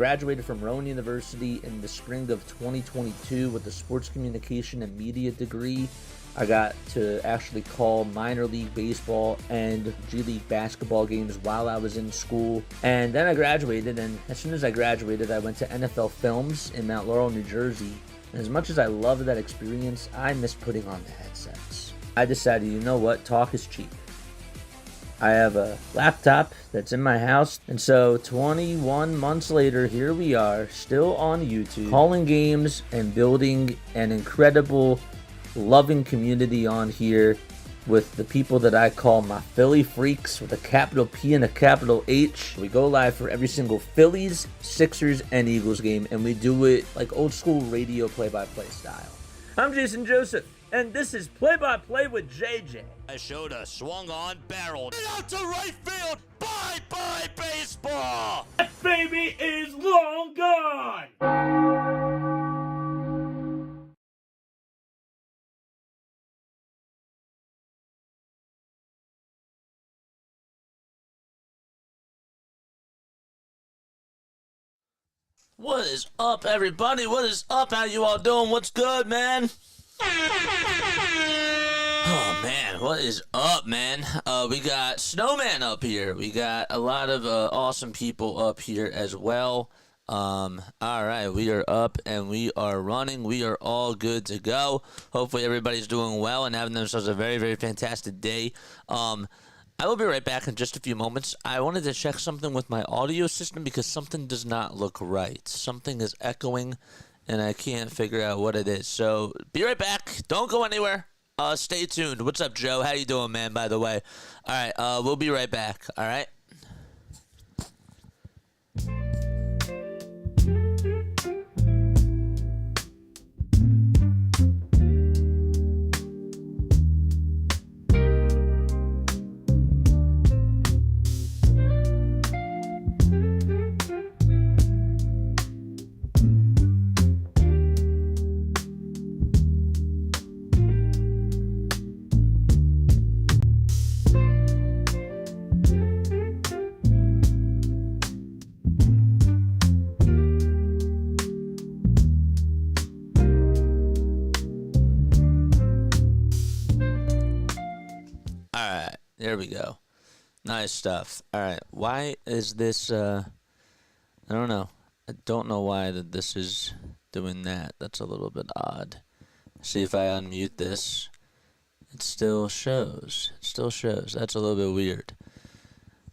graduated from Rowan University in the spring of 2022 with a sports communication and media degree. I got to actually call minor league baseball and G League basketball games while I was in school. And then I graduated, and as soon as I graduated, I went to NFL Films in Mount Laurel, New Jersey. And as much as I loved that experience, I missed putting on the headsets. I decided, you know what, talk is cheap. I have a laptop that's in my house, and so 21 months later, here we are, still on YouTube, calling games and building an incredible, loving community on here with the people that I call my Philly freaks with a capital P and a capital H. We go live for every single Phillies, Sixers, and Eagles game, and we do it like old school radio play-by-play style. I'm Jason Joseph, and this is Play-by-Play with JJ. I showed a swung on barrel. Get out to right field. Bye-bye baseball. That baby is long gone. What is up, everybody? What is up? How you all doing? What's good, man? Oh, man. What is up, man? We got Snowman up here. We got a lot of awesome people up here as well. All right. We are up and we are running. We are all good to go. Hopefully, everybody's doing well and having themselves a very, very fantastic day. I will be right back in just a few moments. I wanted to check something with my audio system because something does not look right. Something is echoing, and I can't figure out what it is. So, be right back. Don't go anywhere. Stay tuned. What's up, Joe? How you doing, man, by the way? All right, we'll be right back, all right? There we go. Nice stuff. All right. Why is this, I don't know. I don't know why that this is doing that. That's a little bit odd. See if I unmute this. It still shows. It still shows. That's a little bit weird.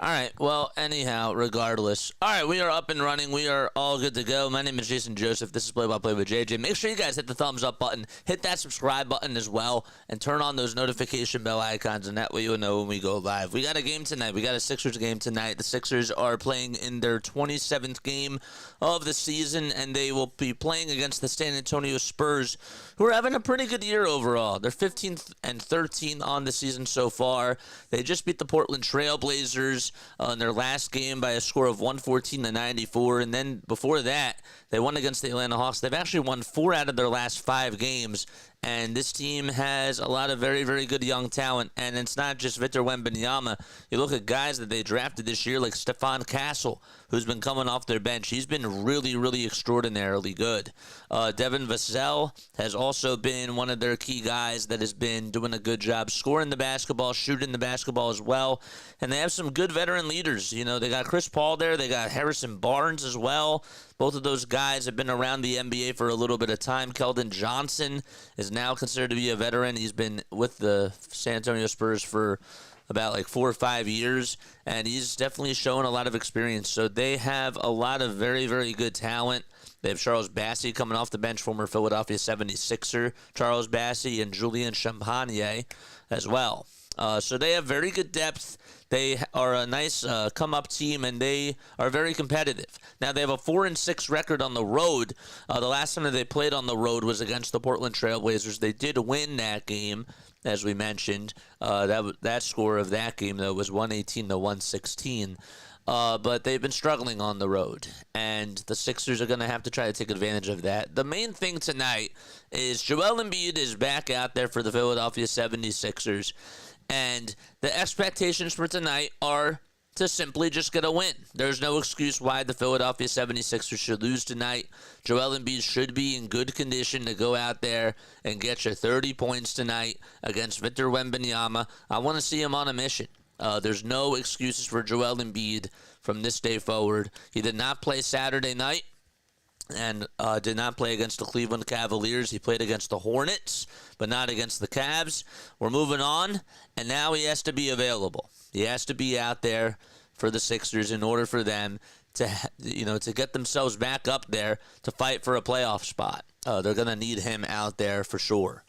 All right, well, anyhow, regardless. All right, we are up and running. We are all good to go. My name is Jason Joseph. This is Play-by-Play with JJ. Make sure you guys hit the thumbs up button, hit that subscribe button as well, and turn on those notification bell icons, and that way you'll know when we go live. We got a game tonight. We got a Sixers game tonight. The Sixers are playing in their 27th game of the season, and they will be playing against the San Antonio Spurs, who are having a pretty good year overall. They're 15th and 13th on the season so far. They just beat the Portland Trail Blazers in their last game by a score of 114-94, and then before that, they won against the Atlanta Hawks. They've actually won 4 out of their last 5 games, and this team has a lot of very, very good young talent, and it's not just Victor Wembanyama. You look at guys that they drafted this year like Stephon Castle, who's been coming off their bench. He's been really, really extraordinarily good. Devin Vassell has also been one of their key guys that has been doing a good job scoring the basketball, shooting the basketball as well, and they have some good veteran leaders. You know, they got Chris Paul there. They got Harrison Barnes as well. Both of those guys have been around the NBA for a little bit of time. Keldon Johnson is now considered to be a veteran. He's been with the San Antonio Spurs for about like 4 or 5 years, and he's definitely shown a lot of experience. So they have a lot of very, very good talent. They have Charles Bassey coming off the bench, former Philadelphia 76er, Charles Bassey, and Julian Champagnie as well. So they have very good depth. They are a nice come-up team, and they are very competitive. Now, they have a 4-6 record on the road. The last time that they played on the road was against the Portland Trail Blazers. They did win that game, as we mentioned. That score of that game, though, was 118-116. But they've been struggling on the road, and the Sixers are going to have to try to take advantage of that. The main thing tonight is Joel Embiid is back out there for the Philadelphia 76ers, and the expectations for tonight are to simply just get a win. There's no excuse why the Philadelphia 76ers should lose tonight. Joel Embiid should be in good condition to go out there and get you 30 points tonight against Victor Wembanyama. I want to see him on a mission. There's no excuses for Joel Embiid from this day forward. He did not play Saturday night and did not play against the Cleveland Cavaliers. He played against the Hornets, but not against the Cavs. We're moving on, and now he has to be available. He has to be out there for the Sixers in order for them to get themselves back up there to fight for a playoff spot. They're going to need him out there for sure.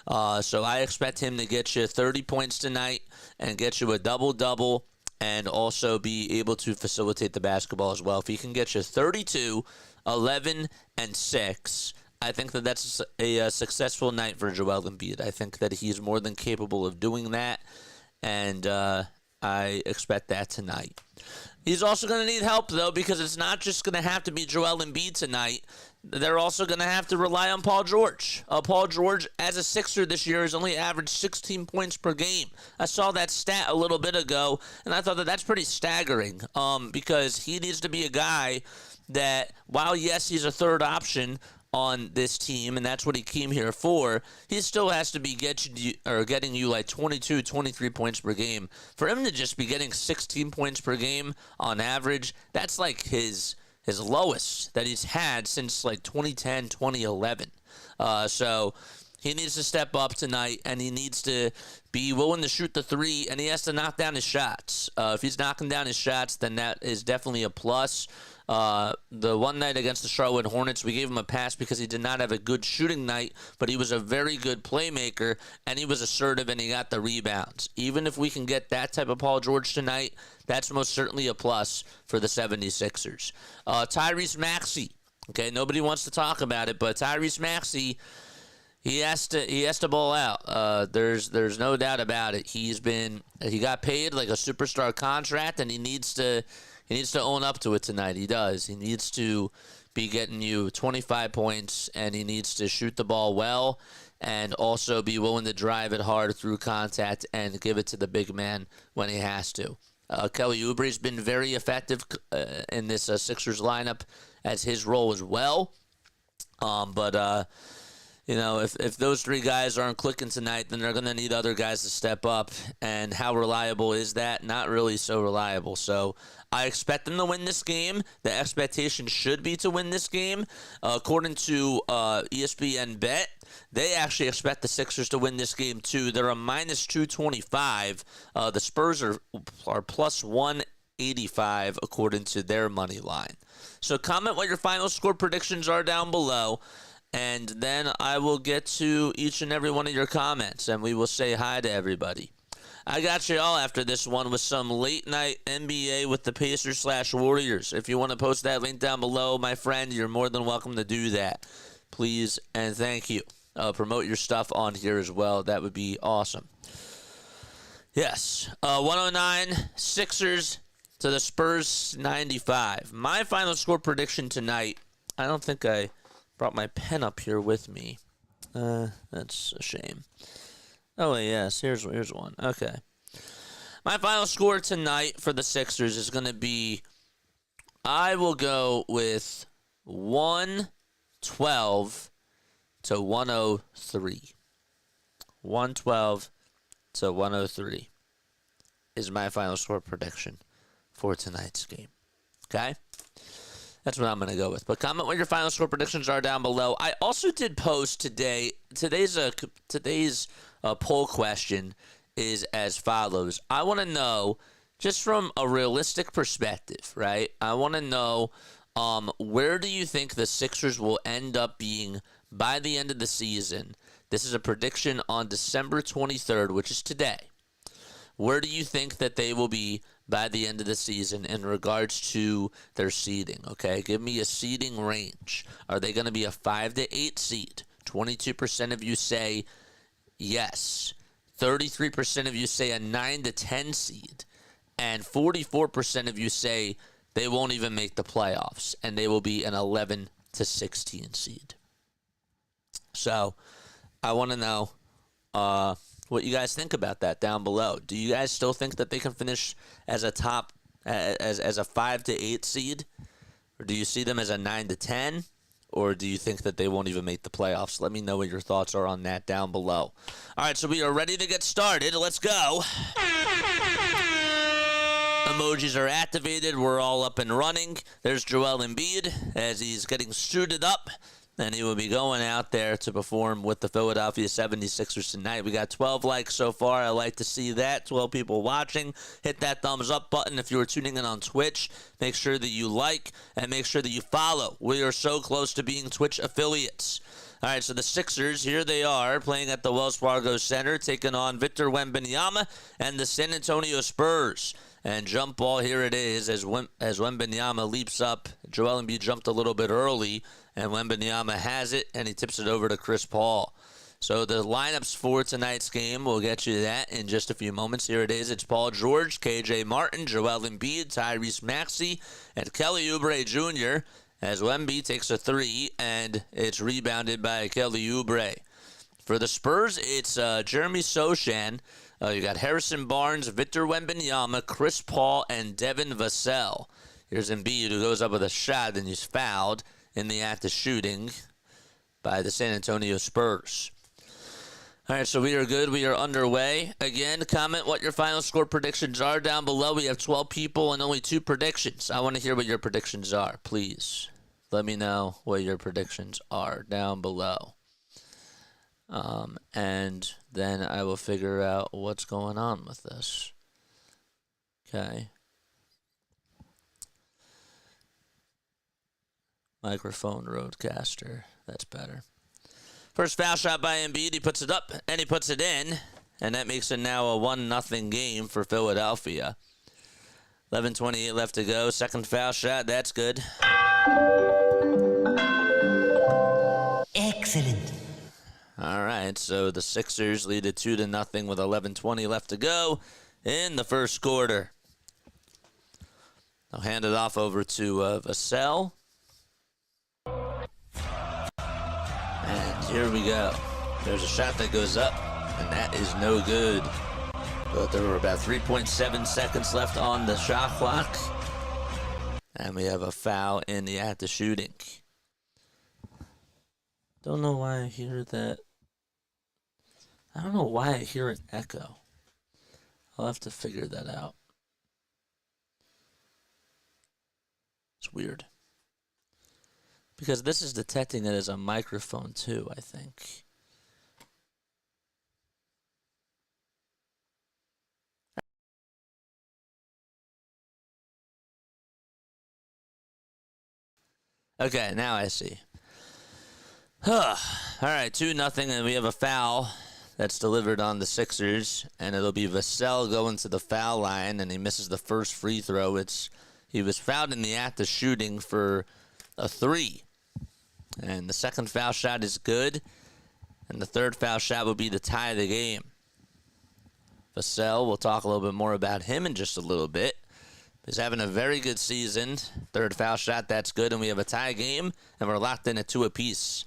So I expect him to get you 30 points tonight and get you a double-double and also be able to facilitate the basketball as well. If he can get you 32, 11, and 6, I think that's a successful night for Joel Embiid. I think that he's more than capable of doing that, and I expect that tonight. He's also going to need help, though, because it's not just going to have to be Joel Embiid tonight. They're also going to have to rely on Paul George. Paul George, as a Sixer this year, has only averaged 16 points per game. I saw that stat a little bit ago, and I thought that that's pretty staggering because he needs to be a guy that, while, yes, he's a third option on this team, and that's what he came here for, he still has to be getting you like 22, 23 points per game. For him to just be getting 16 points per game on average, that's like his lowest that he's had since like 2010, 2011. So he needs to step up tonight, and he needs to be willing to shoot the three, and he has to knock down his shots. If he's knocking down his shots, then that is definitely a plus. The one night against the Charlotte Hornets, we gave him a pass because he did not have a good shooting night, but he was a very good playmaker, and he was assertive, and he got the rebounds. Even if we can get that type of Paul George tonight, that's most certainly a plus for the 76ers. Tyrese Maxey, okay, nobody wants to talk about it, but Tyrese Maxey, he has to ball out. There's no doubt about it. He got paid like a superstar contract, and he needs to own up to it tonight. He does. He needs to be getting you 25 points, and he needs to shoot the ball well and also be willing to drive it hard through contact and give it to the big man when he has to. Kelly Oubre's been very effective in this Sixers lineup as his role as well. If those three guys aren't clicking tonight, then they're going to need other guys to step up. And how reliable is that? Not really so reliable. So I expect them to win this game. The expectation should be to win this game. According to ESPN Bet, they actually expect the Sixers to win this game too. They're a minus 225. The Spurs are plus 185 according to their money line. So comment what your final score predictions are down below. And then I will get to each and every one of your comments, and we will say hi to everybody. I got you all after this one with some late-night NBA with the Pacers/Warriors. If you want to post that link down below, my friend, you're more than welcome to do that. Please and thank you. Promote your stuff on here as well. That would be awesome. Yes. 109 Sixers to the Spurs 95. My final score prediction tonight, I don't think I brought my pen up here with me. That's a shame. Oh, yes, here's one. Okay. My final score tonight for the Sixers is going to be, I will go with 112 to 103. 112 to 103 is my final score prediction for tonight's game. Okay? That's what I'm going to go with. But comment what your final score predictions are down below. I also did post today. Today's poll question is as follows. I want to know, just from a realistic perspective, right? I want to know where do you think the Sixers will end up being by the end of the season? This is a prediction on December 23rd, which is today. Where do you think that they will be by the end of the season in regards to their seeding? Okay, give me a seeding range. Are they going to be a 5 to 8 seed? 22% of you say yes. 33% of you say a 9 to 10 seed. And 44% of you say they won't even make the playoffs, and they will be an 11 to 16 seed. So I want to know what you guys think about that down below. Do you guys still think that they can finish as a top as a 5 to 8 seed, or do you see them as a 9 to 10, or do you think that they won't even make the playoffs? Let me know what your thoughts are on that down below. All right, so we are ready to get started. Let's go. Emojis are activated. We're all up and running. There's Joel Embiid as he's getting suited up, and he will be going out there to perform with the Philadelphia 76ers tonight. We got 12 likes so far. I like to see that. 12 people watching. Hit that thumbs up button if you are tuning in on Twitch. Make sure that you like and make sure that you follow. We are so close to being Twitch affiliates. All right, so the Sixers, here they are, playing at the Wells Fargo Center, taking on Victor Wembanyama and the San Antonio Spurs. And jump ball, here it is, as Wembanyama leaps up. Joel Embiid jumped a little bit early, and Wembanyama has it, and he tips it over to Chris Paul. So the lineups for tonight's game, we'll get you that in just a few moments. Here it is. It's Paul George, KJ Martin, Joel Embiid, Tyrese Maxey, and Kelly Oubre Jr., as Wemby takes a three, and it's rebounded by Kelly Oubre. For the Spurs, it's Jeremy Sochan. You got Harrison Barnes, Victor Wembanyama, Chris Paul, and Devin Vassell. Here's Embiid, who goes up with a shot, and he's fouled in the act of shooting by the San Antonio Spurs. All right, so we are good. We are underway. Again, comment what your final score predictions are down below. We have 12 people and only 2 predictions. I want to hear what your predictions are. Please let me know what your predictions are down below. And then I will figure out what's going on with this. Okay. Microphone roadcaster. That's better. First foul shot by Embiid. He puts it up and he puts it in. And that makes it now a 1-0 game for Philadelphia. 11:28 left to go. Second foul shot. That's good. Excellent. All right, so the Sixers lead it 2-0 with 11:20 left to go in the first quarter. I'll hand it off over to Vassell. And here we go. There's a shot that goes up, and that is no good. But there were about 3.7 seconds left on the shot clock. And we have a foul in the act of shooting. Don't know why I hear that. I don't know why I hear an echo. I'll have to figure that out. It's weird. Because this is detecting it as a microphone too, I think. Okay, now I see. All right, 2-0, and we have a foul that's delivered on the Sixers, and it'll be Vassell going to the foul line, and he misses the first free throw. He was fouled in the act of shooting for a 3, and the second foul shot is good, and the third foul shot will be to tie the game. Vassell, we'll talk a little bit more about him in just a little bit. He's having a very good season. Third foul shot, that's good, and we have a tie game, and we're locked in at 2 apiece.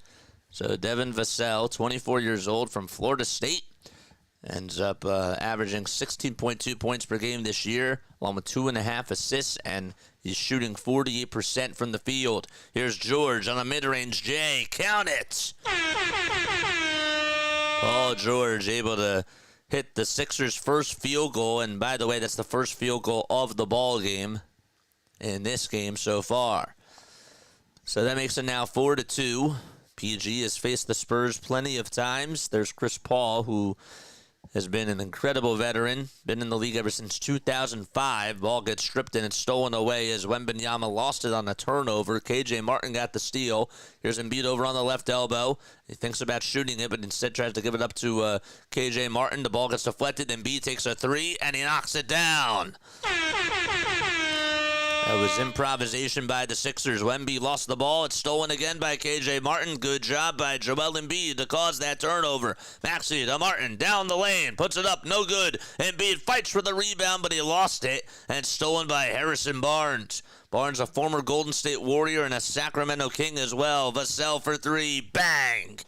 So Devin Vassell, 24 years old from Florida State, ends up averaging 16.2 points per game this year, along with 2.5 assists, and he's shooting 48% from the field. Here's George on a mid-range J. Count it! Paul George able to hit the Sixers' first field goal, and by the way, that's the first field goal of the ball game in this game so far. So that makes it now 4-2. PG has faced the Spurs plenty of times. There's Chris Paul, who has been an incredible veteran, been in the league ever since 2005. Ball gets stripped and it's stolen away as Wembanyama lost it on a turnover. KJ Martin got the steal. Here's Embiid over on the left elbow. He thinks about shooting it, but instead tries to give it up to KJ Martin. The ball gets deflected. Embiid takes a 3, and he knocks it down. That was improvisation by the Sixers. Wemby lost the ball. It's stolen again by KJ Martin. Good job by Joel Embiid to cause that turnover. Maxey to Martin down the lane. Puts it up. No good. Embiid fights for the rebound, but he lost it. And it's stolen by Harrison Barnes. Barnes, a former Golden State Warrior and a Sacramento King as well. Vassell for 3. Bang!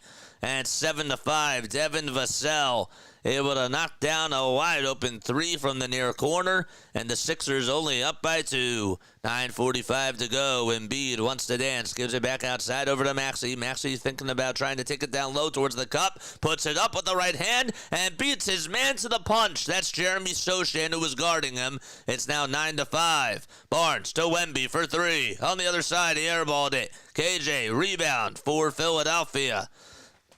and 7-5. Devin Vassell able to knock down a wide-open three from the near corner, and the Sixers only up by 2. 9:45 to go. Embiid wants to dance, gives it back outside over to Maxey. Maxey thinking about trying to take it down low towards the cup, puts it up with the right hand, and beats his man to the punch. That's Jeremy Sochan, who was guarding him. It's now 9-5. Barnes to Wemby for 3. On the other side, he airballed it. KJ, rebound for Philadelphia.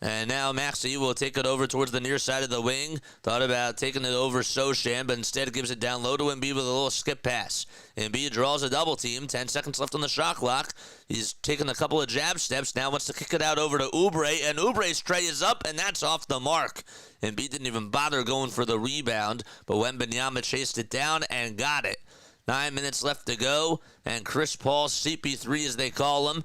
And now Maxey will take it over towards the near side of the wing. Thought about taking it over Sochan, but instead gives it down low to Embiid with a little skip pass. Embiid draws a double team. 10 seconds left on the shot clock. He's taking a couple of jab steps. Now wants to kick it out over to Oubre, and Oubre's tray is up, and that's off the mark. Embiid didn't even bother going for the rebound, but Wembanyama chased it down and got it. 9 minutes left to go, and Chris Paul, CP3 as they call him,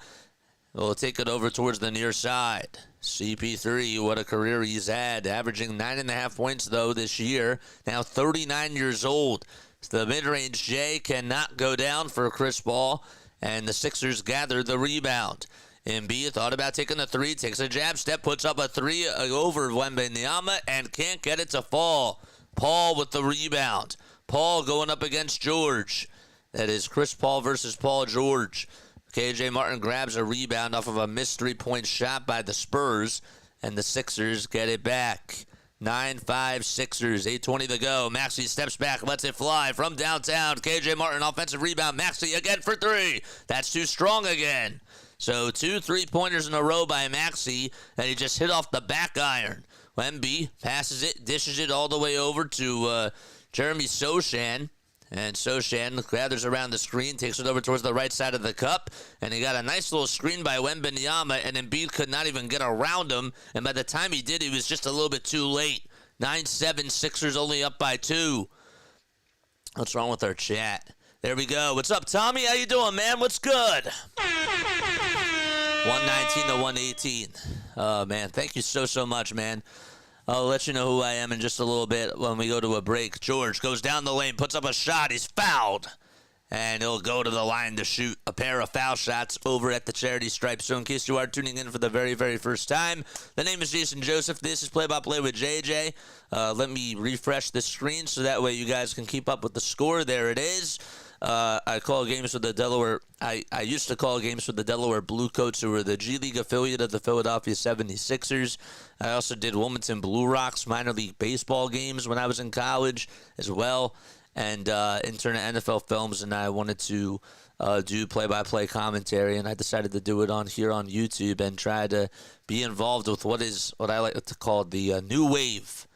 will take it over towards the near side. CP3, what a career he's had, averaging 9.5 points, though, this year. Now 39 years old. The mid-range J cannot go down for Chris Paul, and the Sixers gather the rebound. Embiid thought about taking the three, takes a jab step, puts up a three over Wembanyama, and can't get it to fall. Paul with the rebound. Paul going up against George. That is Chris Paul versus Paul George. KJ Martin grabs a rebound off of a missed three-point shot by the Spurs, and the Sixers get it back. 9-5 Sixers, 8:20 to go. Maxey steps back, lets it fly from downtown. KJ Martin, offensive rebound. Maxey again for 3. That's too strong again. So 2 3-pointers in a row by Maxey, and he just hit off the back iron. Wemby passes it, dishes it all the way over to Jeremy Sochan. And Sochan gathers around the screen, takes it over towards the right side of the cup, and he got a nice little screen by Wembanyama, and Embiid could not even get around him, and by the time he did, he was just a little bit too late. 9-7, Sixers only up by 2. What's wrong with our chat? There we go. What's up, Tommy? How you doing, man? What's good? 119 to 118. Oh, man. Thank you so much, man. I'll let you know who I am in just a little bit when we go to a break. George goes down the lane, puts up a shot. He's fouled. And he'll go to the line to shoot a pair of foul shots over at the charity stripe. So in case you are tuning in for the very, very first time, the name is Jason Joseph. This is Play-by-Play with JJ. Let me refresh the screen so that way you guys can keep up with the score. There it is. I call games with the Delaware. I used to call games with the Delaware Bluecoats, who were the G League affiliate of the Philadelphia 76ers. I also did Wilmington Blue Rocks minor league baseball games when I was in college as well, and intern at NFL Films. And I wanted to do play-by-play commentary, and I decided to do it on here on YouTube and try to be involved with what I like to call the new wave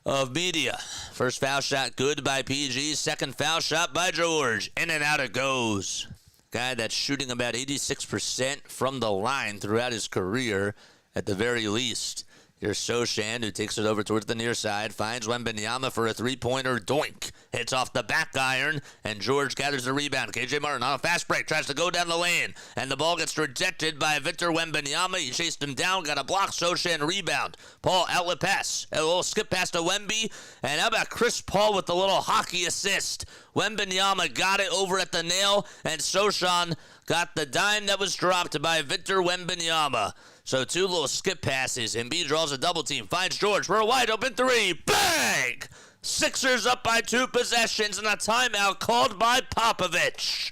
of media. First foul shot good by PG. Second foul shot by George. In and out it goes. Guy that's shooting about 86% from the line throughout his career at the very least. Here's Sochan, who takes it over towards the near side, finds Wembanyama for a three-pointer. Doink. Hits off the back iron, and George gathers the rebound. KJ Martin on a fast break, tries to go down the lane, and the ball gets rejected by Victor Wembanyama. He chased him down, got a block. Sochan rebound. Paul, outlet pass. A little skip pass to Wemby, and how about Chris Paul with the little hockey assist? Wembanyama got it over at the nail, and Sochan got the dime that was dropped by Victor Wembanyama. So 2 little skip passes. Embiid draws a double team. Finds George for a wide open 3. Bang! Sixers up by 2 possessions and a timeout called by Popovich.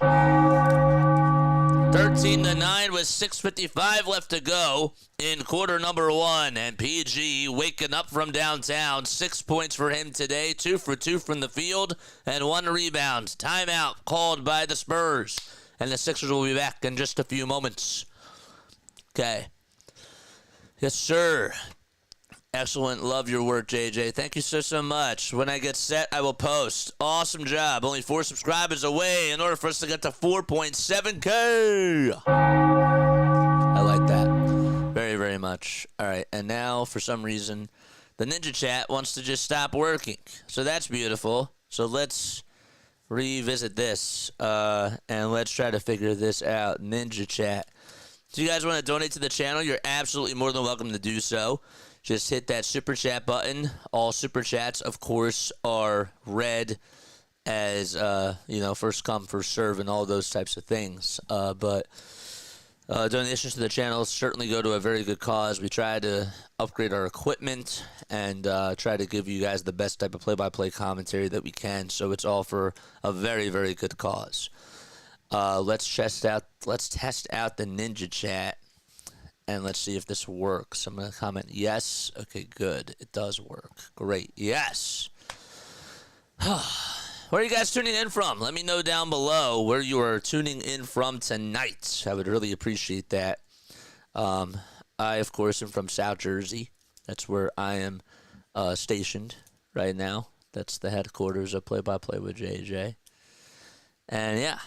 13-9 with 6:55 left to go in quarter number 1. And PG waking up from downtown. 6 points for him today. 2 for 2 from the field and 1 rebound. Timeout called by the Spurs. And the Sixers will be back in just a few moments. Okay. Yes, sir. Excellent. Love your work, JJ. Thank you so much. When I get set, I will post. Awesome job. Only 4 subscribers away in order for us to get to 4.7K. I like that very, very much. All right. And now, for some reason, the Ninja Chat wants to just stop working. So that's beautiful. So let's revisit this, and let's try to figure this out. Ninja Chat. If you guys want to donate to the channel, you're absolutely more than welcome to do so. Just hit that super chat button. All super chats, of course, are read as, first come, first serve, and all those types of things. But Donations to the channel certainly go to a very good cause. We try to upgrade our equipment and try to give you guys the best type of play-by-play commentary that we can. So it's all for a very, very good cause. Let's test out the Ninja chat, and let's see if this works. I'm going to comment yes. Okay, good. It does work. Great. Yes. Where are you guys tuning in from? Let me know down below where you are tuning in from tonight. I would really appreciate that. I, of course, am from South Jersey. That's where I am stationed right now. That's the headquarters of Play-by-Play with JJ. And, yeah.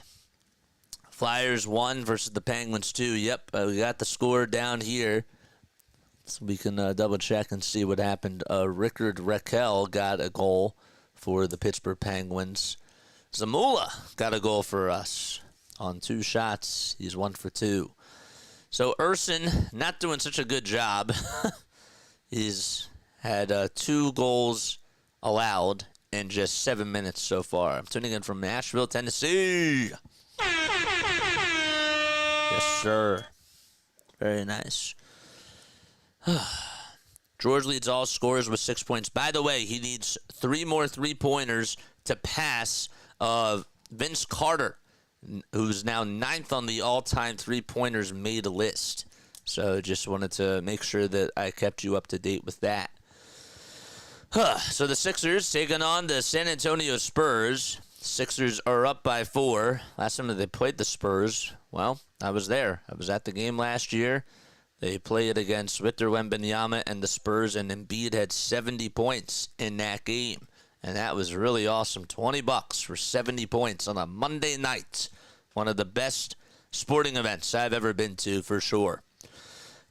Flyers 1 versus the Penguins 2. Yep, we got the score down here. So we can double-check and see what happened. Rickard Raquel got a goal for the Pittsburgh Penguins. Zamula got a goal for us on 2 shots. He's 1 for 2. So Urson not doing such a good job. He's had 2 goals allowed in just 7 minutes so far. I'm tuning in from Nashville, Tennessee. Yes, sir. Very nice. George leads all scorers with 6 points. By the way, he needs 3 more 3-pointers to pass Vince Carter, who's now 9th on the all-time 3-pointers made list. So just wanted to make sure that I kept you up to date with that. So the Sixers taking on the San Antonio Spurs. Sixers are up by 4. Last time that they played the Spurs, well, I was there. I was at the game last year. They played against Victor Wembanyama and the Spurs, and Embiid had 70 points in that game. And that was really awesome. $20 for 70 points on a Monday night. One of the best sporting events I've ever been to, for sure.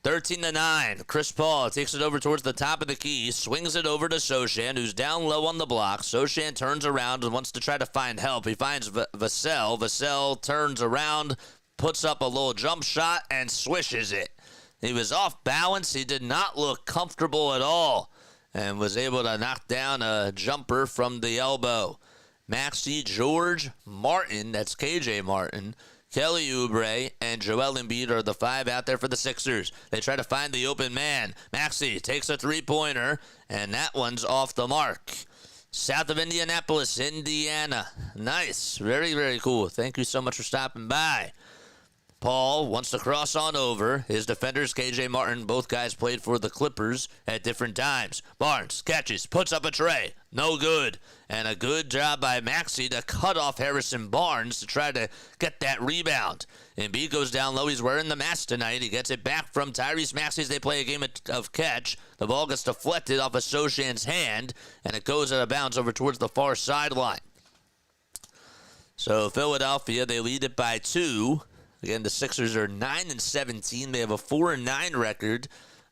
13-9. Chris Paul takes it over towards the top of the key, swings it over to Sochan, who's down low on the block. Sochan turns around and wants to try to find help. He finds Vassell. Vassell turns around, puts up a little jump shot, and swishes it. He was off balance. He did not look comfortable at all and was able to knock down a jumper from the elbow. Maxey, George, Martin, that's KJ Martin, Kelly Oubre, and Joel Embiid are the 5 out there for the Sixers. They try to find the open man. Maxey takes a 3-pointer, and that one's off the mark. South of Indianapolis, Indiana. Nice. Very, very cool. Thank you so much for stopping by. Paul wants to cross on over. His defenders, KJ Martin, both guys played for the Clippers at different times. Barnes catches, puts up a tray. No good. And a good job by Maxey to cut off Harrison Barnes to try to get that rebound. Embiid goes down low. He's wearing the mask tonight. He gets it back from Tyrese Maxey as they play a game of catch. The ball gets deflected off of Sochan's hand, and it goes out of bounds over towards the far sideline. So Philadelphia, they lead it by 2. Again, the Sixers are 9-17. They have a 4-9 record.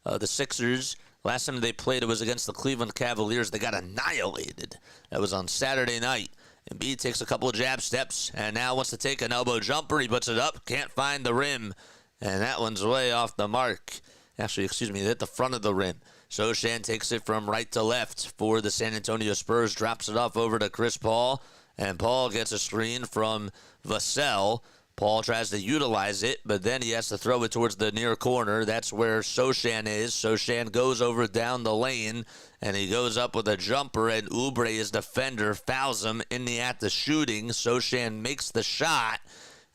The Sixers, last time they played, it was against the Cleveland Cavaliers. They got annihilated. That was on Saturday night. Embiid takes a couple of jab steps and now wants to take an elbow jumper. He puts it up, can't find the rim, and that one's way off the mark. Actually, excuse me, hit the front of the rim. Sochan takes it from right to left for the San Antonio Spurs, drops it off over to Chris Paul, and Paul gets a screen from Vassell. Paul tries to utilize it, but then he has to throw it towards the near corner. That's where Sochan is. Sochan goes over down the lane, and he goes up with a jumper, and Oubre, his defender, fouls him in the act of shooting. Sochan makes the shot,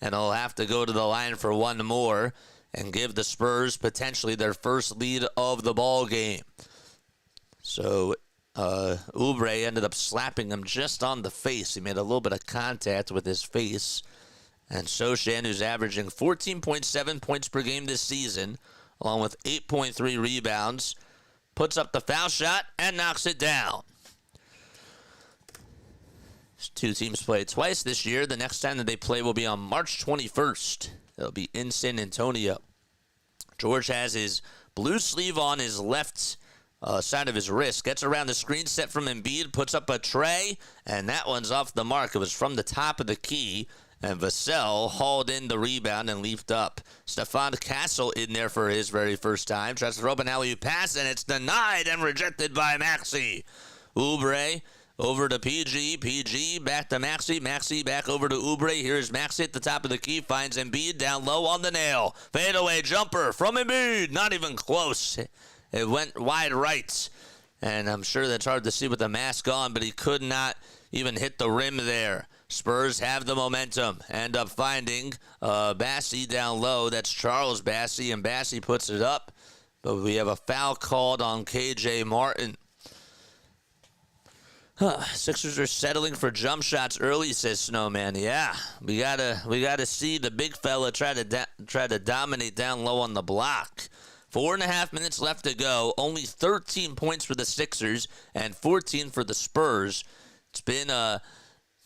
and he'll have to go to the line for one more and give the Spurs potentially their first lead of the ball game. So Oubre ended up slapping him just on the face. He made a little bit of contact with his face. And Sochan, who's averaging 14.7 points per game this season, along with 8.3 rebounds, puts up the foul shot and knocks it down. These two teams played twice this year. The next time that they play will be on March 21st. It'll be in San Antonio. George has his blue sleeve on his left side of his wrist. Gets around the screen set from Embiid, puts up a tray, and that one's off the mark. It was from the top of the key. And Vassell hauled in the rebound and leaped up. Stephon Castle in there for his very first time. Tries to throw up an alley-oop pass, and it's denied and rejected by Maxey. Oubre over to PG. PG back to Maxey. Maxey back over to Oubre. Here's Maxey at the top of the key. Finds Embiid down low on the nail. Fadeaway jumper from Embiid. Not even close. It went wide right. And I'm sure that's hard to see with the mask on, but he could not even hit the rim there. Spurs have the momentum. End up finding Bassey down low. That's Charles Bassey, and Bassey puts it up. But we have a foul called on KJ Martin. Sixers are settling for jump shots early, says Snowman. Yeah, we gotta see the big fella try to dominate down low on the block. 4.5 minutes left to go. Only 13 points for the Sixers and 14 for the Spurs. It's been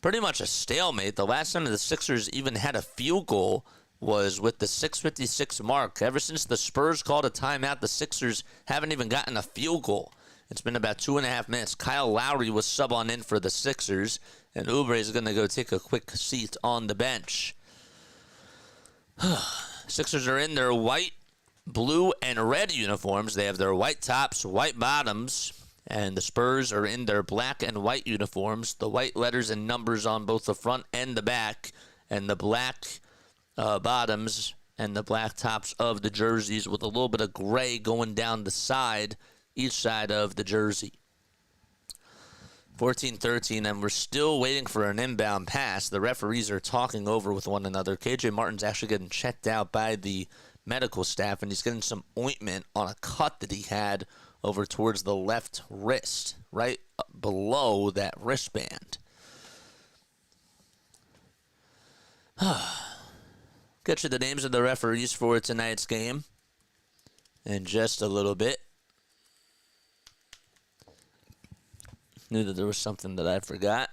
pretty much a stalemate. The last time the Sixers even had a field goal was with the 6:56 mark. Ever since the Spurs called a timeout, the Sixers haven't even gotten a field goal. It's been about 2.5 minutes. Kyle Lowry was sub on in for the Sixers, and Oubre is going to go take a quick seat on the bench. Sixers are in their white, blue, and red uniforms. They have their white tops, white bottoms, and the Spurs are in their black and white uniforms. The white letters and numbers on both the front and the back, and the black bottoms and the black tops of the jerseys with a little bit of gray going down the side, each side of the jersey. 14-13, and we're still waiting for an inbound pass. The referees are talking over with one another. KJ Martin's actually getting checked out by the medical staff, and he's getting some ointment on a cut that he had over towards the left wrist, right below that wristband. Get you the names of the referees for tonight's game in just a little bit. Knew that there was something that I forgot.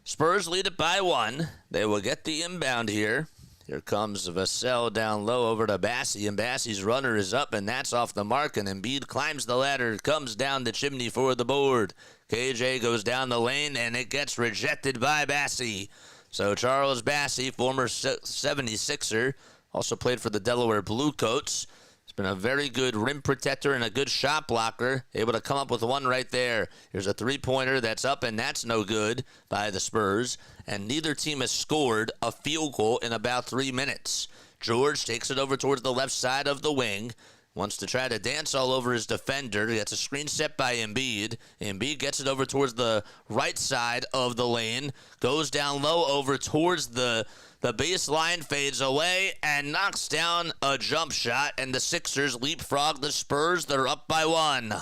Spurs lead it by 1. They will get the inbound here. Here comes Vassell down low over to Bassey, and Bassey's runner is up, and that's off the mark, and Embiid climbs the ladder, comes down the chimney for the board. KJ goes down the lane, and it gets rejected by Bassey. So Charles Bassey, former 76er, also played for the Delaware Bluecoats. He's been a very good rim protector and a good shot blocker, able to come up with one right there. Here's a three-pointer that's up, and that's no good by the Spurs. And neither team has scored a field goal in about 3 minutes. George takes it over towards the left side of the wing. Wants to try to dance all over his defender. Gets a screen set by Embiid. Embiid gets it over towards the right side of the lane. Goes down low over towards the baseline, fades away, and knocks down a jump shot. And the Sixers leapfrog the Spurs. They're up by 1.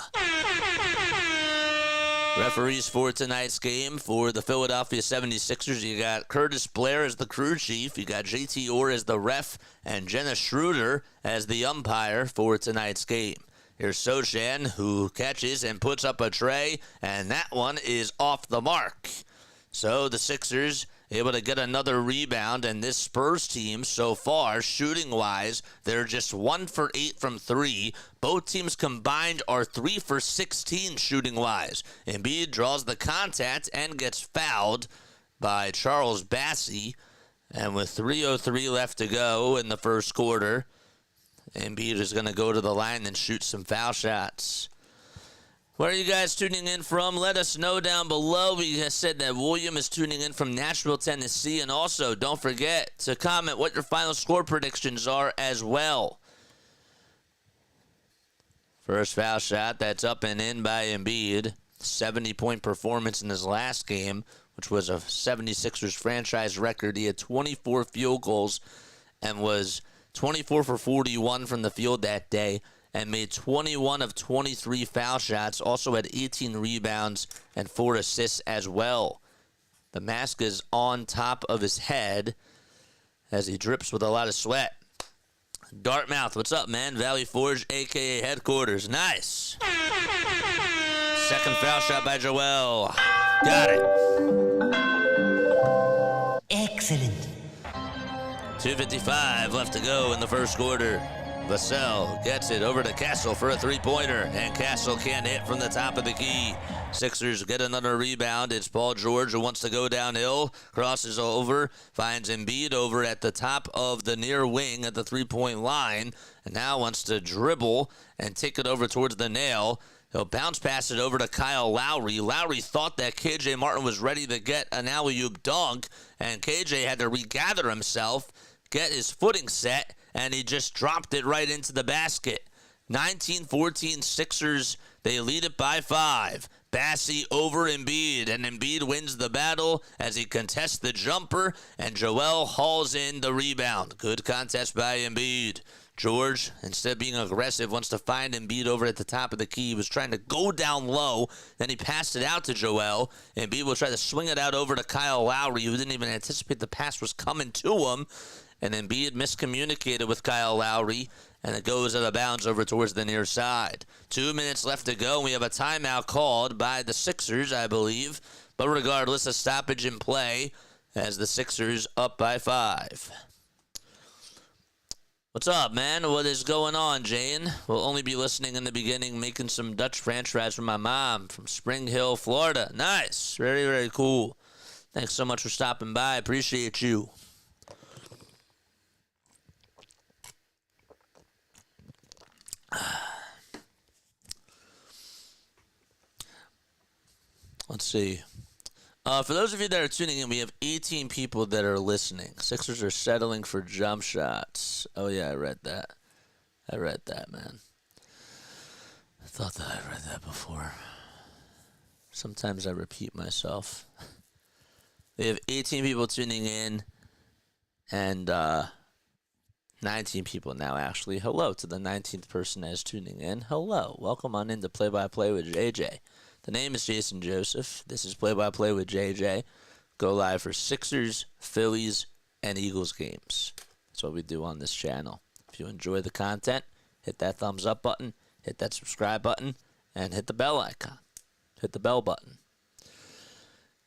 Referees for tonight's game for the Philadelphia 76ers. You got Curtis Blair as the crew chief. You got JT Orr as the ref. And Jenna Schroeder as the umpire for tonight's game. Here's Sochan, who catches and puts up a tray. And that one is off the mark. So the Sixers able to get another rebound, and this Spurs team so far, shooting-wise, they're just 1 for 8 from 3. Both teams combined are 3 for 16 shooting-wise. Embiid draws the contact and gets fouled by Charles Bassey, and with 3:03 left to go in the first quarter, Embiid is going to go to the line and shoot some foul shots. Where are you guys tuning in from? Let us know down below. We said that William is tuning in from Nashville, Tennessee. And also, don't forget to comment what your final score predictions are as well. First foul shot, that's up and in by Embiid. 70-point performance in his last game, which was a 76ers franchise record. He had 24 field goals and was 24 for 41 from the field that day, and made 21 of 23 foul shots, also had 18 rebounds and 4 assists as well. The mask is on top of his head as he drips with a lot of sweat. Dartmouth, what's up, man? Valley Forge, a.k.a. headquarters. Nice. Second foul shot by Joel. Got it. Excellent. 2:55 left to go in the first quarter. Vassell gets it over to Castle for a three-pointer, and Castle can't hit from the top of the key. Sixers get another rebound. It's Paul George who wants to go downhill, crosses over, finds Embiid over at the top of the near wing at the three-point line, and now wants to dribble and take it over towards the nail. He'll bounce pass it over to Kyle Lowry. Lowry thought that KJ Martin was ready to get an alley-oop dunk, and KJ had to regather himself, get his footing set, and he just dropped it right into the basket. 19-14 Sixers, they lead it by 5. Bassey over Embiid, and Embiid wins the battle as he contests the jumper, and Joel hauls in the rebound. Good contest by Embiid. George, instead of being aggressive, wants to find Embiid over at the top of the key. He was trying to go down low. Then he passed it out to Joel. Embiid will try to swing it out over to Kyle Lowry, who didn't even anticipate the pass was coming to him. And Embiid miscommunicated with Kyle Lowry, and it goes out of bounds over towards the near side. 2 minutes left to go. We have a timeout called by the Sixers, I believe. But regardless, a stoppage in play as the Sixers up by 5. What's up, man? What is going on, Jane? We'll only be listening in the beginning, making some Dutch french fries for my mom from Spring Hill, Florida. Nice. Very, very cool. Thanks so much for stopping by. Appreciate you. Let's see. For those of you that are tuning in, we have 18 people that are listening. Sixers are settling for jump shots. Oh, yeah, I read that. I read that, man. I thought that I read that before. Sometimes I repeat myself. We have 18 people tuning in, and 19 people now, actually. Hello to the 19th person that is tuning in. Hello. Welcome on into Play-by-Play with JJ. The name is Jason Joseph. This is Play-by-Play with JJ. Go live for Sixers, Phillies, and Eagles games. That's what we do on this channel. If you enjoy the content, hit that thumbs up button, hit that subscribe button, and hit the bell icon. Hit the bell button.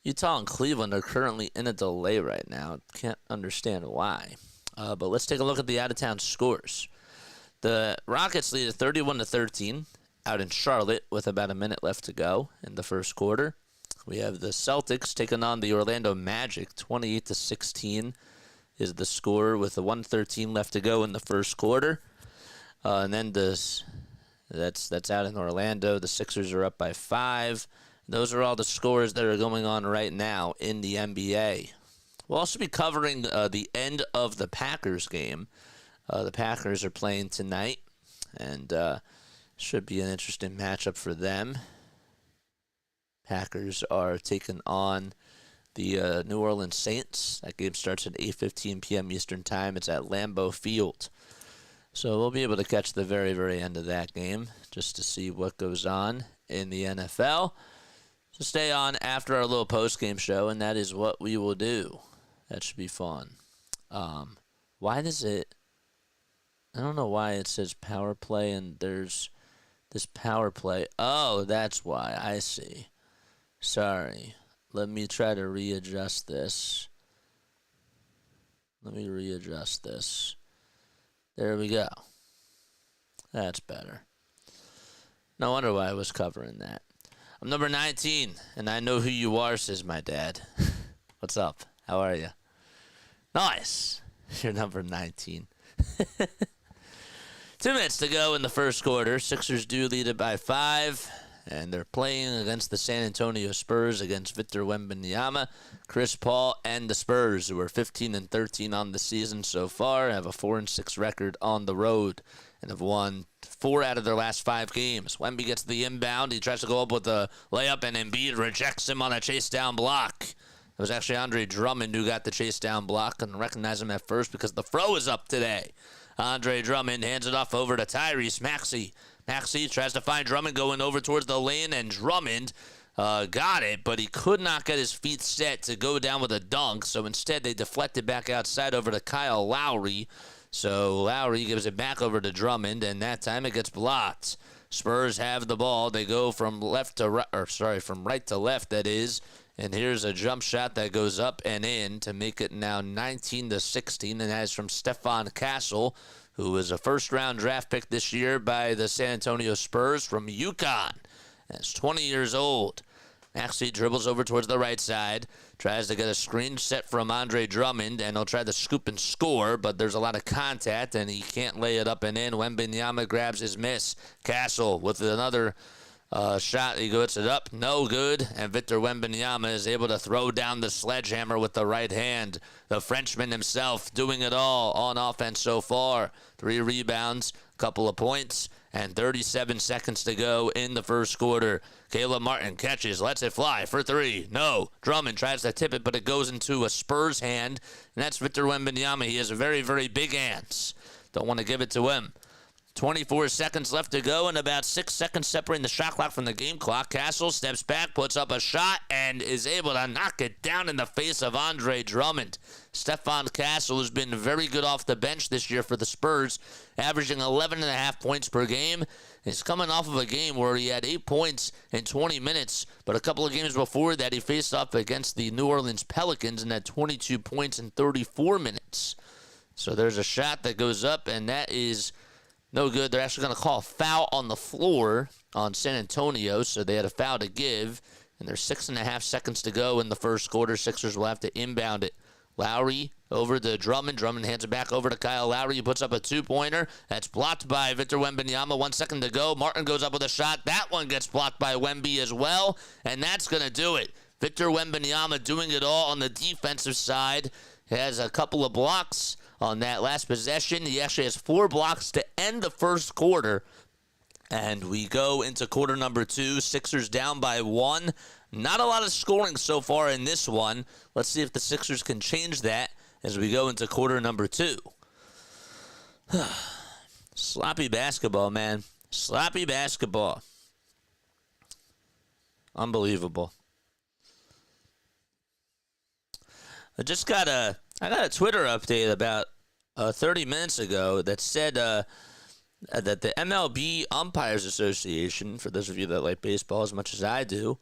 Utah and Cleveland are currently in a delay right now. Can't understand why. But let's take a look at the out-of-town scores. The Rockets lead at 31-13. Out in Charlotte with about a minute left to go in the first quarter. We have the Celtics taking on the Orlando Magic. 28-16 is the score with the 1:13 left to go in the first quarter. And then that's out in Orlando. The Sixers are up by 5. Those are all the scores that are going on right now in the NBA. We'll also be covering the end of the Packers game. The Packers are playing tonight, and should be an interesting matchup for them. Packers are taking on the New Orleans Saints. That game starts at 8:15 p.m. Eastern Time. It's at Lambeau Field. So we'll be able to catch the very, very end of that game just to see what goes on in the NFL. So stay on after our little post-game show, and that is what we will do. That should be fun. Why does it... I don't know why it says power play and there's this power play. Oh, that's why. I see. Sorry. Let me try to readjust this. Let me readjust this. There we go. That's better. No wonder why I was covering that. I'm number 19, and I know who you are, says my dad. What's up? How are you? Nice. You're number 19. 2 minutes to go in the first quarter. Sixers do lead it by 5, and they're playing against the San Antonio Spurs against Victor Wembanyama, Chris Paul, and the Spurs, who are 15-13 on the season so far, have a 4-6 record on the road, and have won 4 out of their last 5 games. Wemby gets the inbound. He tries to go up with a layup, and Embiid rejects him on a chase-down block. It was actually Andre Drummond who got the chase-down block. Couldn't recognize him at first because the throw is up today. Andre Drummond hands it off over to Tyrese Maxey. Maxey tries to find Drummond going over towards the lane, and Drummond got it, but he could not get his feet set to go down with a dunk, so instead they deflected back outside over to Kyle Lowry. So Lowry gives it back over to Drummond, and that time it gets blocked. Spurs have the ball. They go from left to right, from right to left, that is. And here's a jump shot that goes up and in to make it now 19-16, and that is from Stephon Castle, who was a first-round draft pick this year by the San Antonio Spurs from UConn. That's 20 years old. Maxey dribbles over towards the right side, tries to get a screen set from Andre Drummond, and he'll try to scoop and score, but there's a lot of contact, and he can't lay it up and in. Wembanyama grabs his miss. Castle with another Shot, he gets it up, no good, and Victor Wembanyama is able to throw down the sledgehammer with the right hand. The Frenchman himself doing it all on offense so far. 3 rebounds, couple of points, and 37 seconds to go in the first quarter. Caleb Martin catches, lets it fly for 3. No. Drummond tries to tip it, but it goes into a Spurs hand, and that's Victor Wembanyama. He has very, very big hands. Don't want to give it to him. 24 seconds left to go and about 6 seconds separating the shot clock from the game clock. Castle steps back, puts up a shot, and is able to knock it down in the face of Andre Drummond. Stephon Castle has been very good off the bench this year for the Spurs, averaging 11.5 points per game. He's coming off of a game where he had 8 points in 20 minutes, but a couple of games before that he faced off against the New Orleans Pelicans and had 22 points in 34 minutes. So there's a shot that goes up, and that is no good. They're actually going to call a foul on the floor on San Antonio, so they had a foul to give, and there's 6.5 seconds to go in the first quarter. Sixers will have to inbound it. Lowry over to Drummond. Drummond hands it back over to Kyle Lowry. He puts up a 2-pointer. That's blocked by Victor Wembanyama. 1 second to go. Martin goes up with a shot. That one gets blocked by Wemby as well, and that's going to do it. Victor Wembanyama doing it all on the defensive side. He has a couple of blocks on that last possession. He actually has 4 blocks to end the first quarter. And we go into quarter number 2. Sixers down by 1. Not a lot of scoring so far in this one. Let's see if the Sixers can change that as we go into quarter number 2. Sloppy basketball, man. Sloppy basketball. Unbelievable. I got a Twitter update about 30 minutes ago that said that the MLB Umpires Association, for those of you that like baseball as much as I do,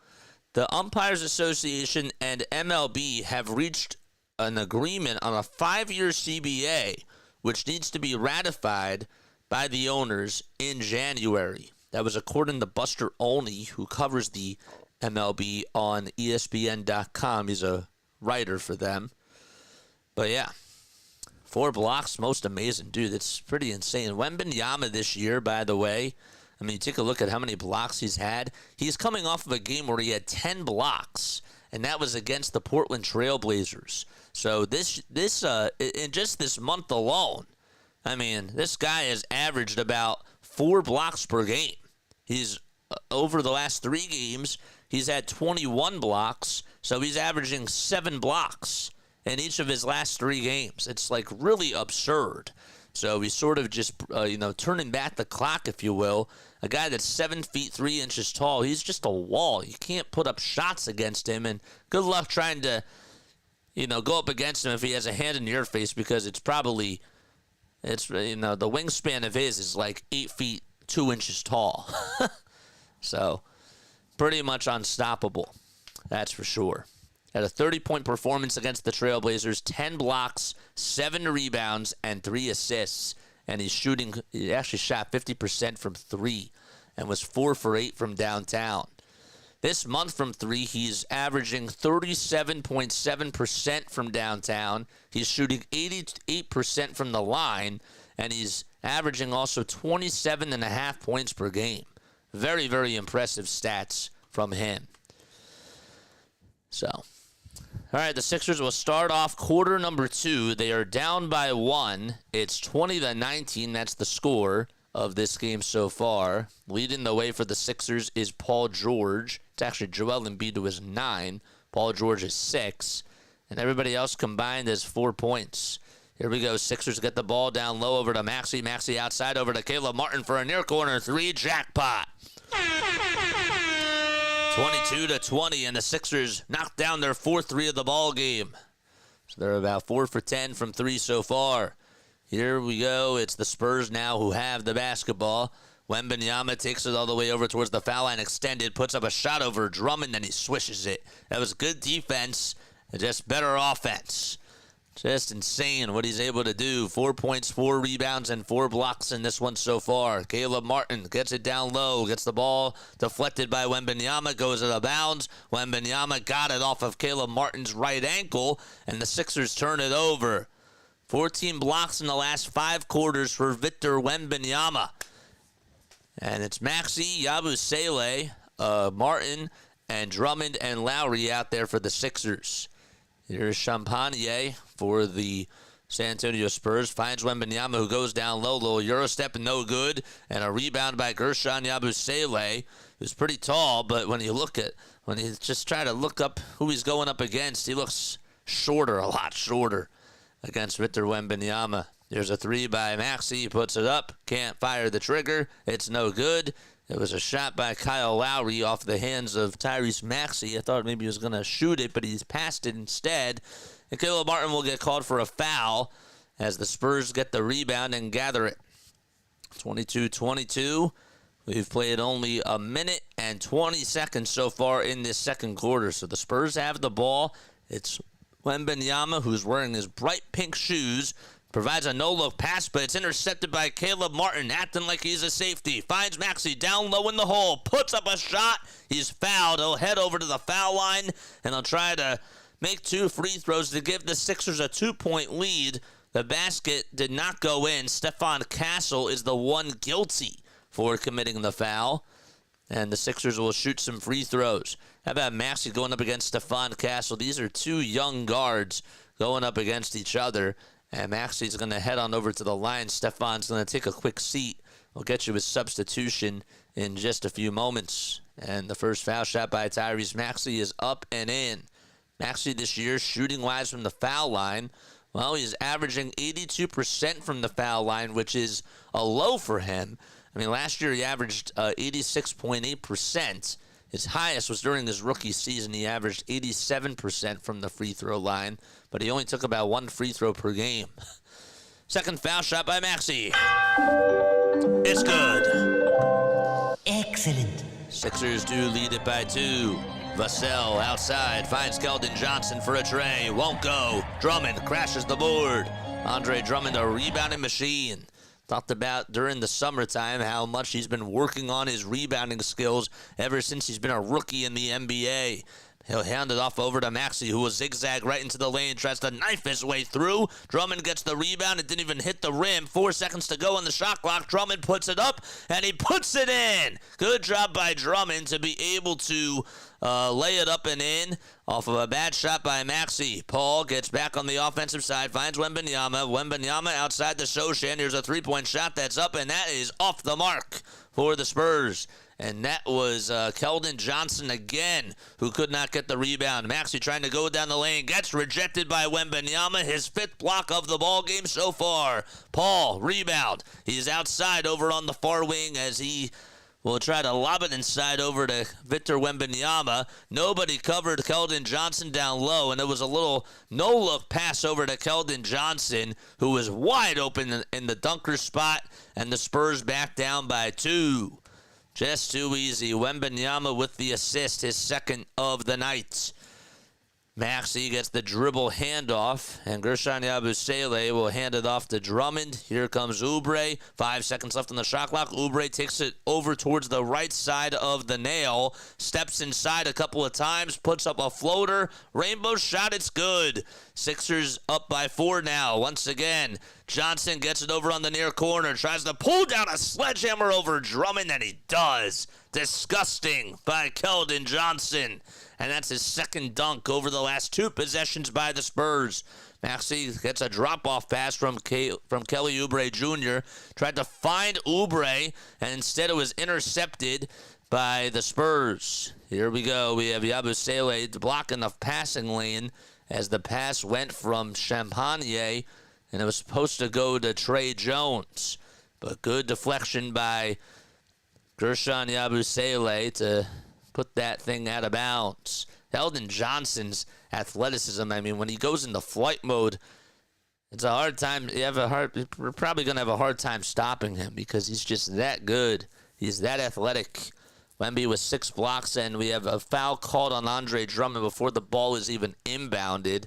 the Umpires Association and MLB have reached an agreement on a 5-year CBA, which needs to be ratified by the owners in January. That was according to Buster Olney, who covers the MLB on ESPN.com. He's a writer for them. But yeah, 4 blocks, most amazing. Dude, it's pretty insane. Wembanyama this year, by the way, I mean, take a look at how many blocks he's had. He's coming off of a game where he had 10 blocks, and that was against the Portland Trail Blazers. So this in just this month alone, I mean, this guy has averaged about 4 blocks per game. He's over the last 3 games, he's had 21 blocks, so he's averaging 7 blocks in each of his last 3 games. It's like really absurd. So he's sort of just, turning back the clock, if you will. A guy that's 7 feet 3 inches tall, he's just a wall. You can't put up shots against him, and good luck trying to, go up against him if he has a hand in your face, because the wingspan of his is like 8 feet 2 inches tall. So pretty much unstoppable. That's for sure. Had a 30-point performance against the Trailblazers, 10 blocks, 7 rebounds, and 3 assists. And he actually shot 50% from 3 and was 4 for 8 from downtown. This month from 3, he's averaging 37.7% from downtown. He's shooting 88% from the line, and he's averaging also 27.5 points per game. Very, very impressive stats from him. So, all right, the Sixers will start off quarter number 2. They are down by 1. It's 20-19. That's the score of this game so far. Leading the way for the Sixers is Paul George. It's actually Joel Embiid, who is 9. Paul George is 6. And everybody else combined is 4 points. Here we go. Sixers get the ball down low over to Maxey. Maxey outside over to Caleb Martin for a near corner 3. Jackpot. 22-20, and the Sixers knocked down their 4th 3 of the ball game. So they're about 4 for 10 from 3 so far. Here we go. It's the Spurs now who have the basketball. Wembanyama takes it all the way over towards the foul line extended, puts up a shot over Drummond, and he swishes it. That was good defense and just better offense. Just insane what he's able to do. 4 points, 4 rebounds, and 4 blocks in this one so far. Caleb Martin gets it down low, gets the ball deflected by Wembanyama, goes out of bounds. Wembanyama got it off of Caleb Martin's right ankle, and the Sixers turn it over. 14 blocks in the last 5 quarters for Victor Wembanyama. And it's Maxey, Yabusele, Martin, and Drummond and Lowry out there for the Sixers. Here's Champagne for the San Antonio Spurs. Finds Wembanyama, who goes down low. Little Euro step and no good. And a rebound by Gershon Yabusele, who's pretty tall, but when you just try to look up who he's going up against, he looks shorter, a lot shorter against Victor Wembanyama. There's a three by Maxey. He puts it up. Can't fire the trigger. It's no good. It was a shot by Kyle Lowry off the hands of Tyrese Maxey. I thought maybe he was going to shoot it, but he's passed it instead. And Caleb Martin will get called for a foul as the Spurs get the rebound and gather it. 22-22. We've played only a minute and 20 seconds so far in this second quarter. So the Spurs have the ball. It's Wembanyama, who's wearing his bright pink shoes, provides a no-look pass, but it's intercepted by Caleb Martin, acting like he's a safety. Finds Maxey down low in the hole, puts up a shot. He's fouled. He'll head over to the foul line, and he'll try to make 2 free throws to give the Sixers a 2-point lead. The basket did not go in. Stephon Castle is the one guilty for committing the foul, and the Sixers will shoot some free throws. How about Maxey going up against Stephon Castle? These are 2 young guards going up against each other. And Maxey's going to head on over to the line. Stephon's going to take a quick seat. We'll get you his substitution in just a few moments. And the first foul shot by Tyrese Maxey is up and in. Maxey this year, shooting-wise from the foul line, well, he's averaging 82% from the foul line, which is a low for him. I mean, last year he averaged 86.8%. His highest was during his rookie season. He averaged 87% from the free throw line, but he only took about 1 free throw per game. Second foul shot by Maxey. It's good. Excellent. Sixers do lead it by 2. Vassell outside finds Keldon Johnson for a tray. Won't go. Drummond crashes the board. Andre Drummond, a rebounding machine. Talked about during the summertime how much he's been working on his rebounding skills ever since he's been a rookie in the NBA. He'll hand it off over to Maxey, who will zigzag right into the lane, tries to knife his way through. Drummond gets the rebound. It didn't even hit the rim. 4 seconds to go on the shot clock. Drummond puts it up, and he puts it in. Good job by Drummond to be able to lay it up and in off of a bad shot by Maxey. Paul gets back on the offensive side, finds Wembanyama. Wembanyama outside the Sochan. Here's a three-point shot that's up, and that is off the mark for the Spurs. And that was Keldon Johnson again, who could not get the rebound. Maxey trying to go down the lane, gets rejected by Wembanyama, his 5th block of the ball game so far. Paul, rebound. He's outside over on the far wing as he will try to lob it inside over to Victor Wembanyama. Nobody covered Keldon Johnson down low, and it was a little no-look pass over to Keldon Johnson, who was wide open in the dunker spot, and the Spurs back down by 2. Just too easy. Wembanyama with the assist, his 2nd of the night. Maxey gets the dribble handoff, and Gershon Yabusele will hand it off to Drummond. Here comes Oubre. 5 seconds left on the shot clock. Oubre takes it over towards the right side of the nail, steps inside a couple of times, puts up a floater. Rainbow shot, it's good. Sixers up by 4 now. Once again, Johnson gets it over on the near corner, tries to pull down a sledgehammer over Drummond, and he does. Disgusting by Keldon Johnson. And that's his 2nd dunk over the last 2 possessions by the Spurs. Maxey gets a drop-off pass from Kelly Oubre Jr. Tried to find Oubre, and instead it was intercepted by the Spurs. Here we go. We have Yabusele blocking the passing lane as the pass went from Champagne, and it was supposed to go to Trey Jones. But good deflection by Gershon Yabusele to put that thing out of bounds. Keldon Johnson's athleticism, I mean, when he goes into flight mode, it's a hard time. We're probably going to have a hard time stopping him because he's just that good. He's that athletic. Wemby with 6 blocks, and we have a foul called on Andre Drummond before the ball is even inbounded,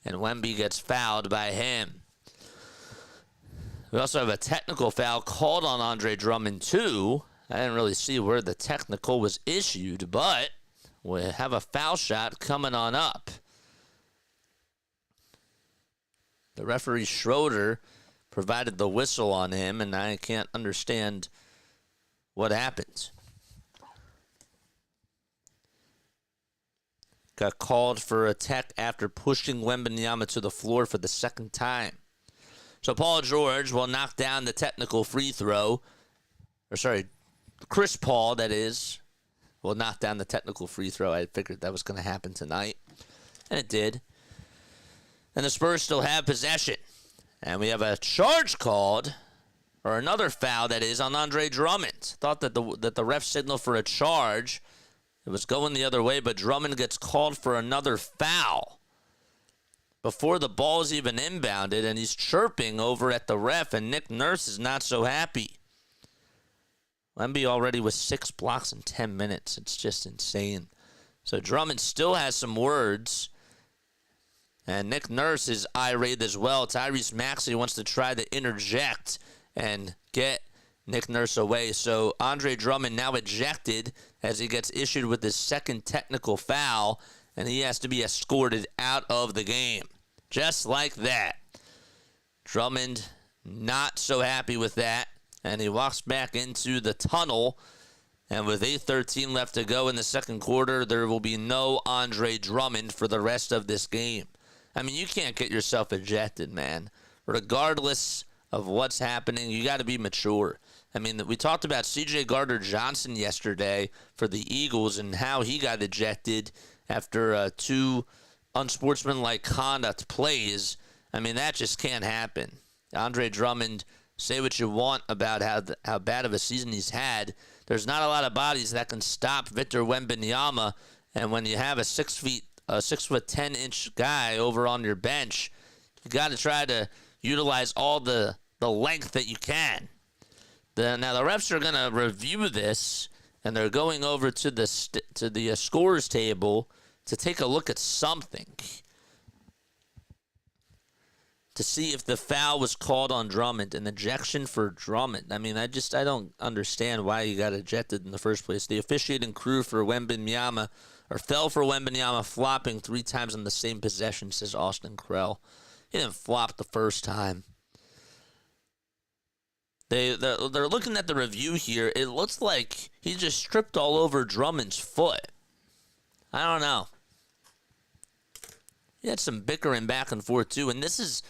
and Wemby gets fouled by him. We also have a technical foul called on Andre Drummond, too. I didn't really see where the technical was issued, but we have a foul shot coming on up. The referee Schroeder provided the whistle on him, and I can't understand what happened. Got called for a tech after pushing Wembanyama to the floor for the second time. So Paul George will knock down the technical free throw. Chris Paul, that is, will knock down the technical free throw. I figured that was going to happen tonight. And it did. And the Spurs still have possession. And we have a charge called, or another foul, that is, on Andre Drummond. Thought that the ref signaled for a charge. It was going the other way, but Drummond gets called for another foul before the ball is even inbounded, and he's chirping over at the ref, and Nick Nurse is not so happy. Wemby already with 6 blocks in 10 minutes. It's just insane. So Drummond still has some words, and Nick Nurse is irate as well. Tyrese Maxey wants to try to interject and get Nick Nurse away. So Andre Drummond now ejected as he gets issued with his second technical foul, and he has to be escorted out of the game. Just like that. Drummond not so happy with that, and he walks back into the tunnel, and with 8:13 left to go in the second quarter, there will be no Andre Drummond for the rest of this game. I mean, you can't get yourself ejected, man. Regardless of what's happening, you got to be mature. I mean, we talked about C.J. Gardner-Johnson yesterday for the Eagles and how he got ejected after 2 unsportsmanlike conduct plays. I mean, that just can't happen. Andre Drummond, say what you want about how bad of a season he's had. There's not a lot of bodies that can stop Victor Wembanyama, and when you have a 6'10" guy over on your bench, you got to try to utilize all the length that you can. Now the refs are going to review this, and they're going over to the scores table to take a look at something to see if the foul was called on Drummond, an ejection for Drummond. I mean, I don't understand why he got ejected in the first place. The officiating crew for Wembanyama, or fell for Wembanyama flopping 3 times on the same possession, says Austin Krell. He didn't flop the first time. They're looking at the review here. It looks like he just stripped all over Drummond's foot. I don't know. He had some bickering back and forth, too. And this is,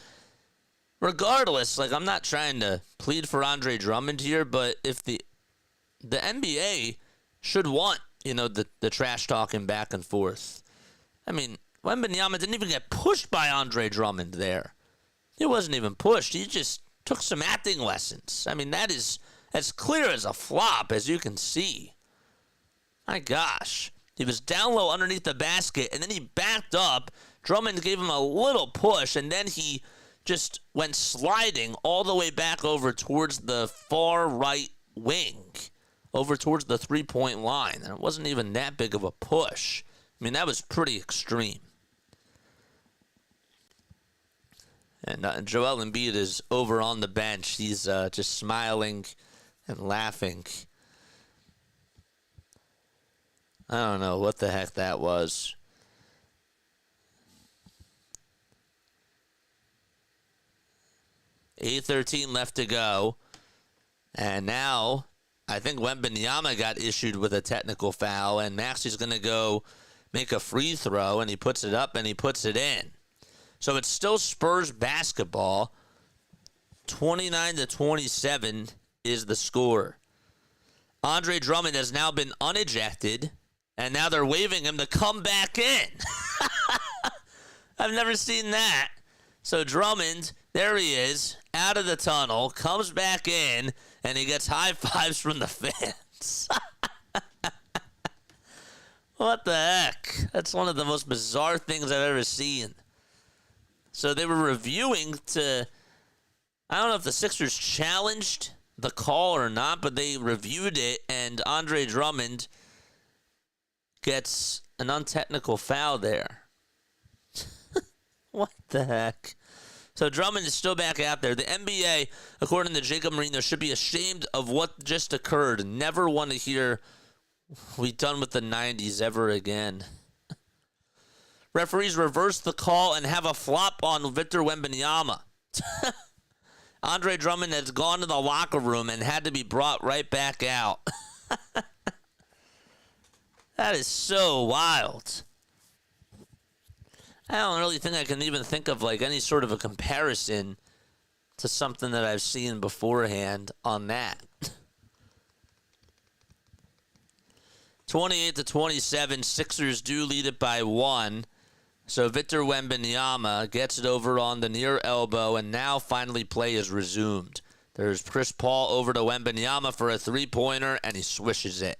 regardless, like, I'm not trying to plead for Andre Drummond here, but if the NBA should want, the trash talking back and forth. I mean, Wembanyama didn't even get pushed by Andre Drummond there. He wasn't even pushed. He just took some acting lessons. I mean, that is as clear as a flop, as you can see. My gosh. He was down low underneath the basket, and then he backed up. Drummond gave him a little push, and then he just went sliding all the way back over towards the far right wing, over towards the three-point line. And it wasn't even that big of a push. I mean, that was pretty extreme. And Joel Embiid is over on the bench. He's just smiling and laughing. I don't know what the heck that was. $8:13 left to go. And now I think Wembanyama got issued with a technical foul, and Maxey's going to go make a free throw, and he puts it up and he puts it in. So it's still Spurs basketball. 29-27 is the score. Andre Drummond has now been unejected, and now they're waving him to come back in. I've never seen that. So Drummond, there he is, out of the tunnel, comes back in, and he gets high fives from the fans. What the heck? That's one of the most bizarre things I've ever seen. So they were reviewing to, I don't know if the Sixers challenged the call or not, but they reviewed it, and Andre Drummond gets an untechnical foul there. What the heck? So Drummond is still back out there. The NBA, according to Jacob Marino, should be ashamed of what just occurred. Never want to hear we done with the 90s ever again. Referees reverse the call and have a flop on Victor Wembanyama. Andre Drummond has gone to the locker room and had to be brought right back out. That is so wild. I don't really think I can even think of like any sort of a comparison to something that I've seen beforehand on that. 28-27, Sixers do lead it by 1. So Victor Wembanyama gets it over on the near elbow, and now finally play is resumed. There's Chris Paul over to Wembanyama for a three-pointer, and he swishes it.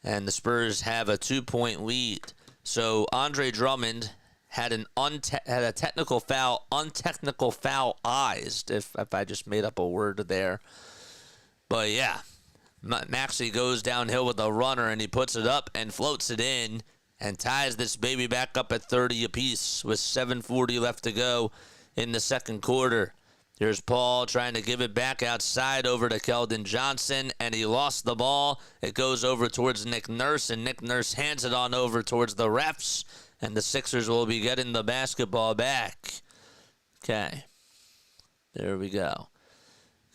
And the Spurs have a 2-point lead. So Andre Drummond had a technical foul, untechnical foulized, if I just made up a word there. But yeah, Maxey goes downhill with a runner, and he puts it up and floats it in and ties this baby back up at 30 apiece with 7:40 left to go in the second quarter. Here's Paul trying to give it back outside over to Keldon Johnson, and he lost the ball. It goes over towards Nick Nurse, and Nick Nurse hands it on over towards the refs, and the Sixers will be getting the basketball back. Okay. There we go.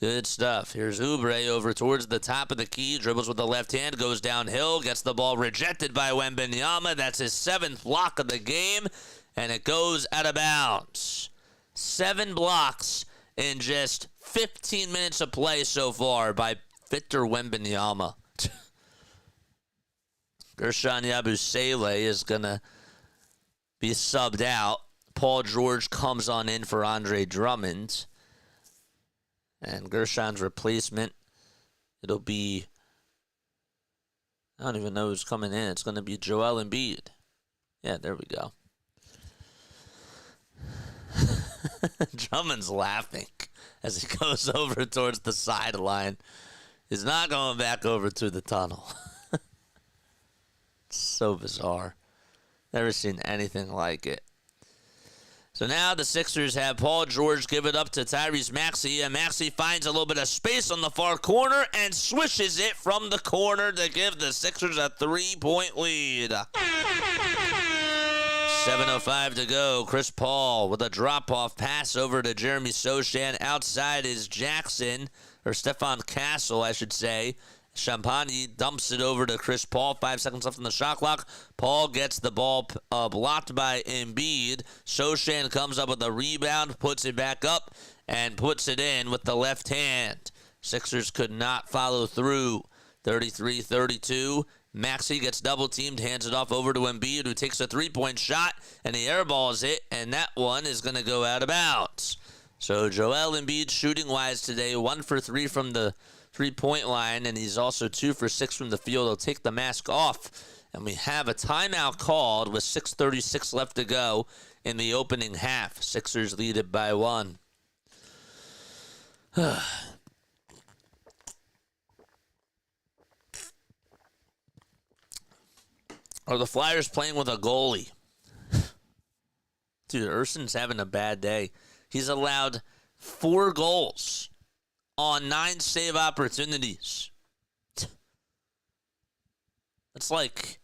Good stuff. Here's Oubre over towards the top of the key. Dribbles with the left hand. Goes downhill. Gets the ball rejected by Wembanyama. That's his 7th block of the game. And it goes out of bounds. 7 blocks in just 15 minutes of play so far by Victor Wembanyama. Gershon Yabusele is going to be subbed out. Paul George comes on in for Andre Drummond. And Gershon's replacement, it'll be, I don't even know who's coming in. It's going to be Joel Embiid. Yeah, there we go. Drummond's laughing as he goes over towards the sideline. He's not going back over to the tunnel. It's so bizarre. Never seen anything like it. So now the Sixers have Paul George give it up to Tyrese Maxey, and Maxey finds a little bit of space on the far corner and swishes it from the corner to give the Sixers a 3-point lead. 7:05 to go. Chris Paul with a drop-off pass over to Jeremy Sochan. Outside is Jackson, or Stephon Castle, I should say. Champagny dumps it over to Chris Paul. 5 seconds left on the shot clock. Paul gets the ball blocked by Embiid. Sochan comes up with a rebound, puts it back up, and puts it in with the left hand. Sixers could not follow through. 33-32. Maxey gets double-teamed, hands it off over to Embiid, who takes a 3-point shot, and he airballs it, and that one is going to go out of bounds. So Joel Embiid shooting-wise today, 1 for 3 from the 3-point line, and he's also 2 for 6 from the field. He'll take the mask off, and we have a timeout called with 6:36 left to go in the opening half. Sixers lead it by 1. Are the Flyers playing with a goalie? Dude, Urson's having a bad day. He's allowed 4 goals on 9 save opportunities. That's like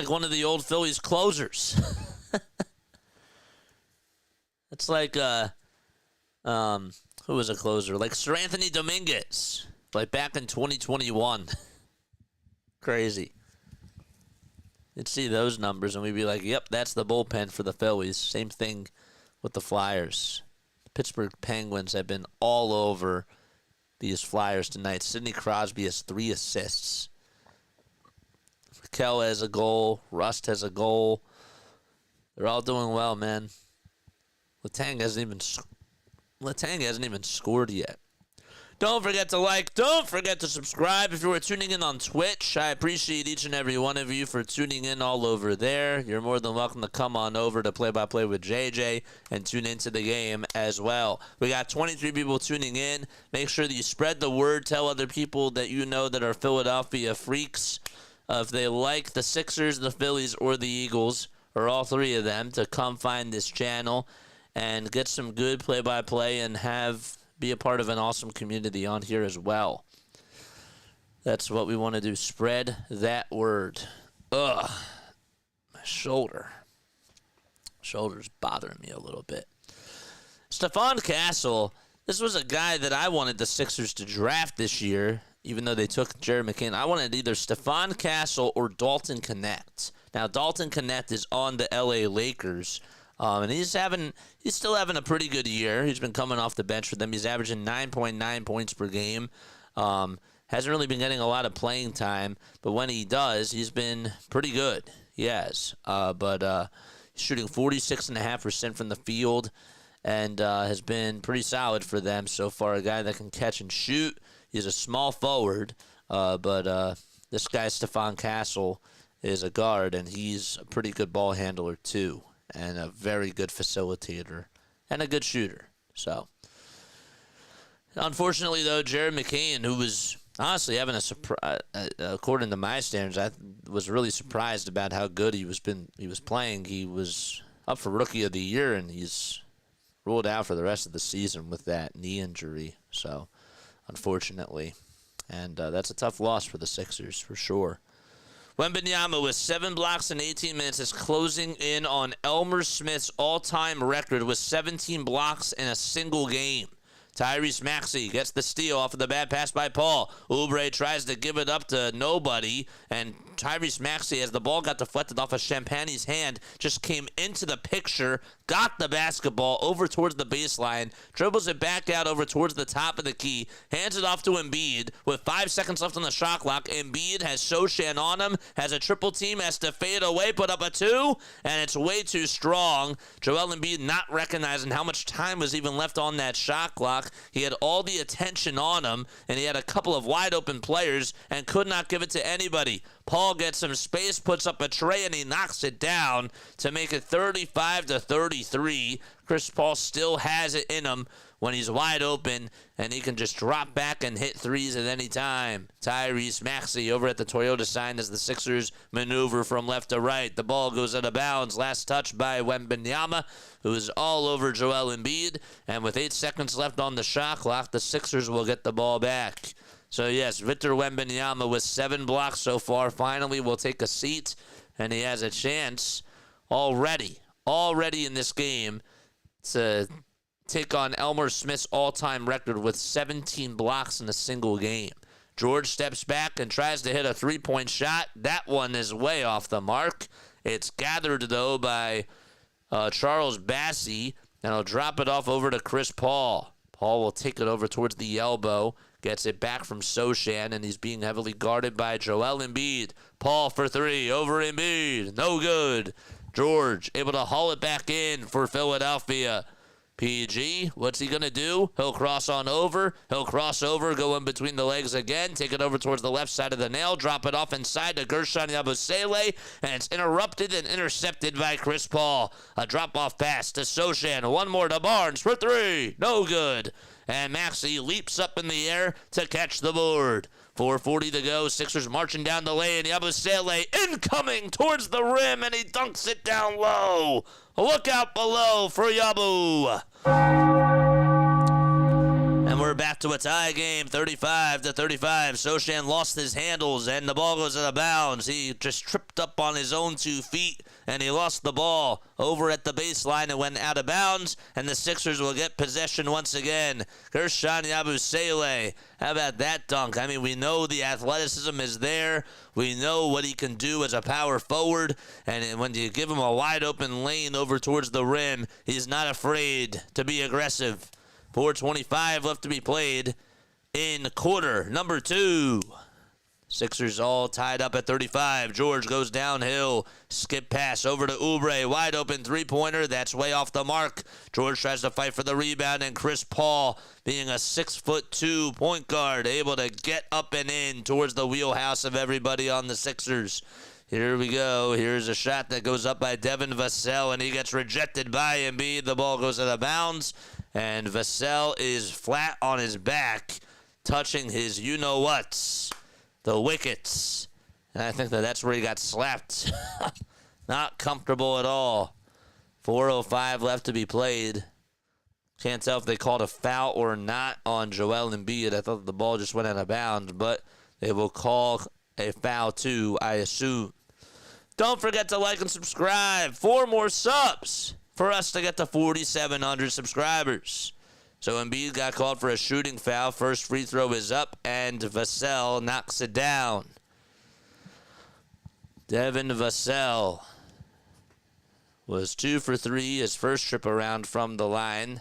one of the old Phillies closers. It's like who was a closer? Like Sir Anthony Dominguez, like back in 2021. Crazy. You'd see those numbers and we'd be like, yep, that's the bullpen for the Phillies. Same thing with the Flyers. Pittsburgh Penguins have been all over these Flyers tonight. Sidney Crosby has 3 assists. Raquel has a goal. Rust has a goal. They're all doing well, man. Letang hasn't even scored yet. Don't forget to like. Don't forget to subscribe if you are tuning in on Twitch. I appreciate each and every one of you for tuning in all over there. You're more than welcome to come on over to Play by Play with JJ and tune into the game as well. We got 23 people tuning in. Make sure that you spread the word. Tell other people that you know that are Philadelphia freaks. If they like the Sixers, the Phillies, or the Eagles, or all 3 of them, to come find this channel and get some good play-by-play and be a part of an awesome community on here as well. That's what we want to do. Spread that word. Ugh. My shoulder's bothering me a little bit. Stephon Castle, this was a guy that I wanted the Sixers to draft this year, even though they took Jared McCain. I wanted either Stephon Castle or Dalton Knecht. Now, Dalton Knecht is on the L.A. Lakers, and he's still having a pretty good year. He's been coming off the bench for them. He's averaging 9.9 points per game. Hasn't really been getting a lot of playing time, but when he does, he's been pretty good. He has. But he's shooting 46.5% from the field and has been pretty solid for them so far. A guy that can catch and shoot. He's a small forward, but this guy, Stephon Castle, is a guard, and he's a pretty good ball handler too, and a very good facilitator, and a good shooter. So, unfortunately, though, Jared McCain, who was honestly having a surprise, according to my standards, I was really surprised about how good he was playing. He was up for Rookie of the Year, and he's ruled out for the rest of the season with that knee injury. So, unfortunately, and that's a tough loss for the Sixers for sure. Wembanyama with 7 blocks in 18 minutes is closing in on Elmer Smith's all-time record with 17 blocks in a single game. Tyrese Maxey gets the steal off of the bad pass by Paul. Oubre tries to give it up to nobody, and Tyrese Maxey, as the ball got deflected off of Champagne's hand, just came into the picture, got the basketball over towards the baseline, dribbles it back out over towards the top of the key, hands it off to Embiid with 5 seconds left on the shot clock. Embiid has Sochan on him, has a triple team, has to fade away, put up a 2, and it's way too strong. Joel Embiid not recognizing how much time was even left on that shot clock. He had all the attention on him, and he had a couple of wide open players and could not give it to anybody. Paul gets some space, puts up a tray, and he knocks it down to make it 35-33. Chris Paul still has it in him when he's wide open, and he can just drop back and hit threes at any time. Tyrese Maxey over at the Toyota sign as the Sixers maneuver from left to right. The ball goes out of bounds. Last touch by Wembanyama, who is all over Joel Embiid. And with 8 seconds left on the shot clock, the Sixers will get the ball back. So, yes, Victor Wembanyama with 7 blocks so far finally will take a seat, and he has a chance already in this game to take on Elmer Smith's all-time record with 17 blocks in a single game. George steps back and tries to hit a three-point shot. That one is way off the mark. It's gathered, though, by Charles Bassey, and he'll drop it off over to Chris Paul. Paul will take it over towards the elbow, gets it back from Sochan, and he's being heavily guarded by Joel Embiid. Paul for 3, over Embiid, no good. George able to haul it back in for Philadelphia. PG, what's he going to do? He'll cross on over. He'll cross over, go in between the legs again, take it over towards the left side of the nail, drop it off inside to Gershon Yabusele, and it's interrupted and intercepted by Chris Paul. A drop-off pass to Sochan. One more to Barnes for 3. No good. And Maxey leaps up in the air to catch the board. 4:40 to go. Sixers marching down the lane. Yabusele incoming towards the rim, and he dunks it down low. Look out below for Yabu. And we're back to a tie game, 35-35. Sochan lost his handles, and the ball goes out of bounds. He just tripped up on his own 2 feet, and he lost the ball over at the baseline and went out of bounds, and the Sixers will get possession once again. Gershon Yabusele, how about that dunk? I mean, we know the athleticism is there. We know what he can do as a power forward, and when you give him a wide open lane over towards the rim, he's not afraid to be aggressive. 4:25 left to be played in quarter number 2. Sixers all tied up at 35. George goes downhill. Skip pass over to Oubre. Wide open three-pointer. That's way off the mark. George tries to fight for the rebound, and Chris Paul, being a 6'2" point guard, able to get up and in towards the wheelhouse of everybody on the Sixers. Here we go. Here's a shot that goes up by Devin Vassell, and he gets rejected by Embiid. The ball goes out of bounds, and Vassell is flat on his back, touching his you-know-whats, the wickets. And I think that's where he got slapped. Not comfortable at all. 4:05 left to be played. Can't tell if they called a foul or not on Joel Embiid. I thought the ball just went out of bounds, but they will call a foul too, I assume. Don't forget to like and subscribe. 4 more subs. for us to get to 4,700 subscribers. So Embiid got called for a shooting foul. First free throw is up, and Vassell knocks it down. Devin Vassell was 2 for 3 his first trip around from the line,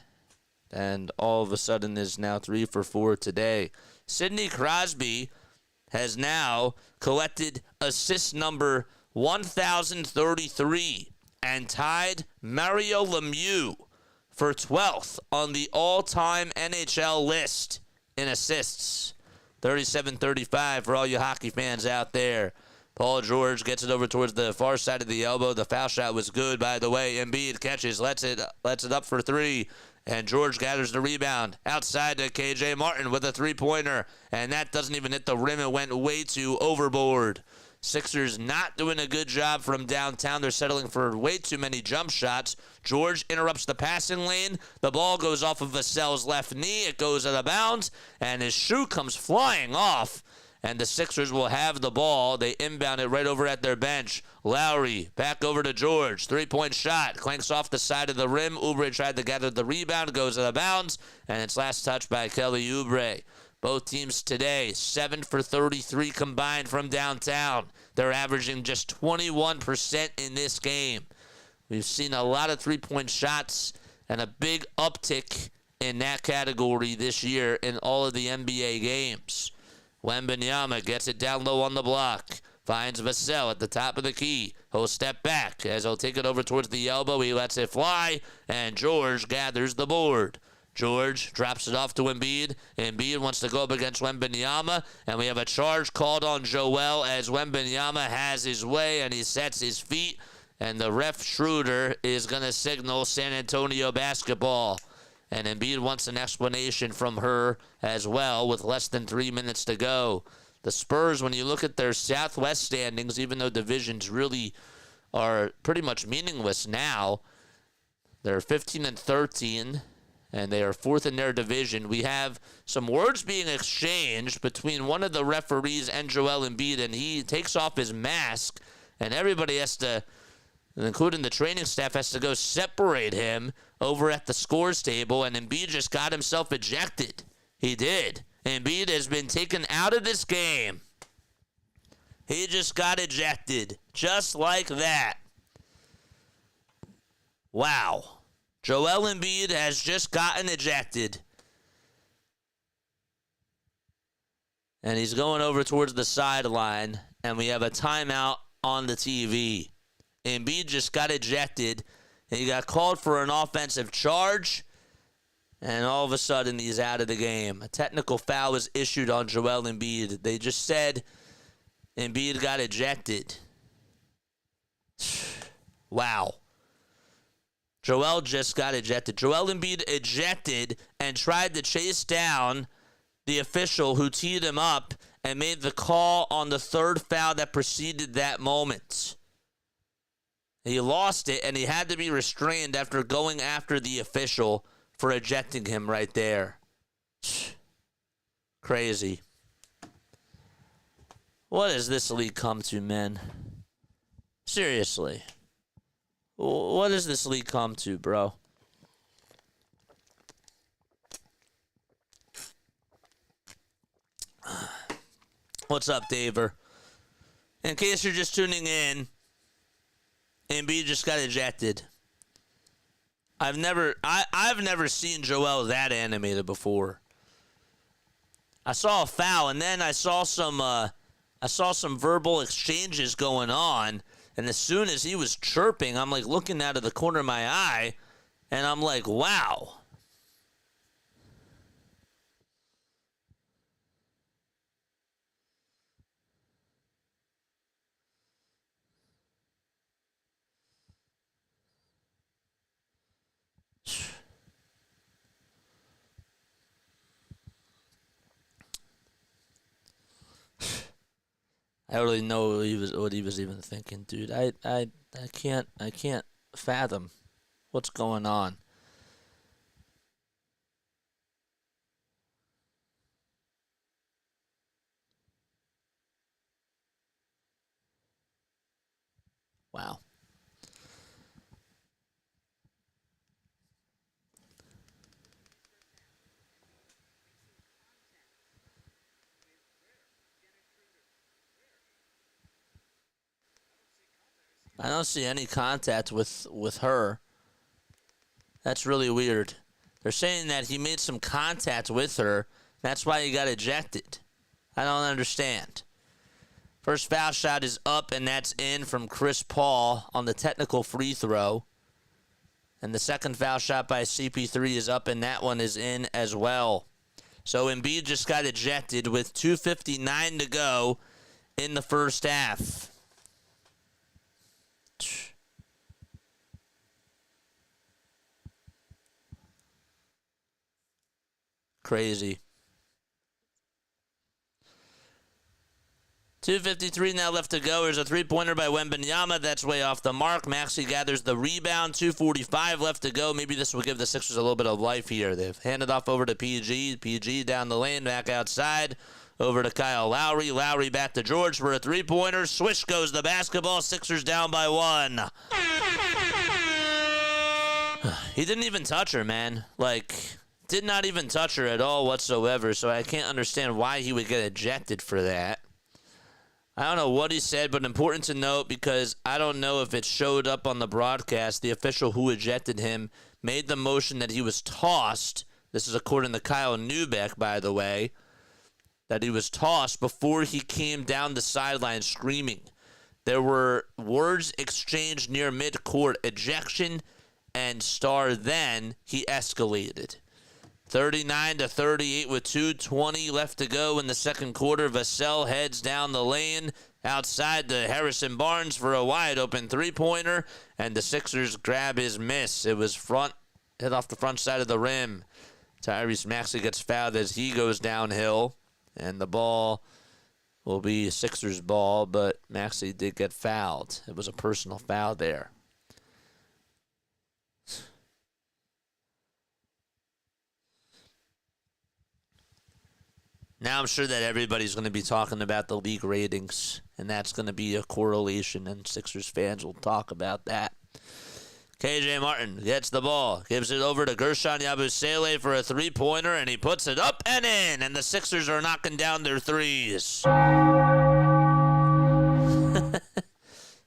and all of a sudden is now 3 for 4 today. Sidney Crosby has now collected assist number 1,033 and tied Mario Lemieux for 12th on the all-time NHL list in assists. 37-35 for all you hockey fans out there. Paul George gets it over towards the far side of the elbow. The foul shot was good, by the way. Embiid catches, lets it up for 3. And George gathers the rebound outside to KJ Martin with a three-pointer. And that doesn't even hit the rim. It went way too overboard. Sixers not doing a good job from downtown. They're settling for way too many jump shots. George interrupts the passing lane. The ball goes off of Vassell's left knee. It goes out of bounds. And his shoe comes flying off. And the Sixers will have the ball. They inbound it right over at their bench. Lowry back over to George. Three-point shot. Clanks off the side of the rim. Oubre tried to gather the rebound. Goes out of bounds. And it's last touched by Kelly Oubre. Both teams today, 7 for 33 combined from downtown. They're averaging just 21% in this game. We've seen a lot of three-point shots and a big uptick in that category this year in all of the NBA games. Wembanyama gets it down low on the block. Finds Vassell at the top of the key. He'll step back as he'll take it over towards the elbow. He lets it fly, and George gathers the board. George drops it off to Embiid. Embiid wants to go up against Wembanyama, and we have a charge called on Joel as Wembanyama has his way, and he sets his feet, and the ref Schroeder is going to signal San Antonio basketball. And Embiid wants an explanation from her as well with less than 3 minutes to go. The Spurs, when you look at their Southwest standings, even though divisions really are pretty much meaningless now, they're 15-13, and they are 4th in their division. We have some words being exchanged between one of the referees and Joel Embiid, and he takes off his mask, and everybody has to, including the training staff, has to go separate him over at the scores table, and Embiid just got himself ejected. He did. Embiid has been taken out of this game. He just got ejected, just like that. Wow. Joel Embiid has just gotten ejected. And he's going over towards the sideline, and we have a timeout on the TV. Embiid just got ejected, and he got called for an offensive charge, and all of a sudden he's out of the game. A technical foul was issued on Joel Embiid. They just said Embiid got ejected. Wow. Joel just got ejected. Joel Embiid ejected and tried to chase down the official who teed him up and made the call on the third foul that preceded that moment. He lost it, and he had to be restrained after going after the official for ejecting him right there. Crazy. What has this league come to, men? Seriously. What does this league come to, bro? What's up, Daver? In case you're just tuning in, Embiid just got ejected. I've never seen Joel that animated before. I saw a foul, and then I saw some verbal exchanges going on, and as soon as he was chirping, I'm like looking out of the corner of my eye, and I'm like, wow. I don't really know what he was even thinking, dude. I can't fathom what's going on. Wow. I don't see any contact with her. That's really weird. They're saying that he made some contact with her. That's why he got ejected. I don't understand. First foul shot is up, and that's in from Chris Paul on the technical free throw. And the second foul shot by CP3 is up, and that one is in as well. So Embiid just got ejected with 2:59 to go in the first half. Crazy. 2:53 now left to go. There's a three-pointer by Wembanyama. That's way off the mark. Maxey gathers the rebound. 2:45 left to go. Maybe this will give the Sixers a little bit of life here. They've handed off over to PG. PG down the lane, back outside. Over to Kyle Lowry. Lowry back to George for a three-pointer. Swish goes the basketball. Sixers down by 1. He didn't even touch her, man. Did not even touch her at all whatsoever. So I can't understand why he would get ejected for that. I don't know what he said, but important to note because I don't know if it showed up on the broadcast. The official who ejected him made the motion that he was tossed. This is according to Kyle Neubeck, by the way, that he was tossed before he came down the sideline screaming. There were words exchanged near midcourt, ejection and star. Then he escalated. 39-38 with 2:20 left to go in the second quarter. Vassell heads down the lane outside to Harrison Barnes for a wide open three-pointer, and the Sixers grab his miss. It was hit off the front side of the rim. Tyrese Maxey gets fouled as he goes downhill, and the ball will be Sixers ball, but Maxey did get fouled. It was a personal foul there. Now I'm sure that everybody's going to be talking about the league ratings, and that's going to be a correlation, and Sixers fans will talk about that. KJ Martin gets the ball, gives it over to Gershon Yabusele for a three-pointer, and he puts it up and in, and the Sixers are knocking down their threes.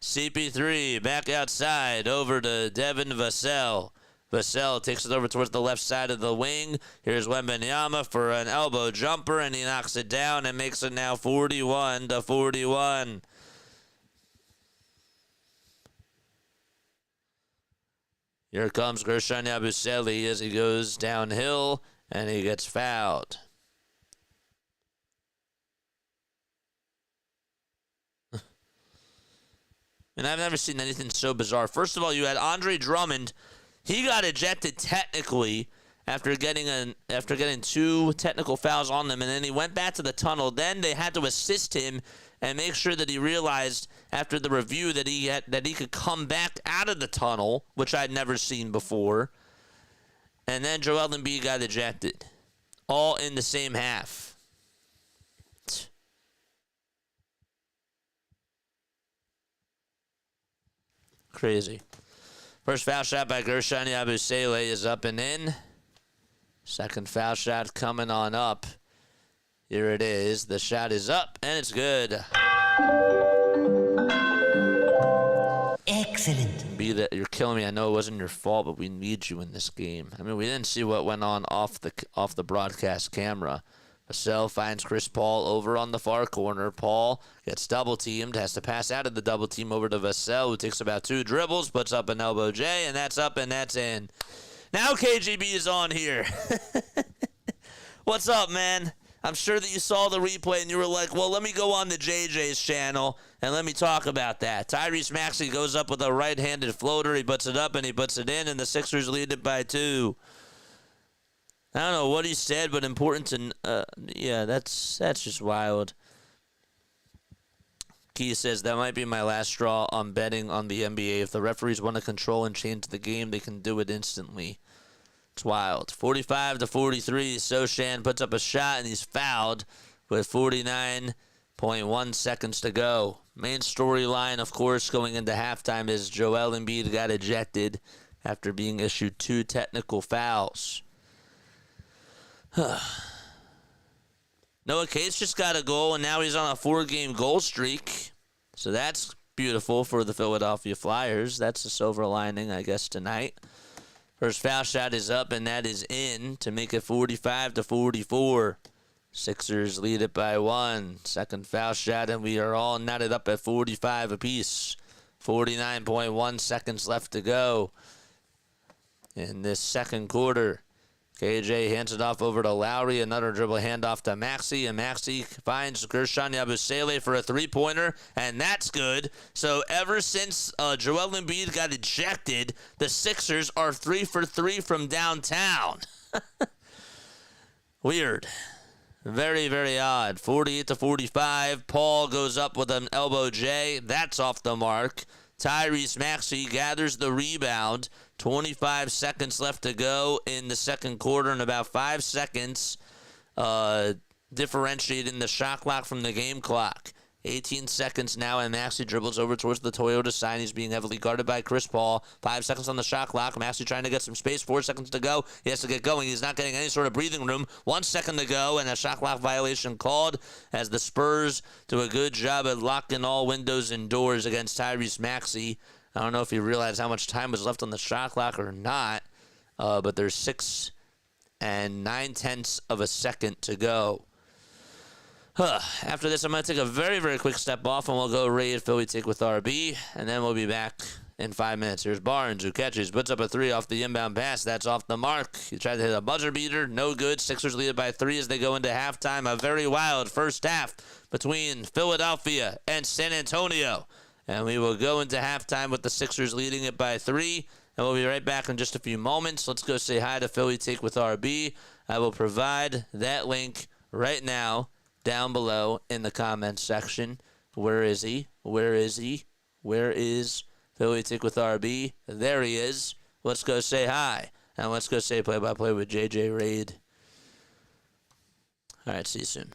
CP3 back outside over to Devin Vassell. Vassell takes it over towards the left side of the wing. Here's Wembanyama for an elbow jumper, and he knocks it down and makes it now 41-41. Here comes Gershon Yabusele as he goes downhill, and he gets fouled. And I've never seen anything so bizarre. First of all, you had Andre Drummond. He got ejected technically after getting two technical fouls on them, and then he went back to the tunnel. Then they had to assist him and make sure that he realized after the review that he could come back out of the tunnel, which I'd never seen before. And then Joel Embiid got ejected, all in the same half. Crazy. First foul shot by Gershon Yabusele is up and in. Second foul shot coming on up. Here it is. The shot is up, and it's good. Excellent. You're killing me. I know it wasn't your fault, but we need you in this game. I mean, we didn't see what went on off the broadcast camera. Vassell finds Chris Paul over on the far corner. Paul gets double-teamed, has to pass out of the double-team over to Vassell, who takes about 2 dribbles, puts up an elbow J, and that's up and that's in. Now KGB is on here. What's up, man? I'm sure that you saw the replay and you were like, well, let me go on the JJ's channel and let me talk about that. Tyrese Maxey goes up with a right-handed floater. He puts it up and he puts it in, and the Sixers lead it by 2. I don't know what he said, but important to yeah, that's just wild. Key says that might be my last straw on betting on the NBA. If the referees want to control and change the game, they can do it instantly. It's wild. 45-43. Sochan puts up a shot and he's fouled with 49.1 seconds to go. Main storyline, of course, going into halftime is Joel Embiid got ejected after being issued 2 technical fouls. Noah Case just got a goal, and now he's on a 4-game goal streak. So that's beautiful for the Philadelphia Flyers. That's the silver lining, I guess, tonight. First foul shot is up, and that is in to make it 45-44. Sixers lead it by 1. Second foul shot, and we are all knotted up at 45 apiece. 49.1 seconds left to go in this second quarter. KJ hands it off over to Lowry. Another dribble handoff to Maxey, and Maxey finds Gershon Yabusele for a three-pointer, and that's good. So ever since Joel Embiid got ejected, the Sixers are 3 for 3 from downtown. Weird. Very, very odd. 48-45. Paul goes up with an elbow J. That's off the mark. Tyrese Maxey gathers the rebound. 25 seconds left to go in the second quarter, and about 5 seconds differentiating the shot clock from the game clock. 18 seconds now, and Maxey dribbles over towards the Toyota sign. He's being heavily guarded by Chris Paul. 5 seconds on the shot clock. Maxey trying to get some space. 4 seconds to go. He has to get going. He's not getting any sort of breathing room. 1 second to go, and a shot clock violation called as the Spurs do a good job at locking all windows and doors against Tyrese Maxey. I don't know if you realize how much time was left on the shot clock or not, but there's 6 9/10 of a second to go. After this, I'm going to take a very, very quick step off, and we'll go Raid Philly Take with RB, and then we'll be back in 5 minutes. Here's Barnes, who catches, puts up a 3 off the inbound pass. That's off the mark. He tried to hit a buzzer beater. No good. Sixers lead it by 3 as they go into halftime. A very wild first half between Philadelphia and San Antonio. And we will go into halftime with the Sixers leading it by 3. And we'll be right back in just a few moments. Let's go say hi to Philly Take with RB. I will provide that link right now down below in the comments section. Where is he? Where is he? Where is Philly Take with RB? There he is. Let's go say hi. And let's go say play-by-play with JJ Raid. All right, see you soon.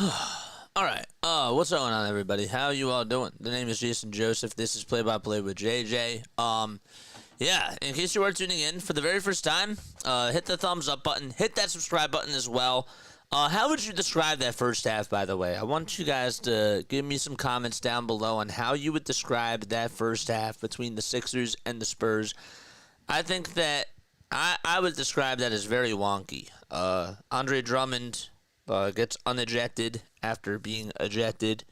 All right. What's going on, everybody? How you all doing? The name is Jason Joseph. This is Play by Play with JJ. Yeah. In case you are tuning in for the very first time, hit the thumbs up button. Hit that subscribe button as well. How would you describe that first half? By the way, I want you guys to give me some comments down below on how you would describe that first half between the Sixers and the Spurs. I think that I would describe that as very wonky. Andre Drummond gets unejected after being ejected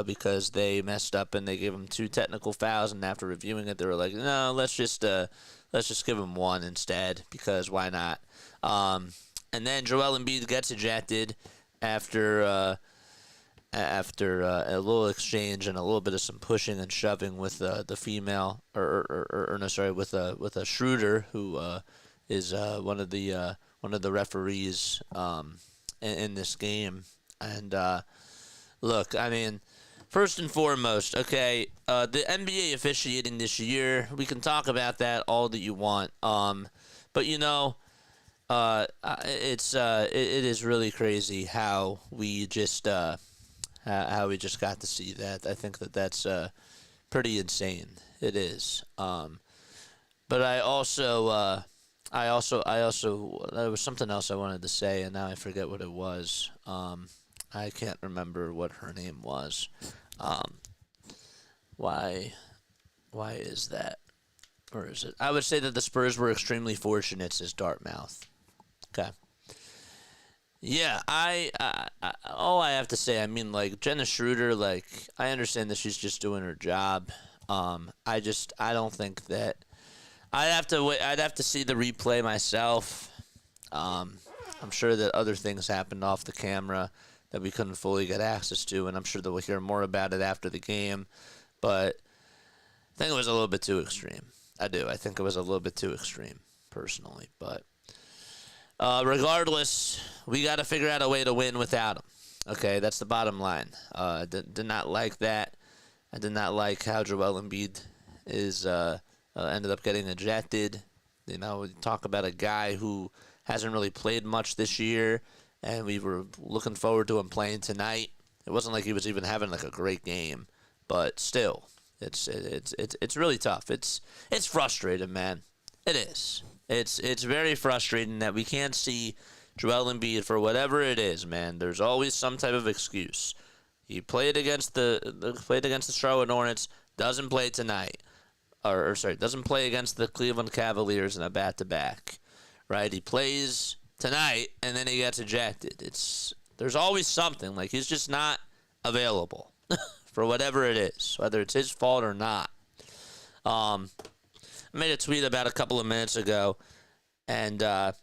because they messed up and they gave him 2 technical fouls, and after reviewing it, they were like, no, let's just give him 1 instead, because why not? And then Joel Embiid gets ejected after a little exchange and a little bit of some pushing and shoving with the female, with a Schroeder, who is one of the referees in this game. And look, I mean, first and foremost, okay, the NBA officiating this year, we can talk about that all that you want. But you know, it is really crazy how we just got to see that. I think that's pretty insane. It is. But I also there was something else I wanted to say, and now I forget what it was. I can't remember what her name was. Why is that? Or is it? I would say that the Spurs were extremely fortunate, says Dartmouth. Okay. Yeah, all I have to say, I mean, like, Jenna Schroeder, like, I understand that she's just doing her job. I don't think that I'd have to see the replay myself. I'm sure that other things happened off the camera that we couldn't fully get access to, and I'm sure that we'll hear more about it after the game. But I think it was a little bit too extreme. I do. I think it was a little bit too extreme, personally. But regardless, we got to figure out a way to win without him. Okay, that's the bottom line. Did not like that. I did not like how Joel Embiid ended up getting ejected. You know, we talk about a guy who hasn't really played much this year, and we were looking forward to him playing tonight. It wasn't like he was even having like a great game, but still, it's really tough. It's frustrating, man. It is. It's very frustrating that we can't see Joel Embiid for whatever it is, man. There's always some type of excuse. He played against the Charlotte Hornets, doesn't play tonight. Doesn't play against the Cleveland Cavaliers in a back-to-back, right? He plays tonight, and then he gets ejected. There's always something. Like, he's just not available for whatever it is, whether it's his fault or not. I made a tweet about a couple of minutes ago, and I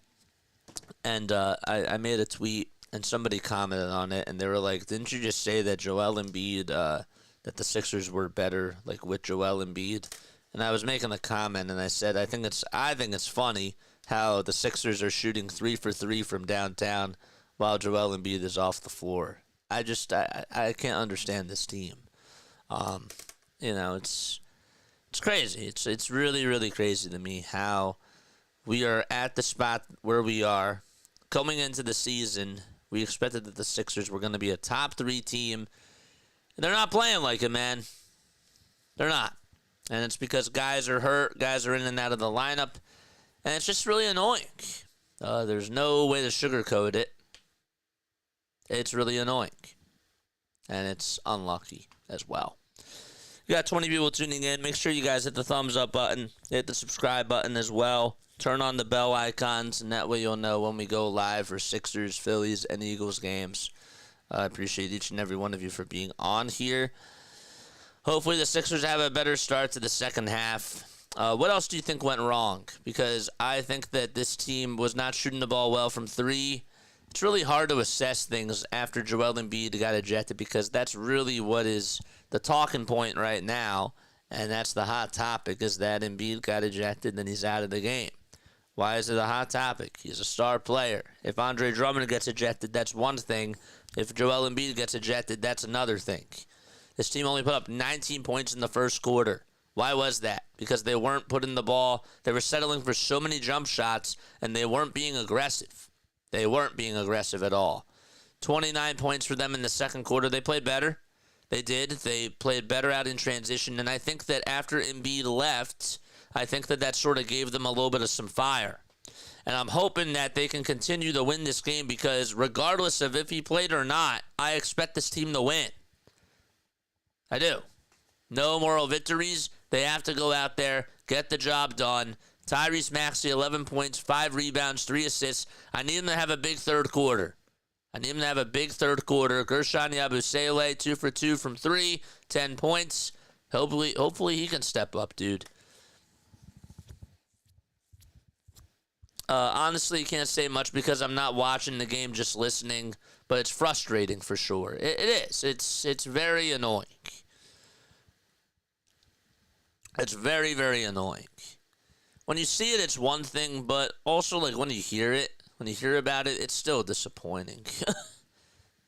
made a tweet, and somebody commented on it, and they were like, didn't you just say that Joel Embiid, that the Sixers were better, like, with Joel Embiid? And I was making a comment, and I said, I think it's funny how the Sixers are shooting 3 for 3 from downtown while Joel Embiid is off the floor. I can't understand this team. You know, it's crazy. It's really, really crazy to me how we are at the spot where we are. Coming into the season, we expected that the Sixers were going to be a top 3 team, and they're not playing like it, man. They're not. And it's because guys are hurt, guys are in and out of the lineup, and it's just really annoying. There's no way to sugarcoat it. It's really annoying. And it's unlucky as well. You got 20 people tuning in. Make sure you guys hit the thumbs up button. Hit the subscribe button as well. Turn on the bell icons, and that way you'll know when we go live for Sixers, Phillies, and Eagles games. I appreciate each and every one of you for being on here. Hopefully the Sixers have a better start to the second half. What else do you think went wrong? Because I think that this team was not shooting the ball well from 3. It's really hard to assess things after Joel Embiid got ejected, because that's really what is the talking point right now, and that's the hot topic, is that Embiid got ejected and he's out of the game. Why is it a hot topic? He's a star player. If Andre Drummond gets ejected, that's one thing. If Joel Embiid gets ejected, that's another thing. This team only put up 19 points in the first quarter. Why was that? Because they weren't putting the ball. They were settling for so many jump shots, and they weren't being aggressive. They weren't being aggressive at all. 29 points for them in the second quarter. They played better. They did. They played better out in transition. And I think that after Embiid left, I think that sort of gave them a little bit of some fire. And I'm hoping that they can continue to win this game because regardless of if he played or not, I expect this team to win. I do. No moral victories. They have to go out there, get the job done. Tyrese Maxey, 11 points, 5 rebounds, 3 assists. I need him to have a big third quarter. Gershon Yabusele, 2 for 2 from 3, 10 points. Hopefully he can step up, dude. Honestly, can't say much because I'm not watching the game, just listening. But it's frustrating for sure. It is. It's very annoying. It's very, very annoying. When you see it, it's one thing, but also like when you hear about it, it's still disappointing.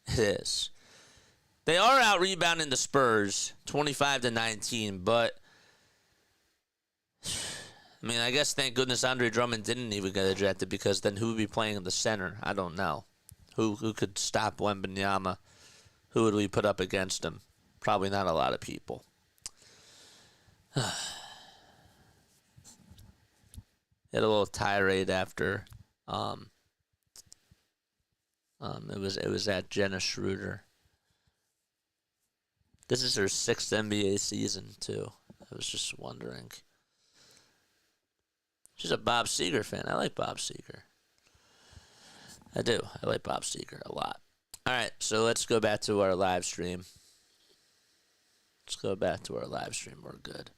It is. They are out rebounding the Spurs, 25-19, but I mean, I guess thank goodness Andre Drummond didn't even get ejected because then who would be playing in the center? I don't know. Who could stop Wembanyama? Who would we put up against him? Probably not a lot of people. Had a little tirade after it was at Jenna Schroeder. This is her 6th NBA season too. I was just wondering. She's a Bob Seger fan. I like Bob Seger. I do. I like Bob Seger a lot. All right, so let's go back to our live stream. We're good.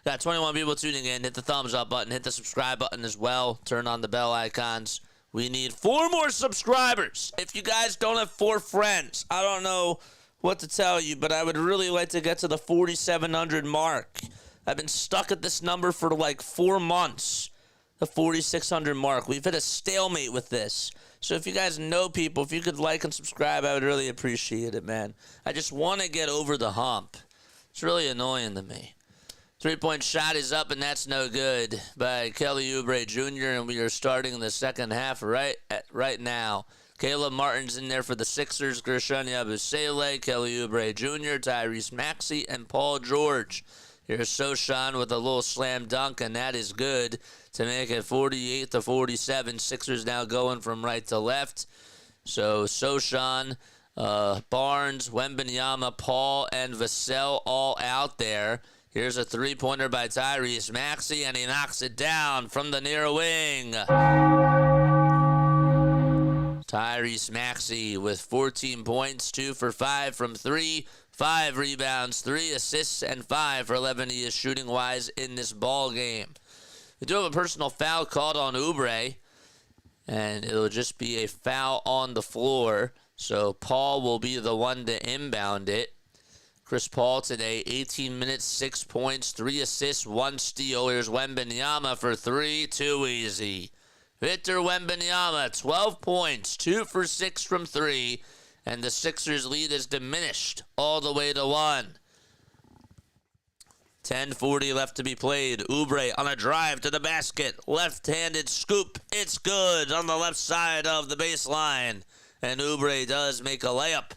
Got 21 people tuning in. Hit the thumbs up button. Hit the subscribe button as well. Turn on the bell icons. We need 4 more subscribers. If you guys don't have 4 friends, I don't know what to tell you, but I would really like to get to the 4,700 mark. I've been stuck at this number for like 4 months. The 4,600 mark. We've hit a stalemate with this. So if you guys know people, if you could like and subscribe, I would really appreciate it, man. I just want to get over the hump. It's really annoying to me. 3-point shot is up, and that's no good by Kelly Oubre Jr., and we are starting the second half right now. Caleb Martin's in there for the Sixers, Gershon Yabusele, Kelly Oubre Jr., Tyrese Maxey, and Paul George. Here's Sochan with a little slam dunk, and that is good to make it 48-47. Sixers now going from right to left. So Sochan, Barnes, Wembanyama, Paul, and Vassell all out there. Here's a 3-pointer by Tyrese Maxey, and he knocks it down from the near wing. Tyrese Maxey with 14 points, 2 for 5 from 3, 5 rebounds, 3 assists, and 5 for 11 he is shooting-wise in this ball game. We do have a personal foul called on Oubre, and it'll just be a foul on the floor. So Paul will be the one to inbound it. Chris Paul today, 18 minutes, 6 points, 3 assists, 1 steal. Here's Wembanyama for 3, too easy. Victor Wembanyama, 12 points, 2 for 6 from 3, and the Sixers' lead is diminished all the way to 1. 10:40 left to be played. Oubre on a drive to the basket. Left-handed scoop. It's good on the left side of the baseline. And Oubre does make a layup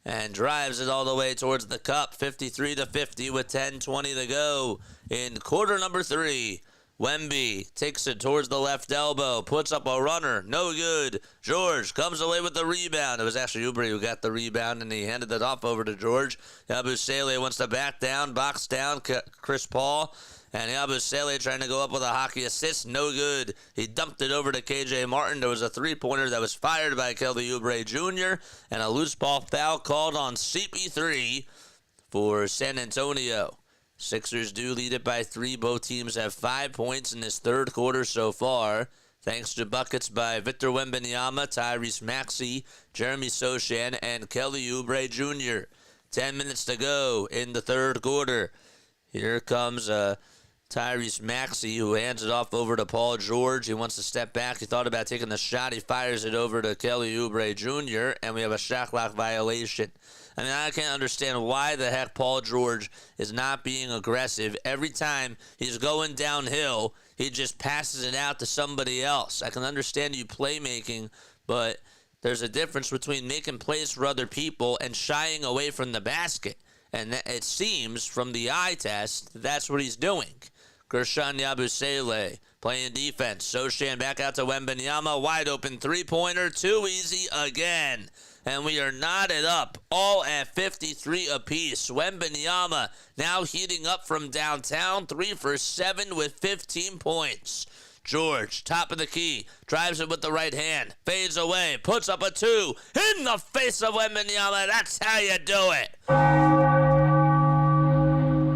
and drives it all the way towards the cup. 53-50 with 10:20 to go in quarter number 3. Wemby takes it towards the left elbow, puts up a runner, no good. George comes away with the rebound. It was actually Oubre who got the rebound, and he handed it off over to George. Yabusele wants to back down, box down Chris Paul, and Yabusele trying to go up with a hockey assist, no good. He dumped it over to KJ Martin. There was a 3-pointer that was fired by Kelly Oubre Jr., and a loose ball foul called on CP3 for San Antonio. Sixers do lead it by 3. Both teams have 5 points in this third quarter so far, thanks to buckets by Victor Wembanyama, Tyrese Maxey, Jeremy Sochan, and Kelly Oubre Jr. 10 minutes to go in the third quarter. Here comes Tyrese Maxey, who hands it off over to Paul George. He wants to step back. He thought about taking the shot. He fires it over to Kelly Oubre Jr., and we have a shot clock violation. I mean, I can't understand why the heck Paul George is not being aggressive. Every time he's going downhill, he just passes it out to somebody else. I can understand you playmaking, but There's a difference between making plays for other people and shying away from the basket. And it seems from the eye test, that's what he's doing. Gershon Yabusele playing defense. Sochan back out to Wembanyama. Wide open three-pointer. Too easy again. And we are knotted up, all at 53 apiece. Wembanyama now heating up from downtown. 3 for 7 with 15 points. George, top of the key, drives it with the right hand, fades away, puts up a 2 in the face of Wembanyama. That's how you do it.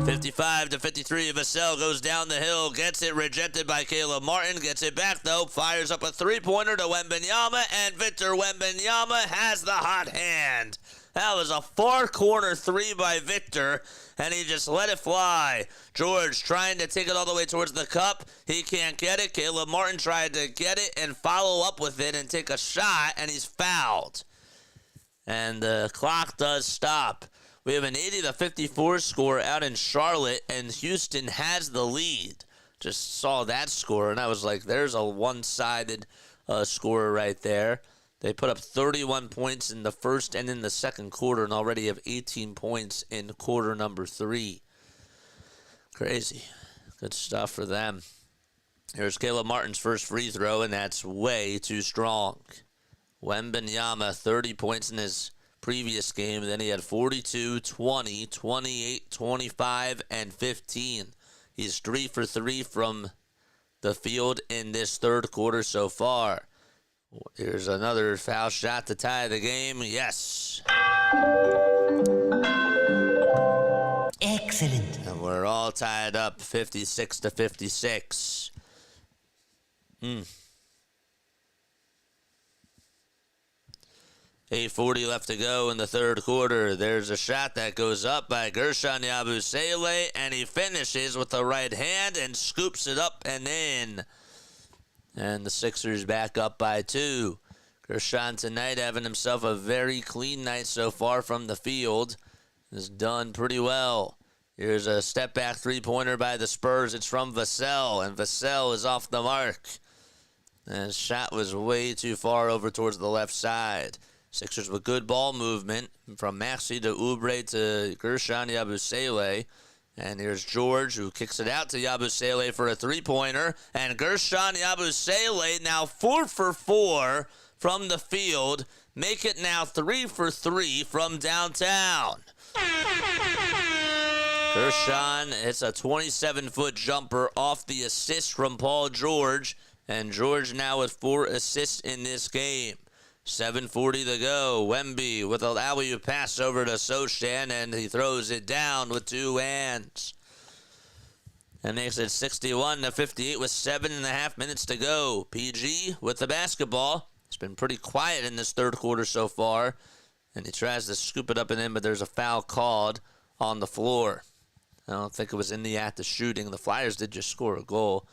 55-53, Vassell goes down the hill, gets it rejected by Caleb Martin, gets it back though, fires up a three-pointer to Wembanyama, and Victor Wembanyama has the hot hand. That was a far-corner 3 by Victor, and he just let it fly. George trying to take it all the way towards the cup. He can't get it. Caleb Martin tried to get it and follow up with it and take a shot, and he's fouled. And the clock does stop. We have an 80-54 score out in Charlotte, and Houston has the lead. Just saw that score, and I was like, there's a one-sided score right there. They put up 31 points in the first and in the second quarter and already have 18 points in quarter number 3. Crazy. Good stuff for them. Here's Caleb Martin's first free throw, and that's way too strong. Wembanyama, 30 points in his previous game. Then he had 42, 20, 28, 25, and 15. He's 3 for 3 from the field in this third quarter so far. Here's another foul shot to tie the game. Yes. Excellent. And we're all tied up 56-56. 8:40 left to go in the third quarter. There's a shot that goes up by Gershon Yabusele, and he finishes with the right hand and scoops it up and in. And the Sixers back up by 2. Gershon tonight having himself a very clean night so far from the field. Has done pretty well. Here's a step-back three-pointer by the Spurs. It's from Vassell, and Vassell is off the mark. And his shot was way too far over towards the left side. Sixers with good ball movement from Maxey to Oubre to Gershon Yabusele. And here's George, who kicks it out to Yabusele for a three-pointer. And Gershon Yabusele now 4 for 4 from the field. Make it now 3 for 3 from downtown. Gershon hits a 27-foot jumper off the assist from Paul George. And George now with 4 assists in this game. 7:40 to go. Wemby with an alley-oop pass over to Sochan, and he throws it down with 2 hands. That makes it 61-58 with 7.5 minutes to go. PG with the basketball. It's been pretty quiet in this third quarter so far, and he tries to scoop it up and in, but there's a foul called on the floor. I don't think it was in the act of shooting. The Flyers did just score a goal,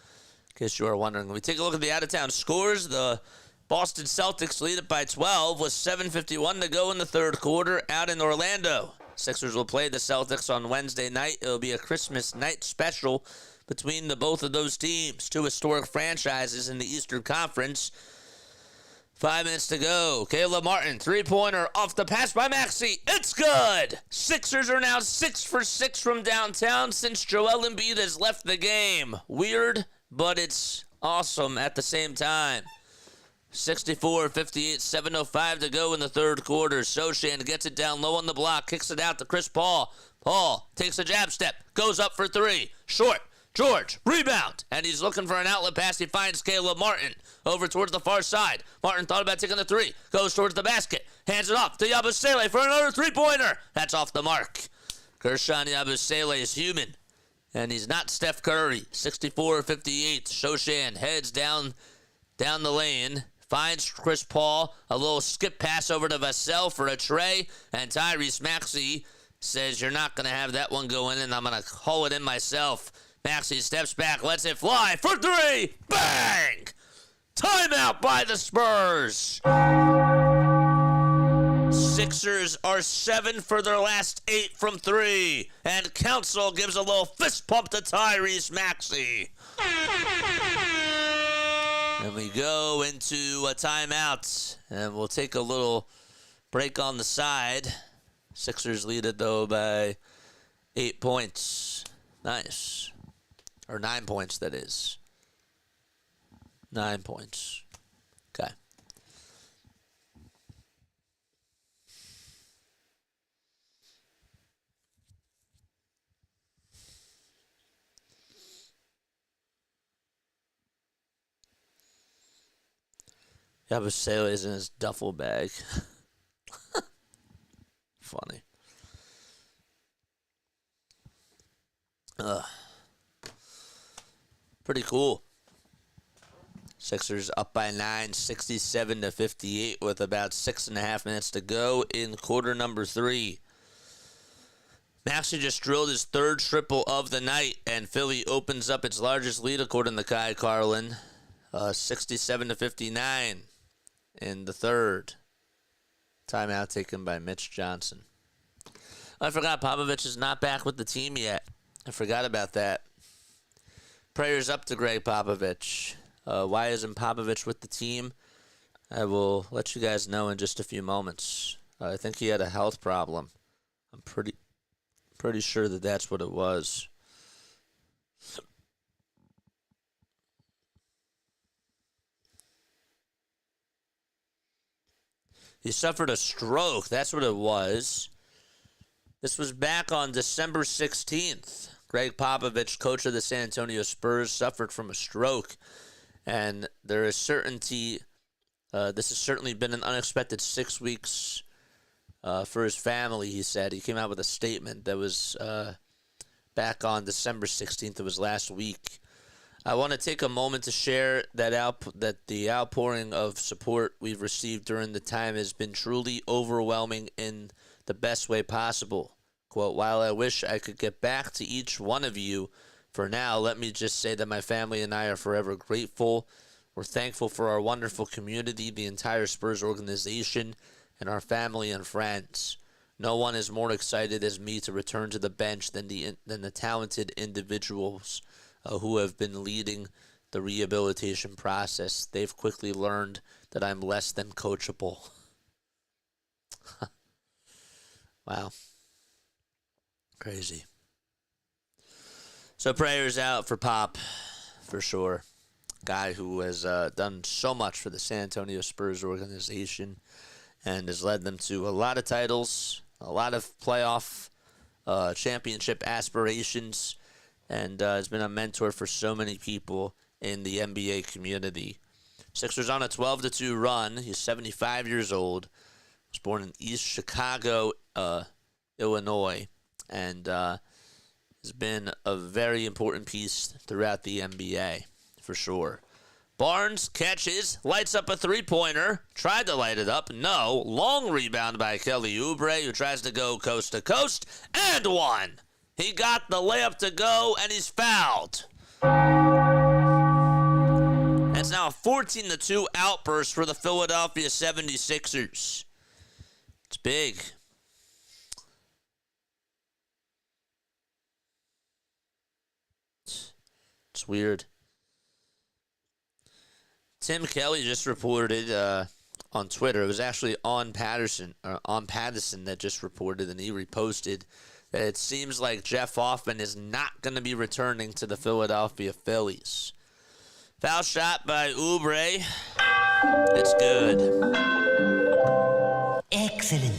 in case you are wondering. When we take a look at the out-of-town scores, the Boston Celtics lead it by 12 with 7:51 to go in the third quarter out in Orlando. Sixers will play the Celtics on Wednesday night. It'll be a Christmas night special between the both of those teams. 2 historic franchises in the Eastern Conference. 5 minutes to go. Caleb Martin, three-pointer off the pass by Maxey. It's good! Sixers are now 6 for 6 from downtown since Joel Embiid has left the game. Weird, but it's awesome at the same time. 64-58, 7:05 to go in the third quarter. Sochan gets it down low on the block, kicks it out to Chris Paul. Paul takes a jab step, goes up for 3. Short. George, rebound. And he's looking for an outlet pass. He finds Caleb Martin over towards the far side. Martin thought about taking the 3. Goes towards the basket. Hands it off to Yabusele for another three-pointer. That's off the mark. Gershon Yabusele is human. And he's not Steph Curry. 64-58. Sochan heads down the lane. Finds Chris Paul, a little skip pass over to Vassell for a tray, and Tyrese Maxey says, you're not going to have that one go in, and I'm going to haul it in myself. Maxey steps back, lets it fly for 3. Bang! Timeout by the Spurs. Sixers are 7 for their last 8 from 3, and Council gives a little fist pump to Tyrese Maxey. And we go into a timeout, and we'll take a little break on the side. Sixers lead it, though, by 8 points. Nice. Or 9 points, that is. 9 points. Okay. Yabusele is in his duffel bag. Funny. Pretty cool. Sixers up by 9, 67-58, with about 6.5 minutes to go in quarter number 3. Maxey just drilled his third triple of the night, and Philly opens up its largest lead according to Kai Carlin, 67-59 in the third. Timeout taken by Mitch Johnson. I forgot Popovich is not back with the team yet. I forgot about that. Prayers up to Greg Popovich. Why isn't Popovich with the team? I will let you guys know in just a few moments. I think he had a health problem. I'm pretty sure that that's what it was. He suffered a stroke. That's what it was. This was back on December 16th. Greg Popovich, coach of the San Antonio Spurs, suffered from a stroke. And there is certainty, this has certainly been an unexpected 6 weeks for his family, he said. He came out with a statement that was back on December 16th. It was last week. I want to take a moment to share that the outpouring of support we've received during the time has been truly overwhelming in the best way possible. Quote, while I wish I could get back to each one of you, for now, let me just say that my family and I are forever grateful. We're thankful for our wonderful community, the entire Spurs organization, and our family and friends. No one is more excited as me to return to the bench than the talented individuals who have been leading the rehabilitation process. They've quickly learned that I'm less than coachable. Wow. Crazy. So prayers out for Pop, for sure. Guy who has done so much for the San Antonio Spurs organization and has led them to a lot of titles, a lot of playoff championship aspirations, and has been a mentor for so many people in the NBA community. Sixers on a 12-2 run. He's 75 years old. Was born in East Chicago, Illinois, and has been a very important piece throughout the NBA, for sure. Barnes catches, lights up a three-pointer, tried to light it up, no. Long rebound by Kelly Oubre, who tries to go coast to coast, and one. He got the layup to go, and he's fouled. It's now a 14-2 outburst for the Philadelphia 76ers. It's big. It's weird. Tim Kelly just reported on Twitter. It was actually on Patterson that just reported, and he reposted that it seems like Jeff Hoffman is not going to be returning to the Philadelphia Phillies. Foul shot by Oubre. It's good. Excellent.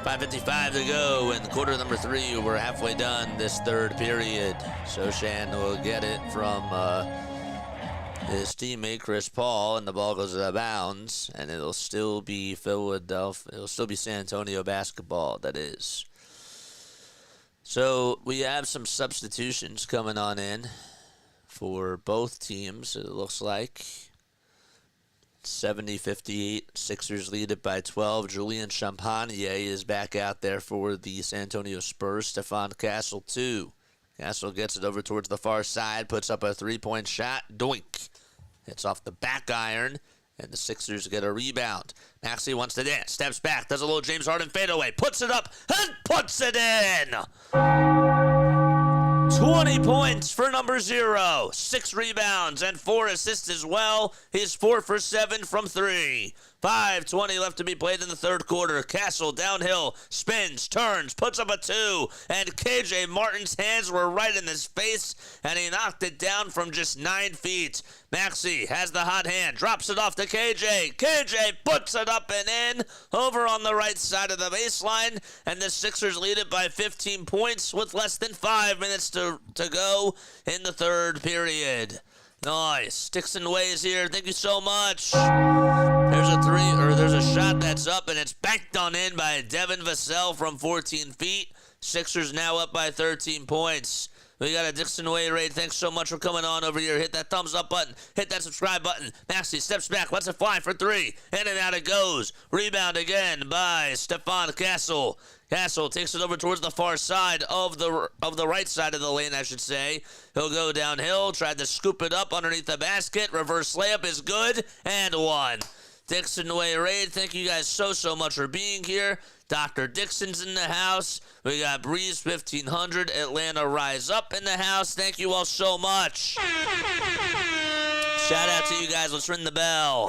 5:55 to go in quarter number 3. We're halfway done this third period. Sochan will get it from his teammate Chris Paul, and the ball goes out of bounds, and it'll still be Philadelphia. It'll still be San Antonio basketball, that is. So we have some substitutions coming on in for both teams, it looks like. 70-58, Sixers lead it by 12. Julian Champagnie is back out there for the San Antonio Spurs. Stephon Castle, 2. Castle gets it over towards the far side, puts up a three-point shot. Doink. Hits off the back iron, and the Sixers get a rebound. Maxey wants to dance, steps back, does a little James Harden fadeaway, puts it up, and puts it in! 20 points for number 0. 6 rebounds and 4 assists as well. He's 4 for 7 from 3. 5:20 left to be played in the third quarter. Castle downhill, spins, turns, puts up a 2, and KJ Martin's hands were right in his face, and he knocked it down from just 9 feet. Maxey has the hot hand, drops it off to KJ. KJ puts it up and in, over on the right side of the baseline, and the Sixers lead it by 15 points with less than 5 minutes to go in the third period. Nice. Dixon Way is here. Thank you so much. There's a shot that's up, and it's banked on in by Devin Vassell from 14 feet. Sixers now up by 13 points. We got a Dixon Way raid. Thanks so much for coming on over here. Hit that thumbs up button. Hit that subscribe button. Maxey steps back. Lets it fly for 3. In and out it goes. Rebound again by Stephon Castle. Castle takes it over towards the far side of the right side of the lane, I should say. He'll go downhill. Tried to scoop it up underneath the basket. Reverse layup is good. And 1. Dixon Way raid. Thank you guys so much for being here. Dr. Dixon's in the house. We got Breeze 1500, Atlanta Rise Up in the house. Thank you all so much. Shout out to you guys. Let's ring the bell.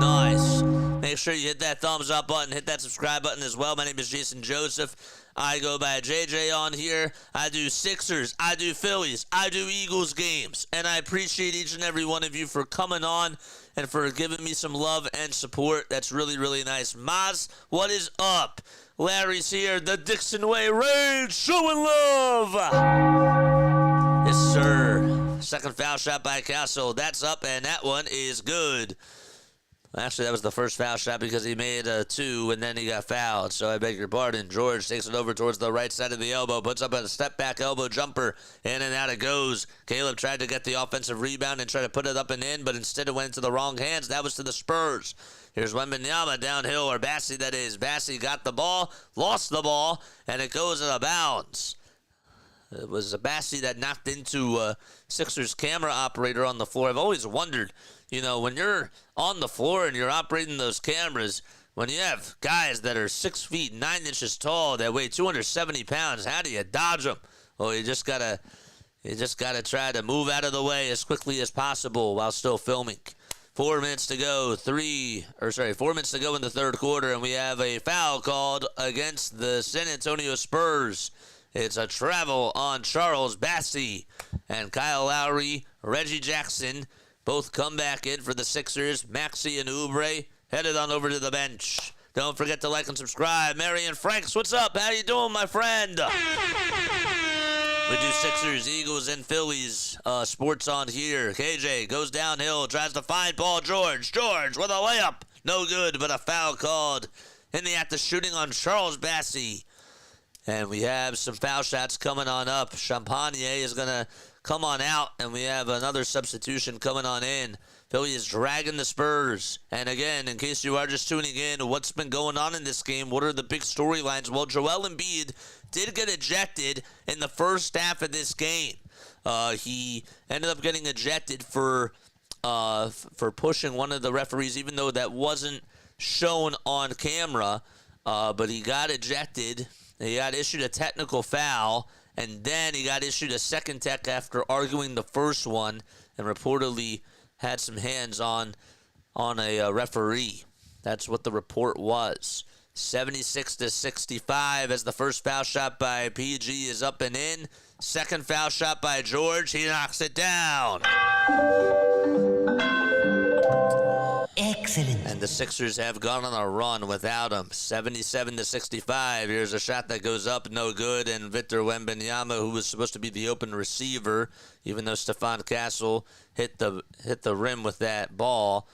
Nice. Make sure you hit that thumbs up button. Hit that subscribe button as well. My name is Jason Joseph. I go by JJ on here. I do Sixers. I do Phillies. I do Eagles games. And I appreciate each and every one of you for coming on and for giving me some love and support. That's really, really nice. Maz, what is up? Larry's here. The Dixon Way raid. Showing love. Yes, sir. Second foul shot by Castle. That's up, and that one is good. Actually, that was the first foul shot because he made a 2 and then he got fouled. So I beg your pardon. George takes it over towards the right side of the elbow, puts up a step back elbow jumper. In and out it goes. Caleb tried to get the offensive rebound and try to put it up and in, but instead it went into the wrong hands. That was to the Spurs. Here's Wembanyama downhill, or Bassey that is. Bassey got the ball, lost the ball, and it goes out of bounds. It was a Bassey that knocked into Sixers camera operator on the floor. I've always wondered, you know, when you're on the floor and you're operating those cameras, when you have guys that are 6 feet 9 inches tall that weigh 270 pounds, how do you dodge them? Well, you just gotta try to move out of the way as quickly as possible while still filming. 4 minutes to go. 4 minutes to go in the third quarter, and we have a foul called against the San Antonio Spurs. It's a travel on Charles Bassey, and Kyle Lowry, Reggie Jackson both come back in for the Sixers. Maxey and Oubre headed on over to the bench. Don't forget to like and subscribe. Marion Franks, what's up? How you doing, my friend? We do Sixers, Eagles, and Phillies sports on here. KJ goes downhill, tries to find Paul George. George with a layup. No good, but a foul called in the act of shooting on Charles Bassey. And we have some foul shots coming on up. Champagne is going to come on out, and we have another substitution coming on in. Philly is dragging the Spurs. And again, in case you are just tuning in, what's been going on in this game? What are the big storylines? Well, Joel Embiid did get ejected in the first half of this game. He ended up getting ejected for pushing one of the referees, even though that wasn't shown on camera. But he got ejected. He got issued a technical foul, and then he got issued a second tech after arguing the first one, and reportedly had some hands on a referee. That's what the report was. 76-65 as the first foul shot by PG is up and in. Second foul shot by George. He knocks it down. Excellent. And the Sixers have gone on a run without him. 77-65. Here's a shot that goes up, no good. And Victor Wembanyama, who was supposed to be the open receiver, even though Stephon Castle hit the rim with that ball,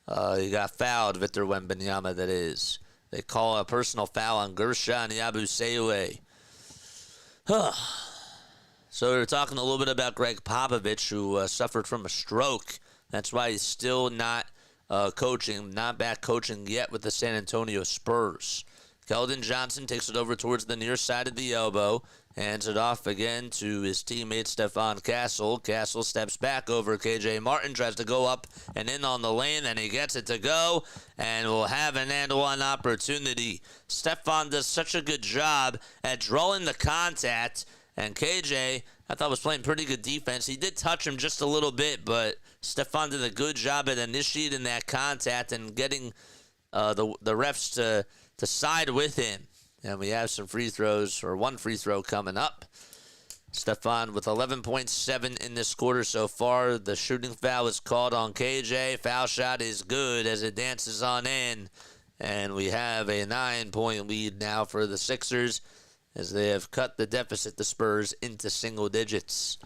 he got fouled. Victor Wembanyama, that is. They call a personal foul on Gershon Yabusele. So we were talking a little bit about Greg Popovich, who suffered from a stroke. That's why he's still not not back coaching yet with the San Antonio Spurs. Keldon Johnson takes it over towards the near side of the elbow, hands it off again to his teammate Stephon Castle. Castle steps back over KJ Martin, tries to go up and in on the lane, and he gets it to go, and will have an and one opportunity. Stephon does such a good job at drawing the contact And KJ, I thought, was playing pretty good defense. He did touch him just a little bit, but Stephon did a good job at initiating that contact and getting the refs to side with him. And we have some free throws, or one free throw coming up. Stephon with 11.7 in this quarter so far. The shooting foul is called on KJ. Foul shot is good as it dances on in. And we have a 9-point lead now for the Sixers as they have cut the deficit, the Spurs, into single digits.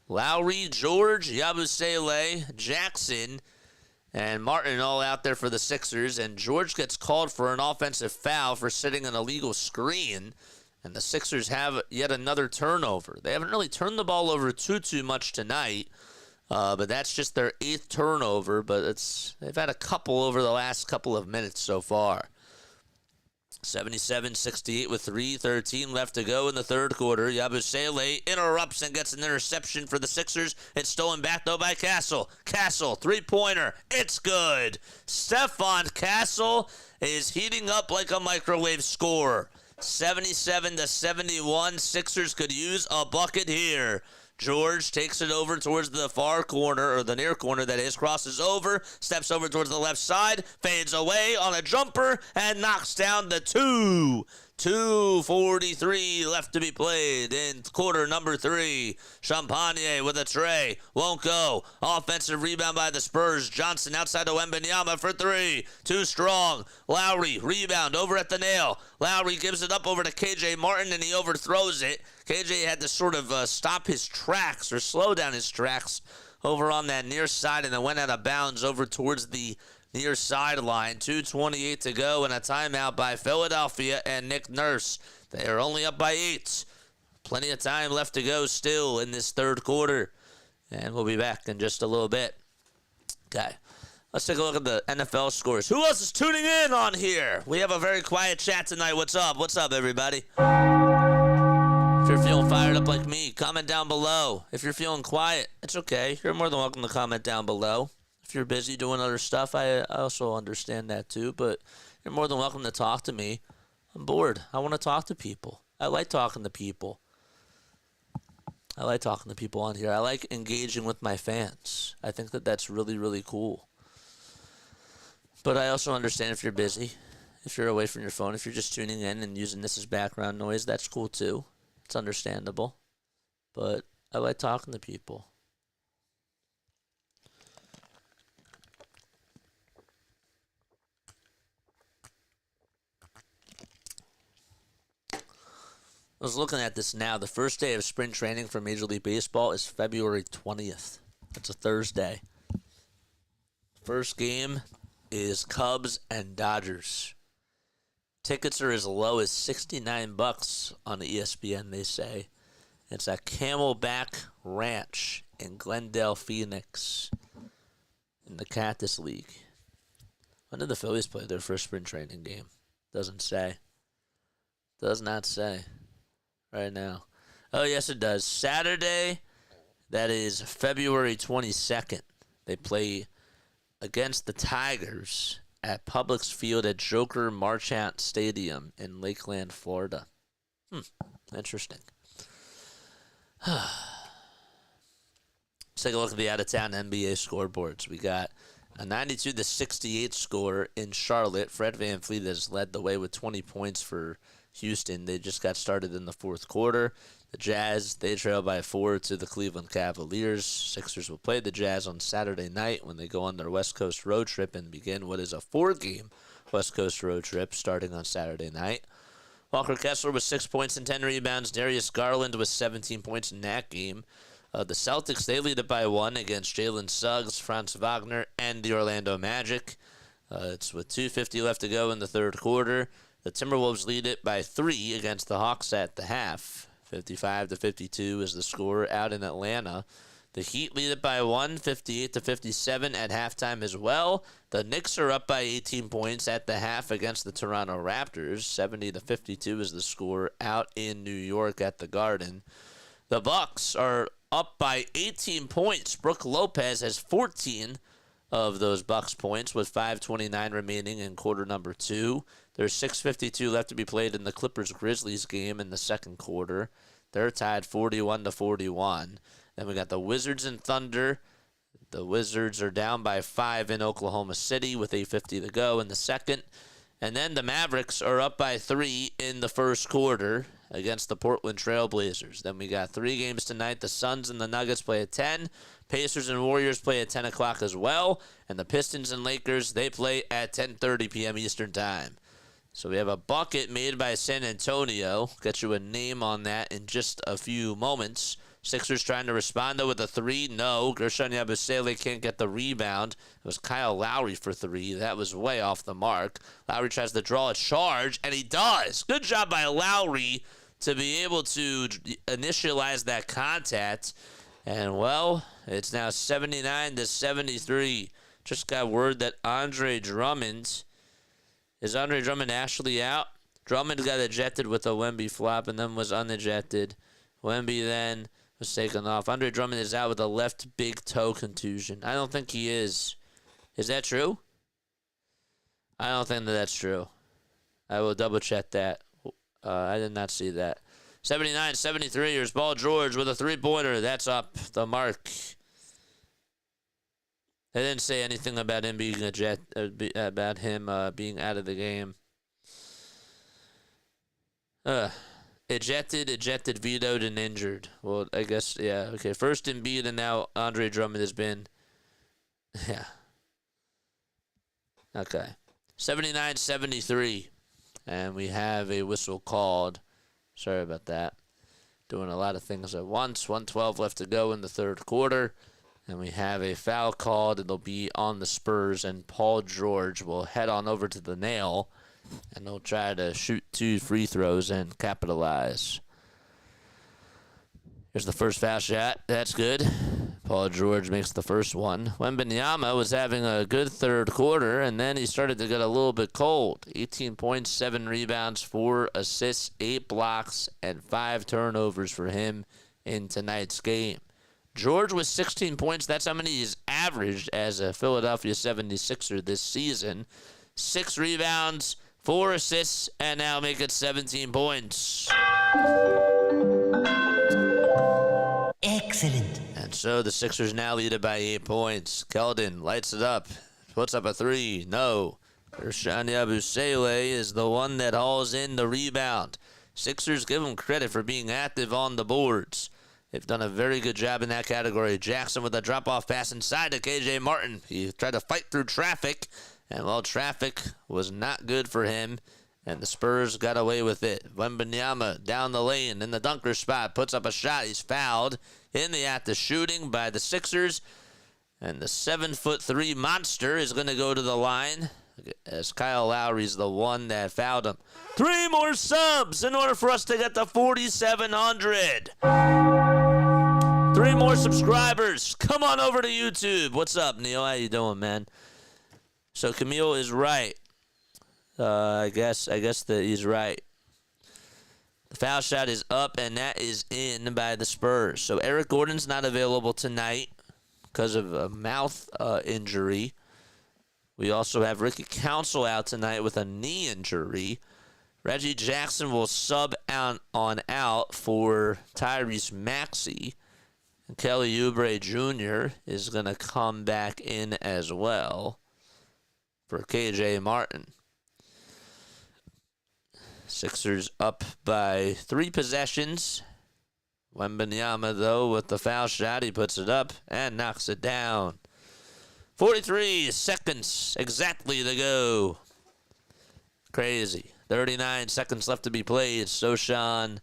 Lowry, George, Yabusele, Jackson, and Martin all out there for the Sixers. And George gets called for an offensive foul for setting an illegal screen. And the Sixers have yet another turnover. They haven't really turned the ball over too much tonight. But that's just their 8th turnover. But they've had a couple over the last couple of minutes so far. 77-68 with 3:13 left to go in the third quarter. Yabusele interrupts and gets an interception for the Sixers. It's stolen back, though, by Castle. Castle, three-pointer. It's good. Stephon Castle is heating up like a microwave scorer. 77-71. Sixers could use a bucket here. George takes it over towards the far corner, or the near corner, that is, crosses over, steps over towards the left side, fades away on a jumper, and knocks down the 2. 2:43 left to be played in quarter number 3. Champagne with a tray. Won't go. Offensive rebound by the Spurs. Johnson outside of Wembanyama for 3. Too strong. Lowry, rebound over at the nail. Lowry gives it up over to KJ Martin, and he overthrows it. KJ had to sort of stop his tracks, or slow down his tracks, over on that near side, and then went out of bounds over towards the near sideline. 2:28 to go, and a timeout by Philadelphia and Nick Nurse. They are only up by 8. Plenty of time left to go still in this third quarter. And we'll be back in just a little bit. Okay, let's take a look at the NFL scores. Who else is tuning in on here? We have a very quiet chat tonight. What's up? What's up, everybody? If you're feeling fired up like me, comment down below. If you're feeling quiet, it's okay. You're more than welcome to comment down below. If you're busy doing other stuff, I also understand that too, but you're more than welcome to talk to me. I'm bored. I want to talk to people. I like talking to people. I like talking to people on here. I like engaging with my fans. I think that that's really, really cool. But I also understand if you're busy, if you're away from your phone, if you're just tuning in and using this as background noise, that's cool too. It's understandable. But I like talking to people. I was looking at this now. The first day of spring training for Major League Baseball is February 20th. It's a Thursday. First game is Cubs and Dodgers. Tickets are as low as $69 on ESPN, they say. It's at Camelback Ranch in Glendale, Phoenix, in the Cactus League. When did the Phillies play their first spring training game? Doesn't say. Does not say. Right now. Oh, yes, it does. Saturday, that is February 22nd. They play against the Tigers at Publix Field at Joker Marchant Stadium in Lakeland, Florida. Interesting. Let's take a look at the out-of-town NBA scoreboards. We got a 92-68 score in Charlotte. Fred VanVleet has led the way with 20 points for Houston. They just got started in the fourth quarter. The Jazz, they trail by 4 to the Cleveland Cavaliers. Sixers will play the Jazz on Saturday night when they go on their West Coast road trip and begin what is a 4-game West Coast road trip starting on Saturday night. Walker Kessler with 6 points and 10 rebounds. Darius Garland with 17 points in that game. The Celtics, they lead it by 1 against Jalen Suggs, Franz Wagner, and the Orlando Magic. It's with 2:50 left to go in the third quarter. The Timberwolves lead it by 3 against the Hawks at the half. 55-52 is the score out in Atlanta. The Heat lead it by 1, 58-57 at halftime as well. The Knicks are up by 18 points at the half against the Toronto Raptors. 70-52 is the score out in New York at the Garden. The Bucks are up by 18 points. Brook Lopez has 14 of those Bucks points with 5:29 remaining in quarter number 2. There's 6:52 left to be played in the Clippers-Grizzlies game in the second quarter. They're tied 41-41. Then we got the Wizards and Thunder. The Wizards are down by 5 in Oklahoma City with 8:50 to go in the second. And then the Mavericks are up by 3 in the first quarter against the Portland Trail Blazers. Then we got 3 games tonight. The Suns and the Nuggets play at 10. Pacers and Warriors play at 10 o'clock as well. And the Pistons and Lakers, they play at 10:30 p.m. Eastern Time. So we have a bucket made by San Antonio. Get you a name on that in just a few moments. Sixers trying to respond, though, with a 3. No, Gershon Yabusele can't get the rebound. It was Kyle Lowry for 3. That was way off the mark. Lowry tries to draw a charge, and he does. Good job by Lowry to be able to initialize that contact. And, well, it's now 79-73. Just got word that Andre Drummond... Is Andre Drummond actually out? Drummond got ejected with a Wemby flop and then was unejected. Wemby then was taken off. Andre Drummond is out with a left big toe contusion. I don't think he is. Is that true? I don't think that's true. I will double check that. I did not see that. 79-73. Here's Paul George with a 3-pointer. That's up the mark. They didn't say anything about him being being out of the game. Ejected, vetoed, and injured. Well, I guess, yeah. Okay, first Embiid, and now Andre Drummond has been... Yeah. Okay. 79-73. And we have a whistle called. Sorry about that. Doing a lot of things at once. 1:12 left to go in the third quarter. And we have a foul called. It'll be on the Spurs, and Paul George will head on over to the nail, and they'll try to shoot 2 free throws and capitalize. Here's the first foul shot. That's good. Paul George makes the first one. Wembanyama was having a good third quarter, and then he started to get a little bit cold. 18 points, 7 rebounds, 4 assists, 8 blocks, and 5 turnovers for him in tonight's game. George with 16 points. That's how many he's averaged as a Philadelphia 76er this season. 6 rebounds, 4 assists, and now make it 17 points. Excellent. And so the Sixers now lead it by 8 points. Keldon lights it up, puts up a 3. No. Gershon Yabusele is the one that hauls in the rebound. Sixers give him credit for being active on the boards. They've done a very good job in that category. Jackson with a drop-off pass inside to KJ Martin. He tried to fight through traffic, and well, traffic was not good for him, and the Spurs got away with it. Wembanyama down the lane in the dunker spot, puts up a shot. He's fouled in the act of shooting by the Sixers, and the 7'3" monster is going to go to the line, as Kyle Lowry's the one that fouled him. 3 more subs in order for us to get to 4,700. 3 more subscribers. Come on over to YouTube. What's up, Neil? How you doing, man? So Camille is right. I guess that he's right. The foul shot is up, and that is in by the Spurs. So Eric Gordon's not available tonight because of a mouth injury. We also have Ricky Council out tonight with a knee injury. Reggie Jackson will sub on out for Tyrese Maxey. And Kelly Oubre Jr. is going to come back in as well for KJ Martin. Sixers up by 3 possessions. Wembanyama, though, with the foul shot, he puts it up and knocks it down. 43 seconds exactly to go. Crazy. 39 seconds left to be played. Sochan,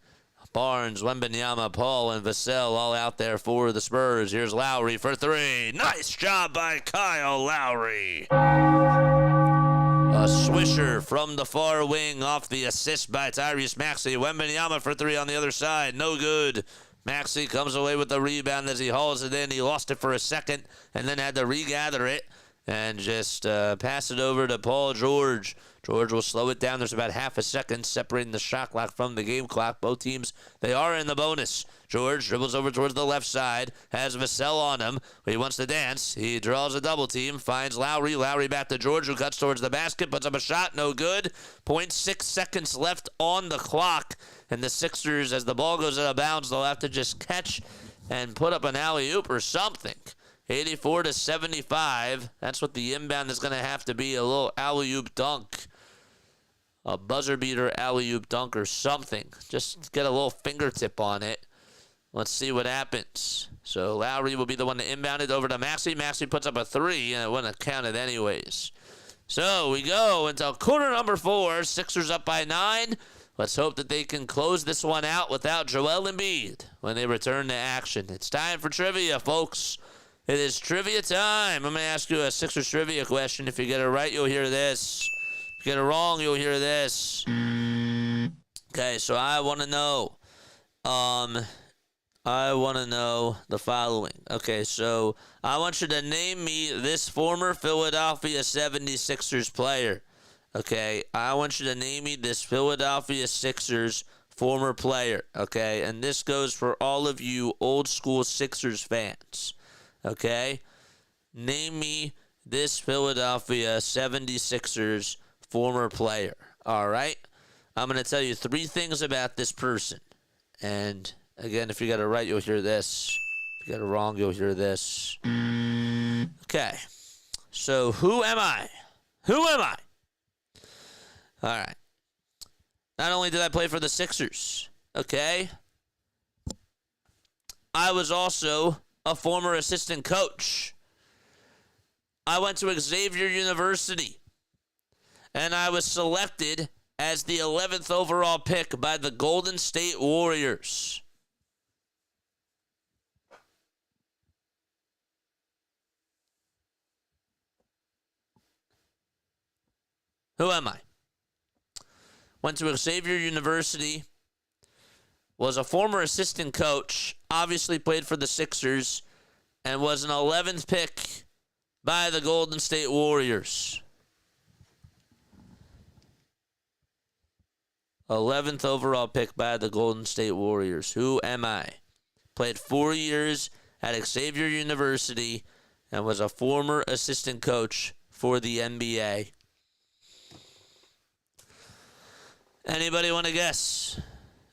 Barnes, Wembanyama, Paul, and Vassell all out there for the Spurs. Here's Lowry for 3. Nice job by Kyle Lowry. A swisher from the far wing off the assist by Tyrese Maxey. Wembanyama for 3 on the other side. No good. Maxey comes away with the rebound as he hauls it in. He lost it for a second and then had to regather it and just pass it over to Paul George. George will slow it down. There's about half a second separating the shot clock from the game clock. Both teams, they are in the bonus. George dribbles over towards the left side, has Vassell on him. He wants to dance. He draws a double team, finds Lowry. Lowry back to George, who cuts towards the basket, puts up a shot, no good. 0.6 seconds left on the clock And the Sixers, as the ball goes out of bounds, they'll have to just catch and put up an alley-oop or something. 84-75. That's what the inbound is going to have to be, a little alley-oop dunk. A buzzer beater alley-oop dunk or something. Just get a little fingertip on it. Let's see what happens. So Lowry will be the one to inbound it over to Maxey. Maxey puts up a three, and it wouldn't have counted anyways. So we go until quarter number 4. Sixers up by 9. Let's hope that they can close this one out without Joel Embiid when they return to action. It's time for trivia, folks. It is trivia time. I'm going to ask you a Sixers trivia question. If you get it right, you'll hear this. If you get it wrong, you'll hear this. Okay, so I want to know. I want to know the following. Okay, so I want you to name me this former Philadelphia 76ers player. Okay, I want you to name me this Philadelphia Sixers former player. Okay, and this goes for all of you old school Sixers fans. Okay, name me this Philadelphia 76ers former player. All right, I'm going to tell you 3 things about this person. And again, if you got it right, you'll hear this. If you got it wrong, you'll hear this. Okay. So, who am I? Who am I? All right. Not only did I play for the Sixers, okay, I was also a former assistant coach. I went to Xavier University, and I was selected as the 11th overall pick by the Golden State Warriors. Who am I? Went to Xavier University, was a former assistant coach, obviously played for the Sixers, and was an 11th pick by the Golden State Warriors. 11th overall pick by the Golden State Warriors. Who am I? Played 4 years at Xavier University and was a former assistant coach for the NBA. Anybody want to guess?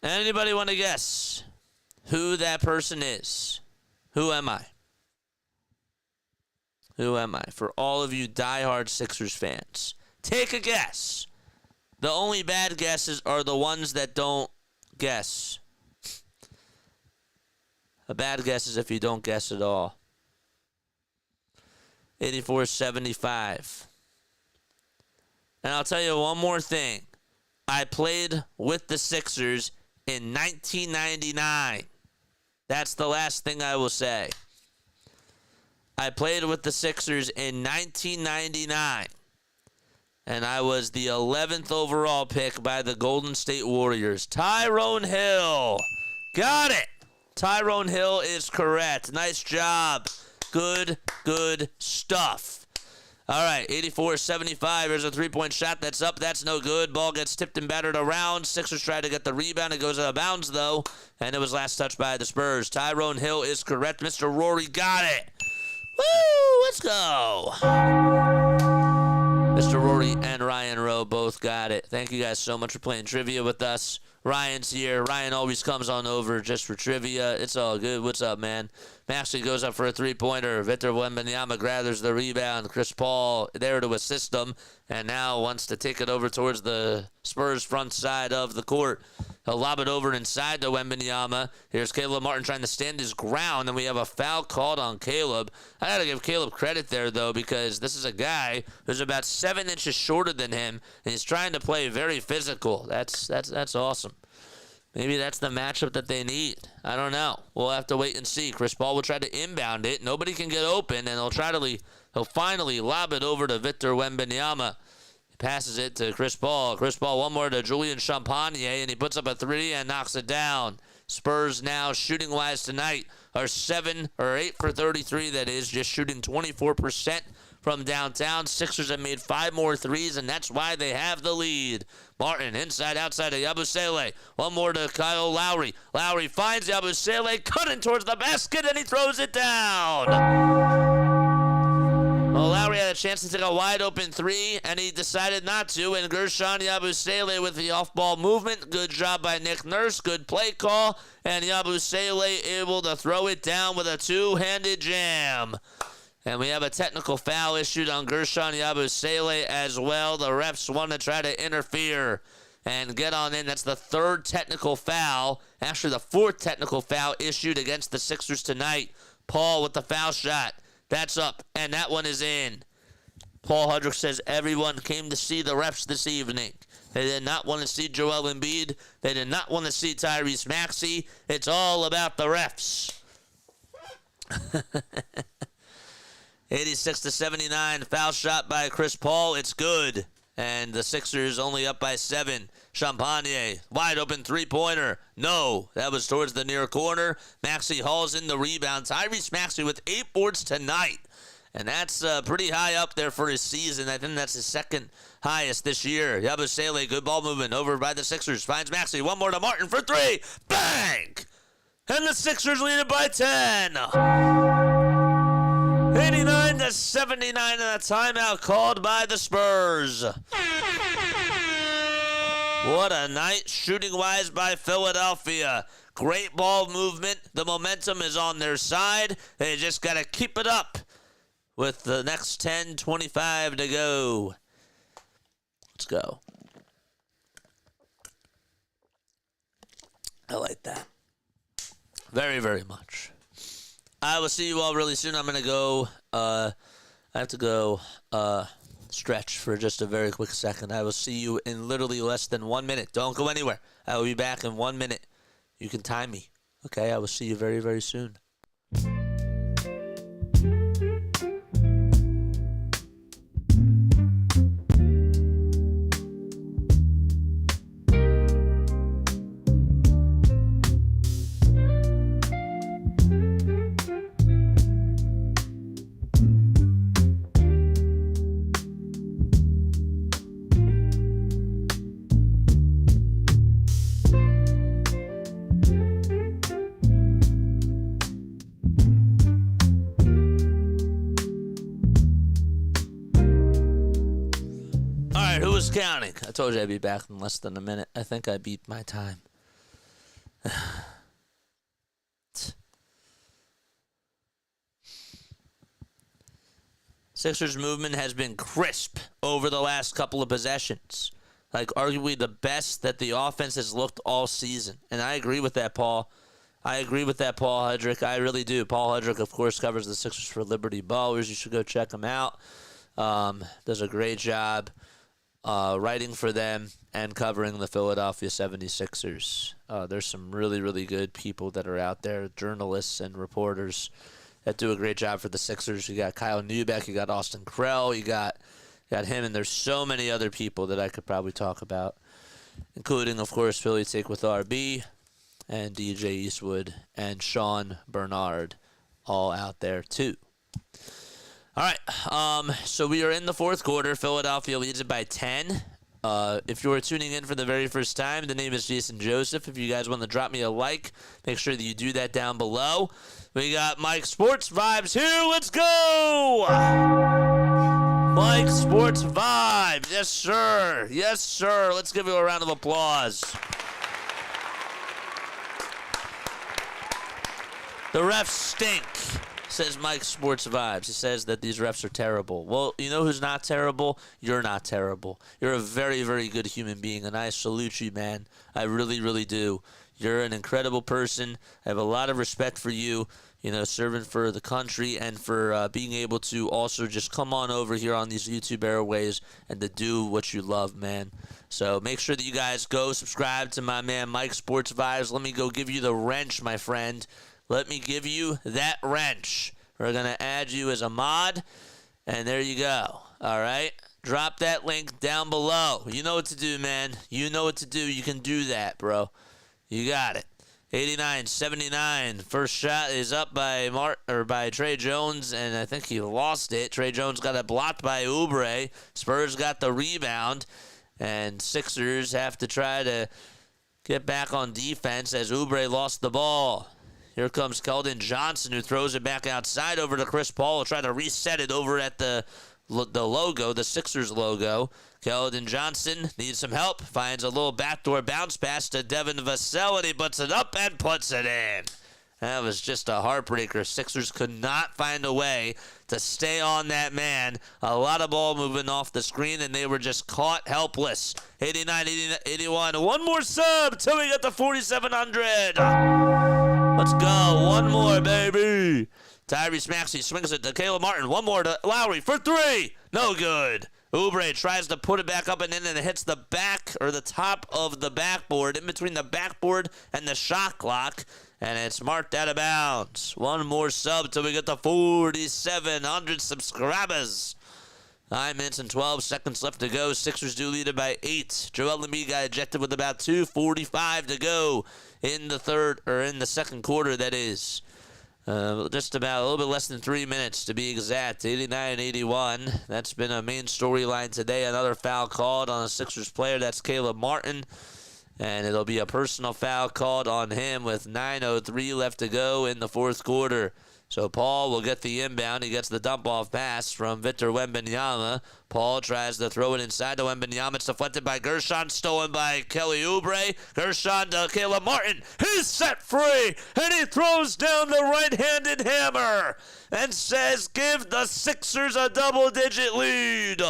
Anybody want to guess who that person is? Who am I? Who am I? For all of you diehard Sixers fans, take a guess. The only bad guesses are the ones that don't guess. A bad guess is if you don't guess at all. 84-75. And I'll tell you one more thing. I played with the Sixers in 1999. That's the last thing I will say. I played with the Sixers in 1999. And I was the 11th overall pick by the Golden State Warriors. Tyrone Hill. Got it. Tyrone Hill is correct. Nice job. Good stuff. All right, 84-75. Here's a three-point shot that's up. That's no good. Ball gets tipped and battered around. Sixers try to get the rebound. It goes out of bounds, though. And it was last touched by the Spurs. Tyrone Hill is correct. Mr. Rory got it. Woo! Let's go. Mr. Rory and Ryan Rowe both got it. Thank you guys so much for playing trivia with us. Ryan's here. Ryan always comes on over just for trivia. It's all good. What's up, man? Maxey goes up for a three-pointer. Victor Wembanyama gathers the rebound. Chris Paul there to assist him, and now wants to take it over towards the Spurs front side of the court. He'll lob it over inside to Wembanyama. Here's Caleb Martin trying to stand his ground, and we have a foul called on Caleb. I got to give Caleb credit there, though, because this is a guy who's about 7 inches shorter than him, and he's trying to play very physical. That's awesome. Maybe that's the matchup that they need. I don't know. We'll have to wait and see. Chris Paul will try to inbound it. Nobody can get open, and he'll finally lob it over to Victor Wembanyama. He passes it to Chris Paul. Chris Paul one more to Julian Champagnie, and he puts up a three and knocks it down. Spurs now, shooting-wise tonight, are 8 for 33, that is, just shooting 24% from downtown. Sixers have made 5 more threes, and that's why they have the lead. Martin inside, outside of Yabusele. One more to Kyle Lowry. Lowry finds Yabusele, cutting towards the basket, and he throws it down. Well, Lowry had a chance to take a wide-open three, and he decided not to, and Gershon Yabusele with the off-ball movement. Good job by Nick Nurse. Good play call, and Yabusele able to throw it down with a two-handed jam. And we have a technical foul issued on Gershon Yabusele as well. The refs want to try to interfere and get on in. That's the third technical foul, actually the fourth technical foul issued against the Sixers tonight. Paul with the foul shot. That's up, and that one is in. Paul Hudrick says everyone came to see the refs this evening. They did not want to see Joel Embiid. They did not want to see Tyrese Maxey. It's all about the refs. 86-79, foul shot by Chris Paul. It's good. And the Sixers only up by 7. Champagne, wide open three-pointer. No, that was towards the near corner. Maxey hauls in the rebound. Tyrese Maxey with 8 boards tonight. And that's pretty high up there for his season. I think that's his second highest this year. Yabusele, good ball movement over by the Sixers. Finds Maxey. One more to Martin for 3. Bang! And the Sixers lead it by 10. 89-79 and a timeout called by the Spurs. What a night shooting-wise by Philadelphia. Great ball movement. The momentum is on their side. They just got to keep it up with the next 10:25 to go. Let's go. I like that. Very, very much. I will see you all really soon. I'm going to go, I have to go stretch for just a very quick second. I will see you in literally less than 1 minute. Don't go anywhere. I will be back in 1 minute. You can time me. Okay, I will see you very, very soon. Counting. I told you I'd be back in less than a minute. I think I beat my time. Sixers movement has been crisp over the last couple of possessions. Like, arguably the best that the offense has looked all season. And I agree with that, Paul. I agree with that, Paul Hudrick. I really do. Paul Hudrick, of course, covers the Sixers for Liberty Ballers. You should go check him out. Does a great job writing for them and covering the Philadelphia 76ers. There's some really, really good people that are out there, journalists and reporters that do a great job for the Sixers. You got Kyle Neubeck, you got Austin Krell, you got him, and there's so many other people that I could probably talk about, including, of course, Philly Take with RB and DJ Eastwood and Sean Bernard, all out there too. All right, so we are in the fourth quarter. Philadelphia leads it by 10. If you are tuning in for the very first time, the name is Jason Joseph. If you guys want to drop me a like, make sure that you do that down below. We got Mike Sports Vibes here. Let's go! Mike Sports Vibes. Yes, sir. Yes, sir. Let's give you a round of applause. The refs stink, says Mike Sports Vibes. He says that these refs are terrible. Well, you know who's not terrible? You're not terrible. You're a very, very good human being, and I salute you, man. I really, really do. You're an incredible person. I have a lot of respect for you, you know, serving for the country and for being able to also just come on over here on these YouTube airways and to do what you love, man. So make sure that you guys go subscribe to my man Mike Sports Vibes. Let me go give you the wrench, my friend. Let me give you that wrench. We're going to add you as a mod, and there you go. All right? Drop that link down below. You know what to do, man. You know what to do. You can do that, bro. You got it. 89-79. First shot is up by by Trey Jones, and I think he lost it. Trey Jones got it blocked by Oubre. Spurs got the rebound, and Sixers have to try to get back on defense as Oubre lost the ball. Here comes Keldon Johnson, who throws it back outside over to Chris Paul. Will try to reset it over at the logo, the Sixers logo. Keldon Johnson needs some help. Finds a little backdoor bounce pass to Devin Vassell, and he puts it up and puts it in. That was just a heartbreaker. Sixers could not find a way to stay on that man. A lot of ball moving off the screen, and they were just caught helpless. 89-81. One more sub till we get to 4,700. Let's go. One more, baby. Tyrese Maxey swings it to Caleb Martin. One more to Lowry for three. No good. Oubre tries to put it back up and in, and it hits the back or the top of the backboard, in between the backboard and the shot clock, and it's marked out of bounds. One more sub till we get to 4,700 subscribers. 9 minutes and 12 seconds left to go. Sixers do lead it by 8. Joel Embiid got ejected with about 2:45 to go in the second quarter, that is. Just about a little bit less than 3 minutes to be exact. 89-81. That's been a main storyline today. Another foul called on a Sixers player. That's Caleb Martin. And it'll be a personal foul called on him with 9:03 left to go in the fourth quarter. So Paul will get the inbound. He gets the dump-off pass from Victor Wembanyama. Paul tries to throw it inside to Wembanyama. It's deflected by Gershon, stolen by Kelly Oubre. Gershon to Caleb Martin. He's set free, and he throws down the right-handed hammer and says, give the Sixers a double-digit lead.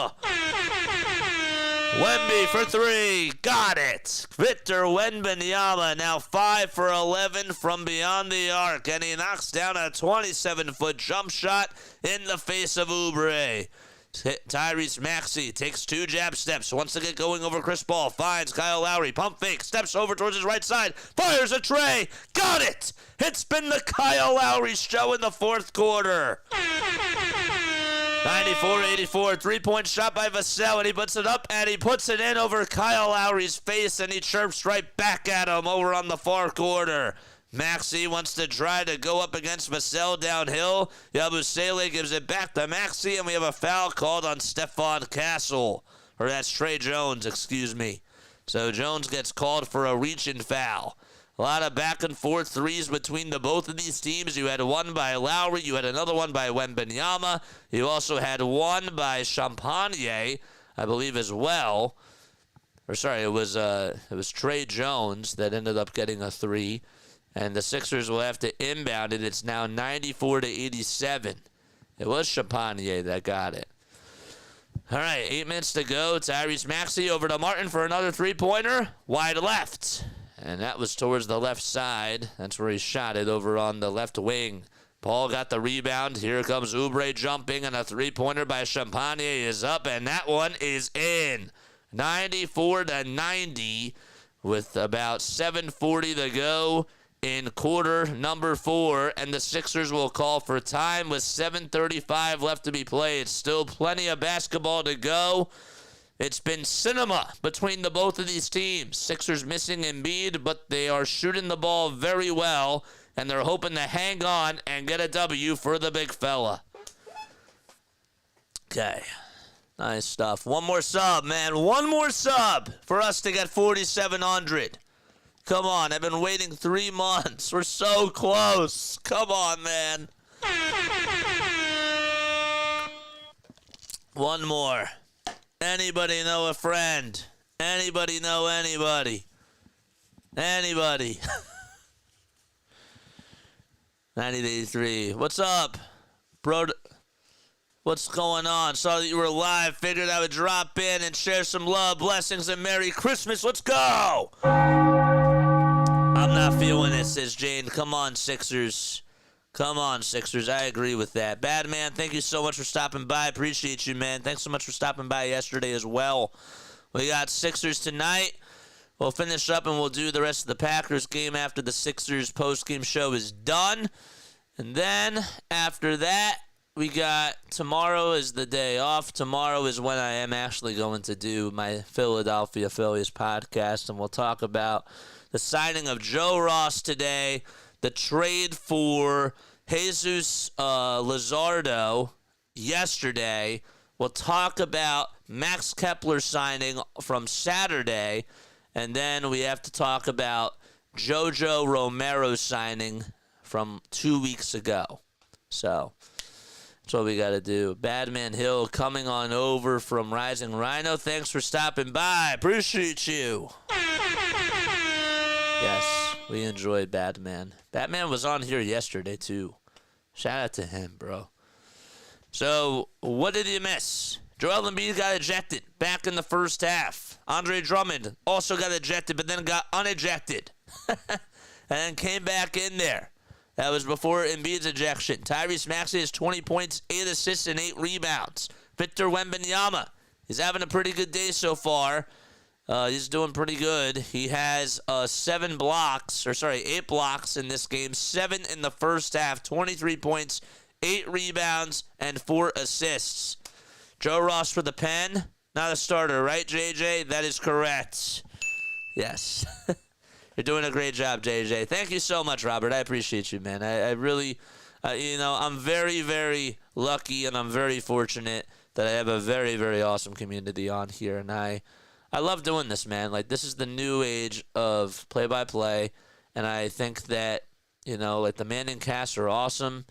Wemby for three. Got it. Victor Wembanyama now 5 for 11 from beyond the arc, and he knocks down a 27-foot jump shot in the face of Oubre. Tyrese Maxey takes 2 jab steps. Wants to get going over Chris Paul. Finds Kyle Lowry. Pump fake. Steps over towards his right side. Fires a tray. Got it. It's been the Kyle Lowry show in the fourth quarter. 94-84, three-point shot by Vassell, and he puts it up, and he puts it in over Kyle Lowry's face, and he chirps right back at him over on the far corner. Maxey wants to try to go up against Vassell downhill. Yabusele gives it back to Maxey, and we have a foul called on Stephon Castle. Or that's Trey Jones, excuse me. So Jones gets called for a reach-in foul. A lot of back-and-forth threes between the both of these teams. You had one by Lowry. You had another one by Wembanyama. You also had one by Champagnie, I believe, as well. Or sorry, it was Trey Jones that ended up getting a three. And the Sixers will have to inbound it. It's now 94-87. It was Champagnie that got it. All right, 8 minutes to go. Tyrese Maxey over to Martin for another three-pointer. Wide left. And that was towards the left side. That's where he shot it, over on the left wing. Paul got the rebound. Here comes Oubre jumping, and a three-pointer by Champagnie is up, and that one is in. 94-90 with about 7:40 to go in quarter number 4, and the Sixers will call for time with 7:35 left to be played. Still plenty of basketball to go. It's been cinema between the both of these teams. Sixers missing Embiid, but they are shooting the ball very well, and they're hoping to hang on and get a W for the big fella. Okay. Nice stuff. One more sub, man. One more sub for us to get 4,700. Come on. I've been waiting 3 months. We're so close. Come on, man. One more. Anybody know a friend? Anybody know anybody? Anybody? 90-83. What's up, bro? What's going on? Saw that you were live. Figured I would drop in and share some love, blessings, and Merry Christmas. Let's go! I'm not feeling it, says Jane. Come on, Sixers. Come on, Sixers. I agree with that. Bad man, thank you so much for stopping by. Appreciate you, man. Thanks so much for stopping by yesterday as well. We got Sixers tonight. We'll finish up and we'll do the rest of the Packers game after the Sixers post-game show is done. And then after that, we got tomorrow is the day off. Tomorrow is when I am actually going to do my Philadelphia Phillies podcast, and we'll talk about the signing of Joe Ross today, the trade for Jesus Luzardo yesterday. We'll talk about Max Kepler signing from Saturday. And then we have to talk about JoJo Romero signing from 2 weeks ago. So that's what we got to do. Badman Hill coming on over from Rising Rhino. Thanks for stopping by. Appreciate you. Yes, we enjoyed Batman. Batman was on here yesterday, too. Shout out to him, bro. So, what did you miss? Joel Embiid got ejected back in the first half. Andre Drummond also got ejected, but then got unejected. And then came back in there. That was before Embiid's ejection. Tyrese Maxey has 20 points, 8 assists, and 8 rebounds. Victor Wembanyama, he's having a pretty good day so far. He's doing pretty good. He has 8 blocks in this game. 7 in the first half, 23 points, 8 rebounds, and 4 assists. Joe Ross for the pen. Not a starter, right, JJ? That is correct. Yes. You're doing a great job, JJ. Thank you so much, Robert. I appreciate you, man. I really, I'm very, very lucky, and I'm very fortunate that I have a very, very awesome community on here. And I love doing this, man. Like, this is the new age of play-by-play, and I think that, the Manning casts are awesome.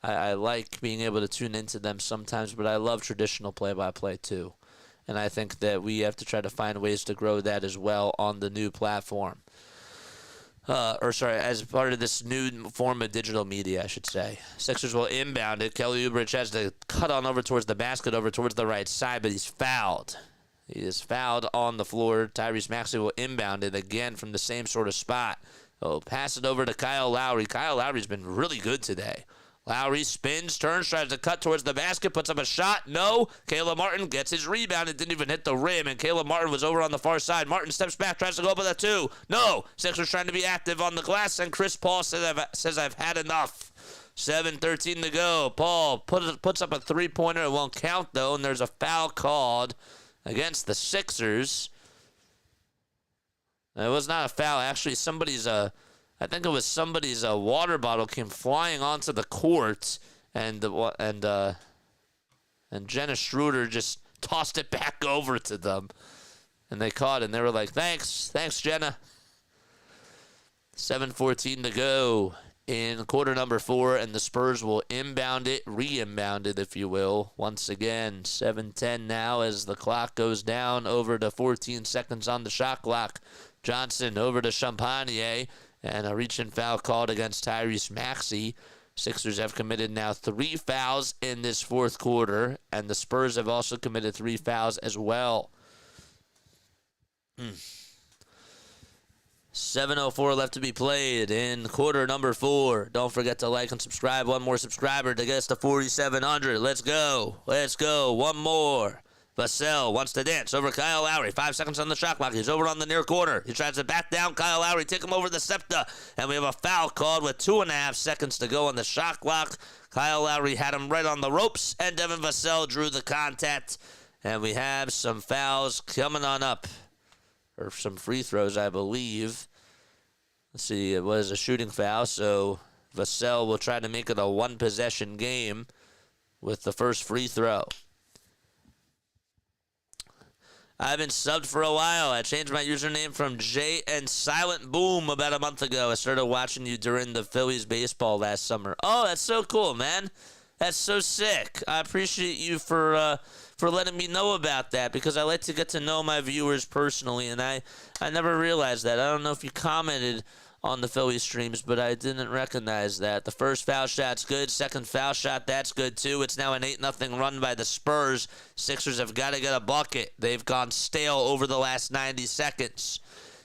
I like being able to tune into them sometimes, but I love traditional play-by-play too. And I think that we have to try to find ways to grow that as well on the new platform. As part of this new form of digital media, I should say. Sixers will inbound it. Kelly Oubre has to cut on over towards the basket, over towards the right side, but he's fouled. He is fouled on the floor. Tyrese Maxey will inbound it again from the same sort of spot. Oh, pass it over to Kyle Lowry. Kyle Lowry's been really good today. Lowry spins, turns, tries to cut towards the basket, puts up a shot. No. Caleb Martin gets his rebound. It didn't even hit the rim, and Caleb Martin was over on the far side. Martin steps back, tries to go up with a 2. No. Sixers trying to be active on the glass, and Chris Paul says I've had enough. 7:13 to go. Paul puts up a three-pointer. It won't count, though, and there's a foul called against the Sixers. It was not a foul. Actually, I think it was somebody's water bottle came flying onto the court, and Jenna Schroeder just tossed it back over to them, and they caught it, and they were like, thanks, Jenna. 7:14 to go in quarter number 4, and the Spurs will inbound it, re-inbound it, if you will, once again. 7:10 now as the clock goes down over to 14 seconds on the shot clock. Johnson over to Champagnie. And a reach-in foul called against Tyrese Maxey. Sixers have committed now 3 fouls in this fourth quarter, and the Spurs have also committed 3 fouls as well. 7:04 left to be played in quarter number 4. Don't forget to like and subscribe. One more subscriber to get us to 4,700. Let's go. One more. Vassell wants to dance over Kyle Lowry. 5 seconds on the shot clock. He's over on the near corner. He tries to back down Kyle Lowry, take him over the scepter. And we have a foul called with 2.5 seconds to go on the shot clock. Kyle Lowry had him right on the ropes, and Devin Vassell drew the contact. And we have some fouls coming on up. Or some free throws, I believe. Let's see, it was a shooting foul, so Vassell will try to make it a one-possession game with the first free throw. I've been subbed for a while. I changed my username from J and Silent Boom about a month ago. I started watching you during the Phillies baseball last summer. Oh, that's so cool, man. That's so sick. I appreciate you for letting me know about that, because I like to get to know my viewers personally, and I never realized that. I don't know if you commented on the Philly streams, but I didn't recognize that. The first foul shot's good. Second foul shot, that's good too. It's now an 8-0 run by the Spurs. Sixers have got to get a bucket. They've gone stale over the last 90 seconds.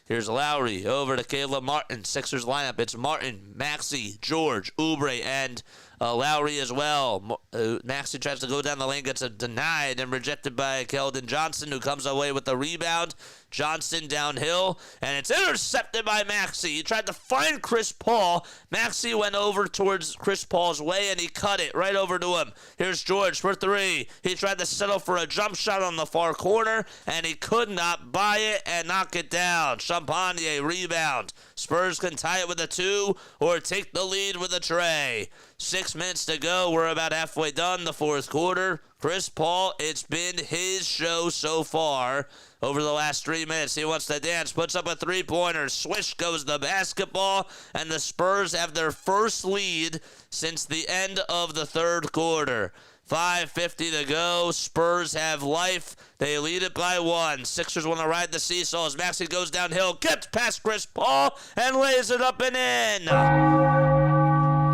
Here's Lowry over to Caleb Martin. Sixers lineup. It's Martin, Maxey, George, Oubre, and Lowry as well. Maxey tries to go down the lane, gets denied and rejected by Keldon Johnson, who comes away with the rebound. Johnson downhill, and it's intercepted by Maxey. He tried to find Chris Paul. Maxey went over towards Chris Paul's way, and he cut it right over to him. Here's George for 3. He tried to settle for a jump shot on the far corner, and he could not buy it and knock it down. Champagnie rebound. Spurs can tie it with a 2 or take the lead with a tray. 6 minutes to go. We're about halfway done the fourth quarter. Chris Paul, it's been his show so far over the last 3 minutes. He wants to dance, puts up a three-pointer. Swish goes the basketball, and the Spurs have their first lead since the end of the third quarter. 5:50 to go. Spurs have life. They lead it by 1. Sixers want to ride the seesaw as Maxey goes downhill, gets past Chris Paul, and lays it up and in.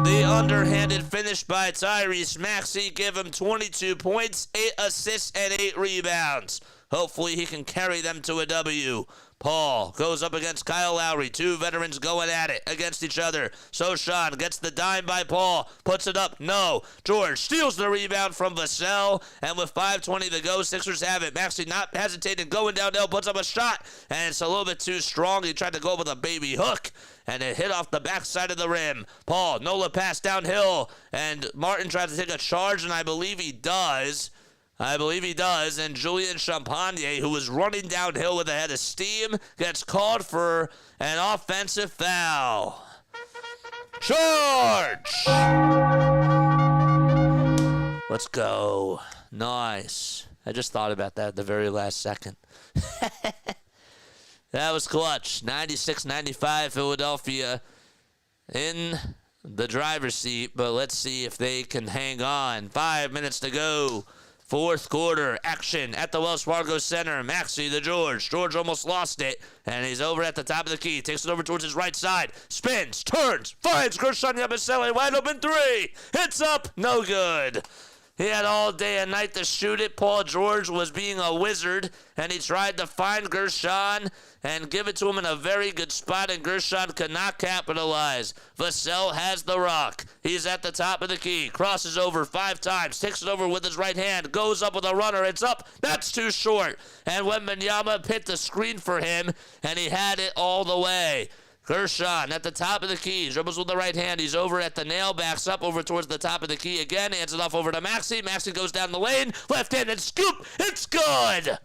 The underhanded finish by Tyrese Maxey give him 22 points, 8 assists, and 8 rebounds. Hopefully he can carry them to a W. Paul goes up against Kyle Lowry. Two veterans going at it against each other. Sochan gets the dime by Paul. Puts it up. No. George steals the rebound from Vassell. And with 5:20 to go, Sixers have it. Maxey not hesitating, going downhill, puts up a shot. And it's a little bit too strong. He tried to go with a baby hook. And it hit off the backside of the rim. Paul, Nola pass downhill. And Martin tries to take a charge, and I believe he does. And Julian Champagnie, who was running downhill with a head of steam, gets called for an offensive foul. George! Let's go. Nice. I just thought about that at the very last second. That was clutch. 96-95 Philadelphia in the driver's seat, but let's see if they can hang on. 5 minutes to go. Fourth quarter action at the Wells Fargo Center. Maxey to George. George almost lost it, and he's over at the top of the key. Takes it over towards his right side. Spins, turns, finds Gershon Yabusele wide open three. It's up, no good. He had all day and night to shoot it. Paul George was being a wizard, and he tried to find Gershon and give it to him in a very good spot, and Gershon could not capitalize. Vassell has the rock. He's at the top of the key. Crosses over 5 times. Takes it over with his right hand. Goes up with a runner. It's up. That's too short. And Wembanyama hit the screen for him, and he had it all the way. Gershon at the top of the key. Dribbles with the right hand. He's over at the nail. Backs up over towards the top of the key again. Hands it off over to Maxey. Maxey goes down the lane. Left-handed scoop. It's good.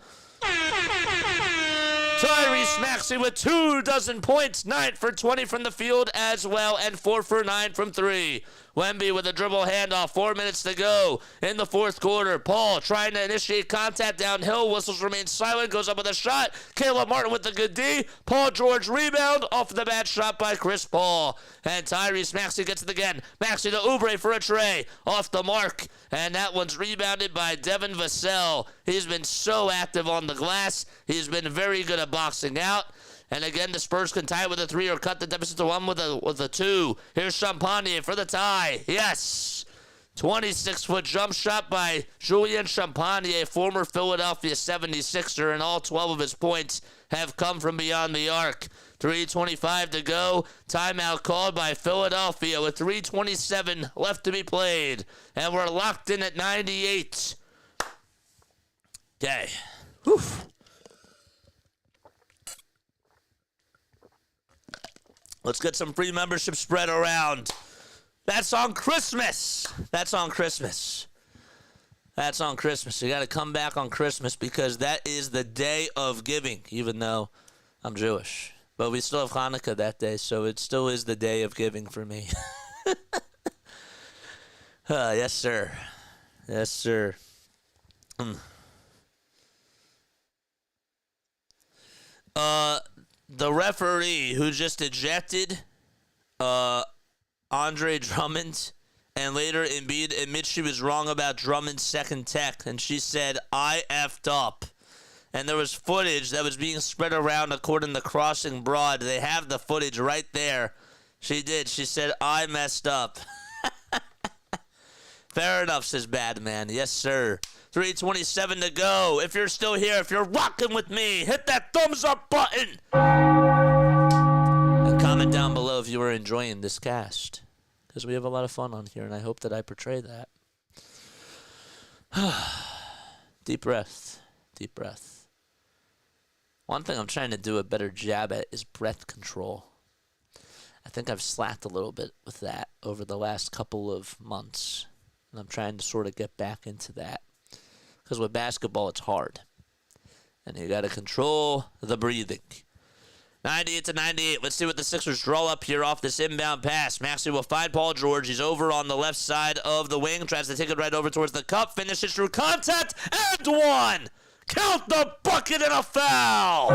Tyrese Maxey with 24 points, 9 for 20 from the field as well, and 4 for 9 from 3. Wemby with a dribble handoff, 4 minutes to go in the fourth quarter. Paul trying to initiate contact downhill. Whistles remain silent, goes up with a shot. Caleb Martin with the good D. Paul George rebound off the bad shot by Chris Paul. And Tyrese Maxey gets it again. Maxey to Oubre for a tray. Off the mark. And that one's rebounded by Devin Vassell. He's been so active on the glass. He's been very good at boxing out. And again, the Spurs can tie it with a 3 or cut the deficit to 1 with a 2. Here's Champagnie for the tie. Yes! 26-foot jump shot by Julian Champagnie, former Philadelphia 76er, and all 12 of his points have come from beyond the arc. 3:25 to go. Timeout called by Philadelphia with 3:27 left to be played. And we're locked in at 98. Okay. Whew. Let's get some free membership spread around. That's on Christmas. That's on Christmas. That's on Christmas. You got to come back on Christmas because that is the day of giving, even though I'm Jewish. But we still have Hanukkah that day, so it still is the day of giving for me. Yes, sir. Yes, sir. The referee who just ejected Andre Drummond and later Embiid admits she was wrong about Drummond's second tech, and she said, I effed up. And there was footage that was being spread around according to Crossing Broad. They have the footage right there. She did. She said, I messed up. Fair enough, says Badman. Yes, sir. 3:27 to go. If you're still here, if you're rocking with me, hit that thumbs up button. And comment down below if you are enjoying this cast. Because we have a lot of fun on here, and I hope that I portray that. Deep breath. Deep breath. One thing I'm trying to do a better jab at is breath control. I think I've slacked a little bit with that over the last couple of months. And I'm trying to sort of get back into that. Because with basketball, it's hard. And you got to control the breathing. 98-98. Let's see what the Sixers draw up here off this inbound pass. Maxey will find Paul George. He's over on the left side of the wing. Tries to take it right over towards the cup. Finishes through contact. And one. Count the bucket and a foul.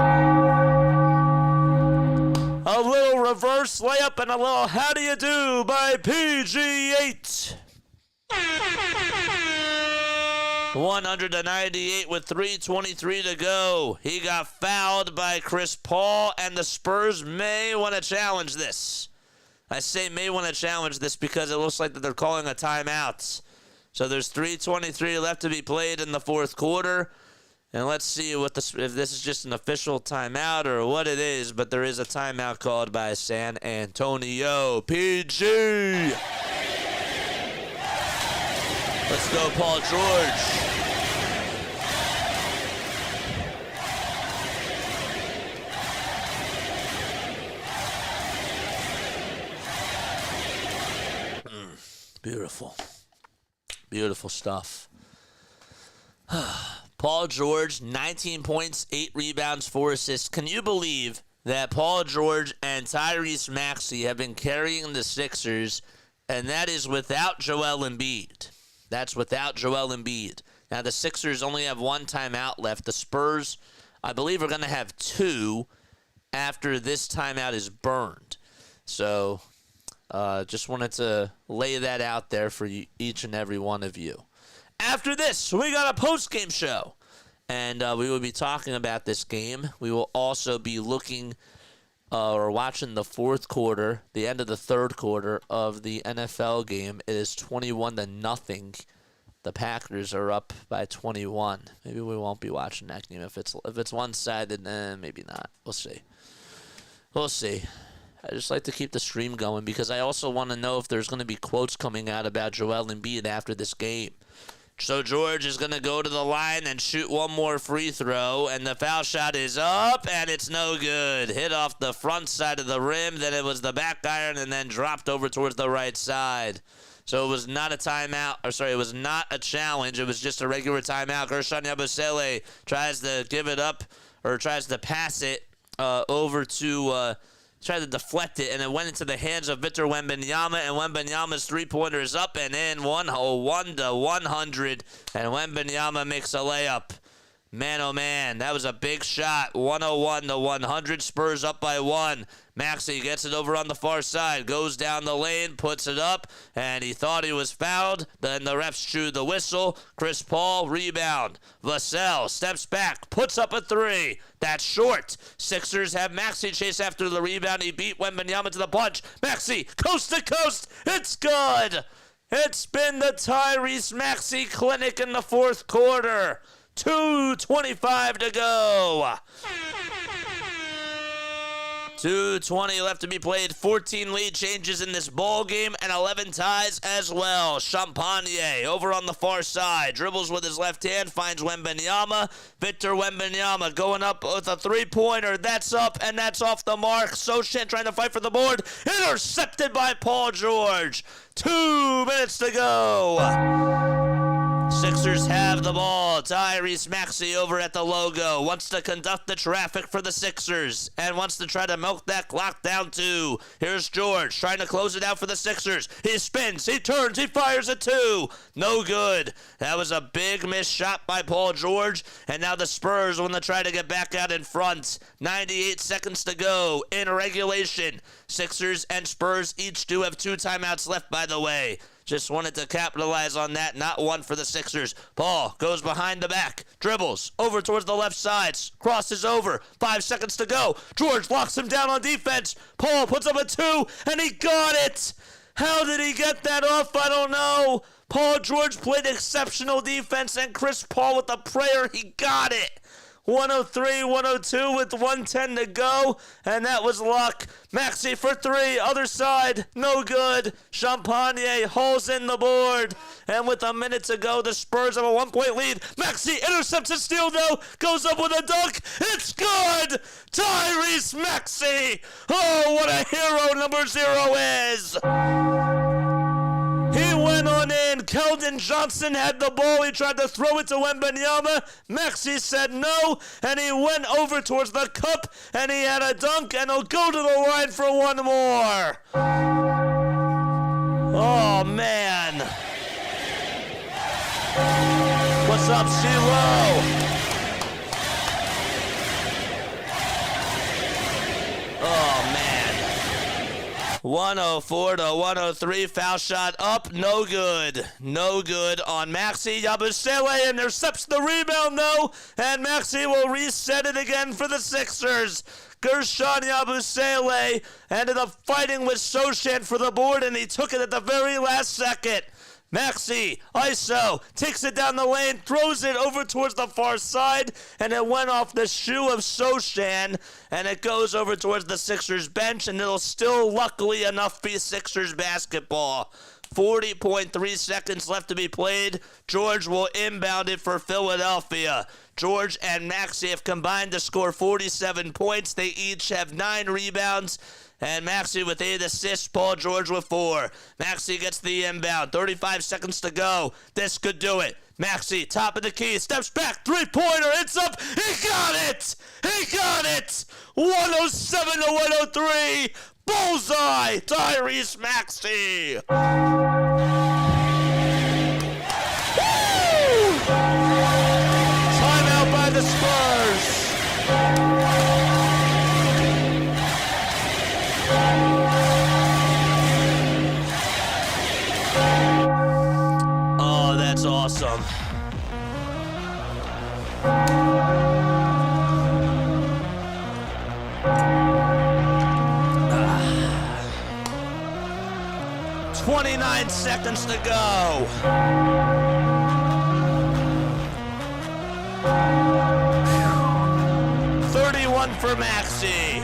A little reverse layup and a little how do you do by PG8. 198 with 3:23 to go. He got fouled by Chris Paul, and the Spurs may want to challenge this. I say may want to challenge this because it looks like that they're calling a timeout. So there's 3:23 left to be played in the fourth quarter. And let's see what if this is just an official timeout or what it is, but there is a timeout called by San Antonio. PG! Let's go, Paul George. Beautiful. Beautiful stuff. Paul George, 19 points, 8 rebounds, 4 assists. Can you believe that Paul George and Tyrese Maxey have been carrying the Sixers, and that is without Joel Embiid? That's without Joel Embiid. Now, the Sixers only have one timeout left. The Spurs, I believe, are going to have 2 after this timeout is burned. So, just wanted to lay that out there for each and every one of you. After this, we got a post-game show, and we will be talking about this game. We will also be looking or watching the fourth quarter, the end of the third quarter of the NFL game. It is 21-0. The Packers are up by 21. Maybe we won't be watching that game. If it's one-sided, maybe not. We'll see. We'll see. I just like to keep the stream going because I also want to know if there's going to be quotes coming out about Joel Embiid after this game. So George is going to go to the line and shoot one more free throw, and the foul shot is up, and it's no good. Hit off the front side of the rim, then it was the back iron, and then dropped over towards the right side. So it was not a timeout, it was not a challenge. It was just a regular timeout. Gershon Yabusele tries to give it up, or tries to pass it over to... tried to deflect it, and it went into the hands of Victor Wembanyama, and Wembanyama's three-pointer is up and in, 101-100, and Wembanyama makes a layup. Man, oh man, that was a big shot. 101-100, Spurs up by 1. Maxey gets it over on the far side, goes down the lane, puts it up, and he thought he was fouled. Then the refs drew the whistle. Chris Paul, rebound. Vassell steps back, puts up a 3. That's short. Sixers have Maxey chase after the rebound. He beat Wembanyama to the punch. Maxey, coast to coast. It's good. It's been the Tyrese Maxey clinic in the fourth quarter. 2:25 to go. 2:20 left to be played. 14 lead changes in this ball game and 11 ties as well. Champagne over on the far side. Dribbles with his left hand. Finds Wembanyama. Victor Wembanyama going up with a three-pointer. That's up and that's off the mark. Sochan trying to fight for the board. Intercepted by Paul George. 2 minutes to go. Sixers have the ball. Tyrese Maxey over at the logo. Wants to conduct the traffic for the Sixers and wants to try to milk that clock down too. Here's George trying to close it out for the Sixers. He spins, he turns, he fires a 2. No good. That was a big missed shot by Paul George, and now the Spurs want to try to get back out in front. 98 seconds to go in regulation. Sixers and Spurs each do have 2 timeouts left, by the way. Just wanted to capitalize on that. Not one for the Sixers. Paul goes behind the back. Dribbles over towards the left side. Crosses over. 5 seconds to go. George locks him down on defense. Paul puts up a 2, and he got it. How did he get that off? I don't know. Paul George played exceptional defense, and Chris Paul with the prayer, he got it. 103-102 with 1:10 to go, and that was luck. Maxey for 3, other side, no good. Champagne hauls in the board, and with a minute to go, the Spurs have a 1-point lead. Maxey intercepts a steal, though, goes up with a dunk. It's good! Tyrese Maxey! Oh, what a hero number 0 is! He went on in, Keldon Keldon Johnson had the ball. He tried to throw it to Wembanyama. Maxey said no, and he went over towards the cup, and he had a dunk, and he'll go to the line for one more. Oh, man. What's up, C-Lo? Oh, man. 104 to 103. Foul shot up. No good. No good on Maxey. Yabusele intercepts the rebound, though. And Maxey will reset it again for the Sixers. Gershon Yabusele ended up fighting with Sochan for the board, and he took it at the very last second. Maxey, ISO, takes it down the lane, throws it over towards the far side, and it went off the shoe of Sochan, and it goes over towards the Sixers bench, and it'll still, luckily enough, be Sixers basketball. 40.3 seconds left to be played. George will inbound it for Philadelphia. George and Maxey have combined to score 47 points. They each have 9 rebounds. And Maxey with 8 assists, Paul George with 4. Maxey gets the inbound. 35 seconds to go. This could do it. Maxey, top of the key, steps back, three-pointer, it's up. He got it! He got it! 107 to 103. Bullseye! Tyrese Maxey! Woo! Timeout by the Spurs. Oh, that's awesome. Ah. 29 seconds to go. Whew. 31 for Maxey.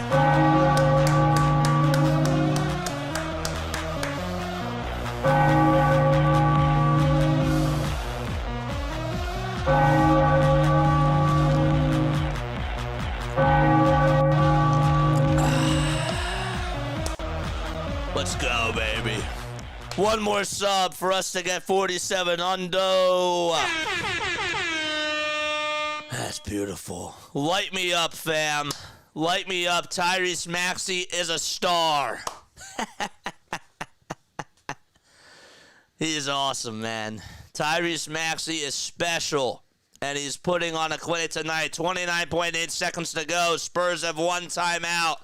Let's go, baby. One more sub for us to get 47 undo. That's beautiful. Light me up, fam. Light me up. Tyrese Maxey is a star. He is awesome, man. Tyrese Maxey is special, and he's putting on a clinic tonight. 29.8 seconds to go. Spurs have one timeout.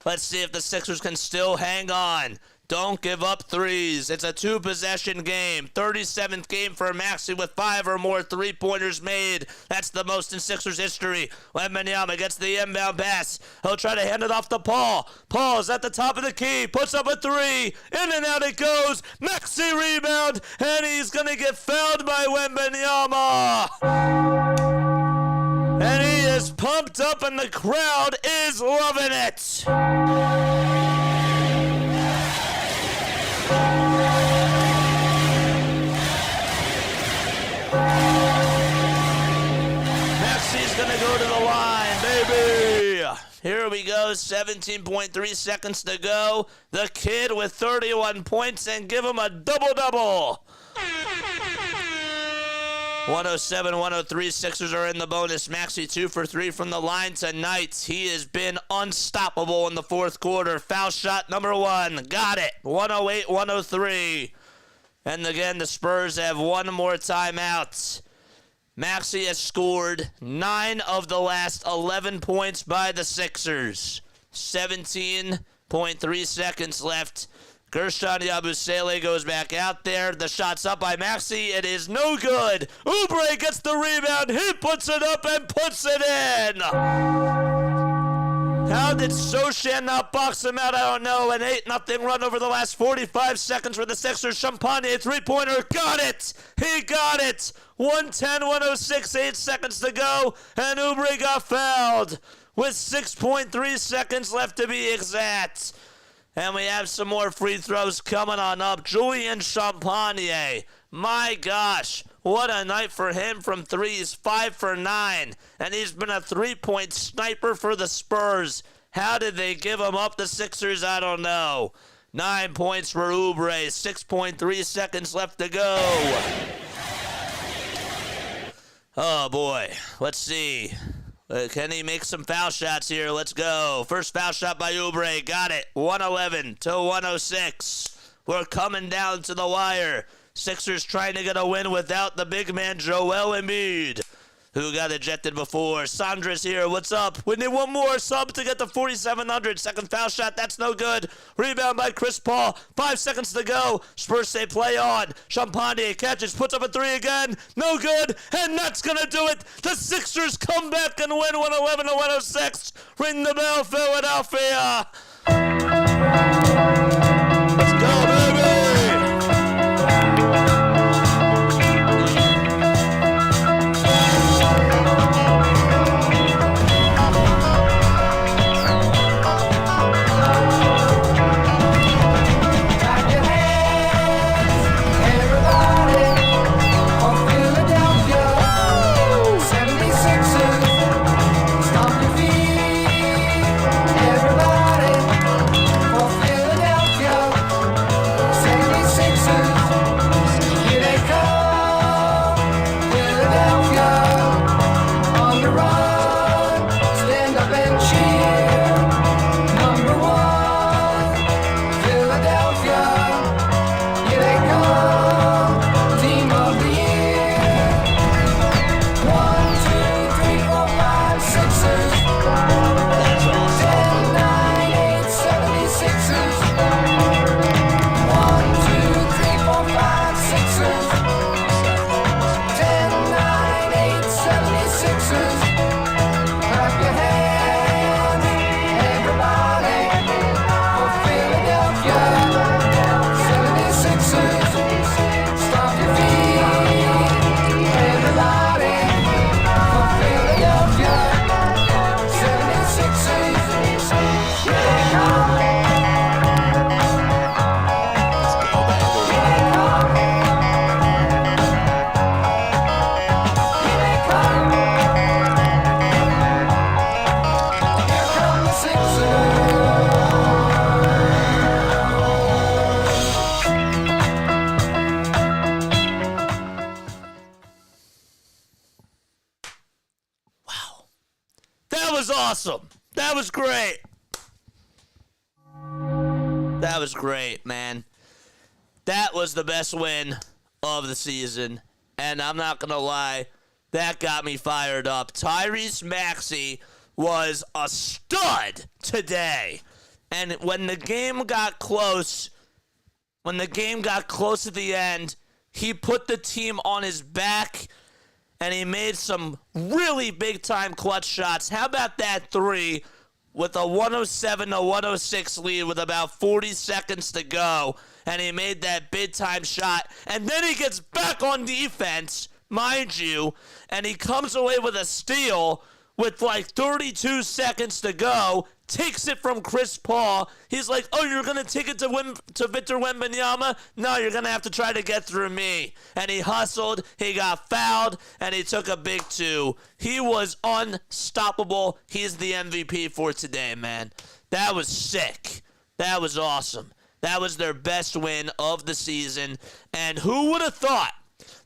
Let's see if the Sixers can still hang on. Don't give up threes. It's a 2-possession game. 37th game for Maxey with 5 or more three-pointers made. That's the most in Sixers history. Wembanyama gets the inbound pass. He'll try to hand it off to Paul. Paul's at the top of the key. Puts up a 3. In and out it goes. Maxey rebound. And he's going to get fouled by Wembanyama. And he is pumped up and the crowd is loving it. Maxey's gonna go to the line, baby. Here we go, 17.3 seconds to go. The kid with 31 points, and give him a double-double. 107-103, Sixers are in the bonus. Maxey 2 for 3 from the line tonight. He has been unstoppable in the fourth quarter. Foul shot number 1. Got it. 108-103. And again, the Spurs have one more timeout. Maxey has scored 9 of the last 11 points by the Sixers. 17.3 seconds left. Gershon Yabusele goes back out there. The shot's up by Maxey. It is no good. Oubre gets the rebound. He puts it up and puts it in. How did Sochan not box him out? I don't know. An 8-0 run over the last 45 seconds for the Sixers. Champagne, three-pointer. Got it. He got it. 110-106, 8 seconds to go. And Oubre got fouled with 6.3 seconds left to be exact. And we have some more free throws coming on up. Julian Champagne. My gosh. What a night for him from threes. 5 for 9. And he's been a three-point sniper for the Spurs. How did they give him up, the Sixers? I don't know. 9 points for Oubre. 6.3 seconds left to go. Oh, boy. Let's see. Can he make some foul shots here? Let's go. First foul shot by Oubre. Got it. 111 to 106. We're coming down to the wire. Sixers trying to get a win without the big man, Joel Embiid, who got ejected before. Sandra's here. What's up? We need one more sub to get to 4,700. Second foul shot. That's no good. Rebound by Chris Paul. 5 seconds to go. Spurs say play on. Champagne catches. Puts up a three again. No good. And that's going to do it. The Sixers come back and win 111 to 106. Ring the bell, Philadelphia. Let's go, baby. Awesome. That was great. That was great, man. That was the best win of the season. And I'm not going to lie, that got me fired up. Tyrese Maxey was a stud today. And when the game got close at the end, he put the team on his back. And he made some really big-time clutch shots. How about that three with a 107 to 106 lead with about 40 seconds to go? And he made that big-time shot. And then he gets back on defense, mind you, and he comes away with a steal with like 32 seconds to go, takes it from Chris Paul. He's like, oh, you're going to take it to Victor Wembanyama? No, you're going to have to try to get through me. And he hustled, he got fouled, and he took a big two. He was unstoppable. He's the MVP for today, man. That was sick. That was awesome. That was their best win of the season. And who would have thought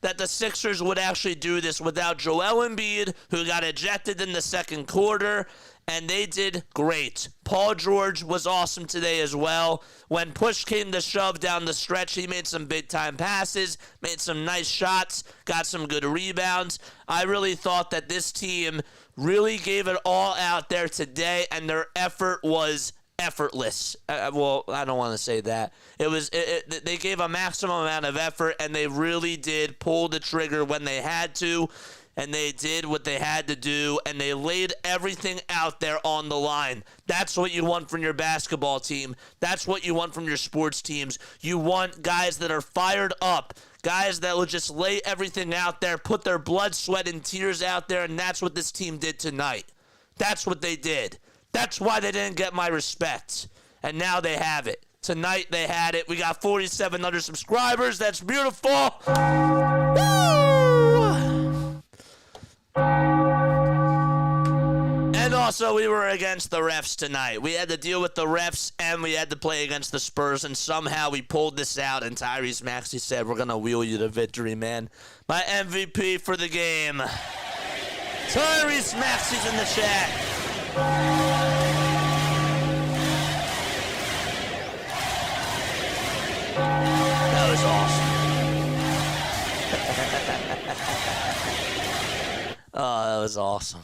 that the Sixers would actually do this without Joel Embiid, who got ejected in the second quarter, and they did great. Paul George was awesome today as well. When push came to shove down the stretch, he made some big-time passes, made some nice shots, got some good rebounds. I really thought that this team really gave it all out there today, and their effort was effortless. Well, I don't want to say that. They gave a maximum amount of effort, and they really did pull the trigger when they had to, and they did what they had to do, and they laid everything out there on the line. That's what you want from your basketball team. That's what you want from your sports teams. You want guys that are fired up, guys that will just lay everything out there, put their blood, sweat, and tears out there, and that's what this team did tonight. That's what they did. That's why they didn't get my respect. And now they have it. Tonight they had it. We got 4,700 subscribers. That's beautiful. Woo! And also we were against the refs tonight. We had to deal with the refs, and we had to play against the Spurs, and somehow we pulled this out, and Tyrese Maxey said, we're going to wheel you to victory, man. My MVP for the game. Tyrese Maxey's in the chat. That was awesome. Oh, that was awesome.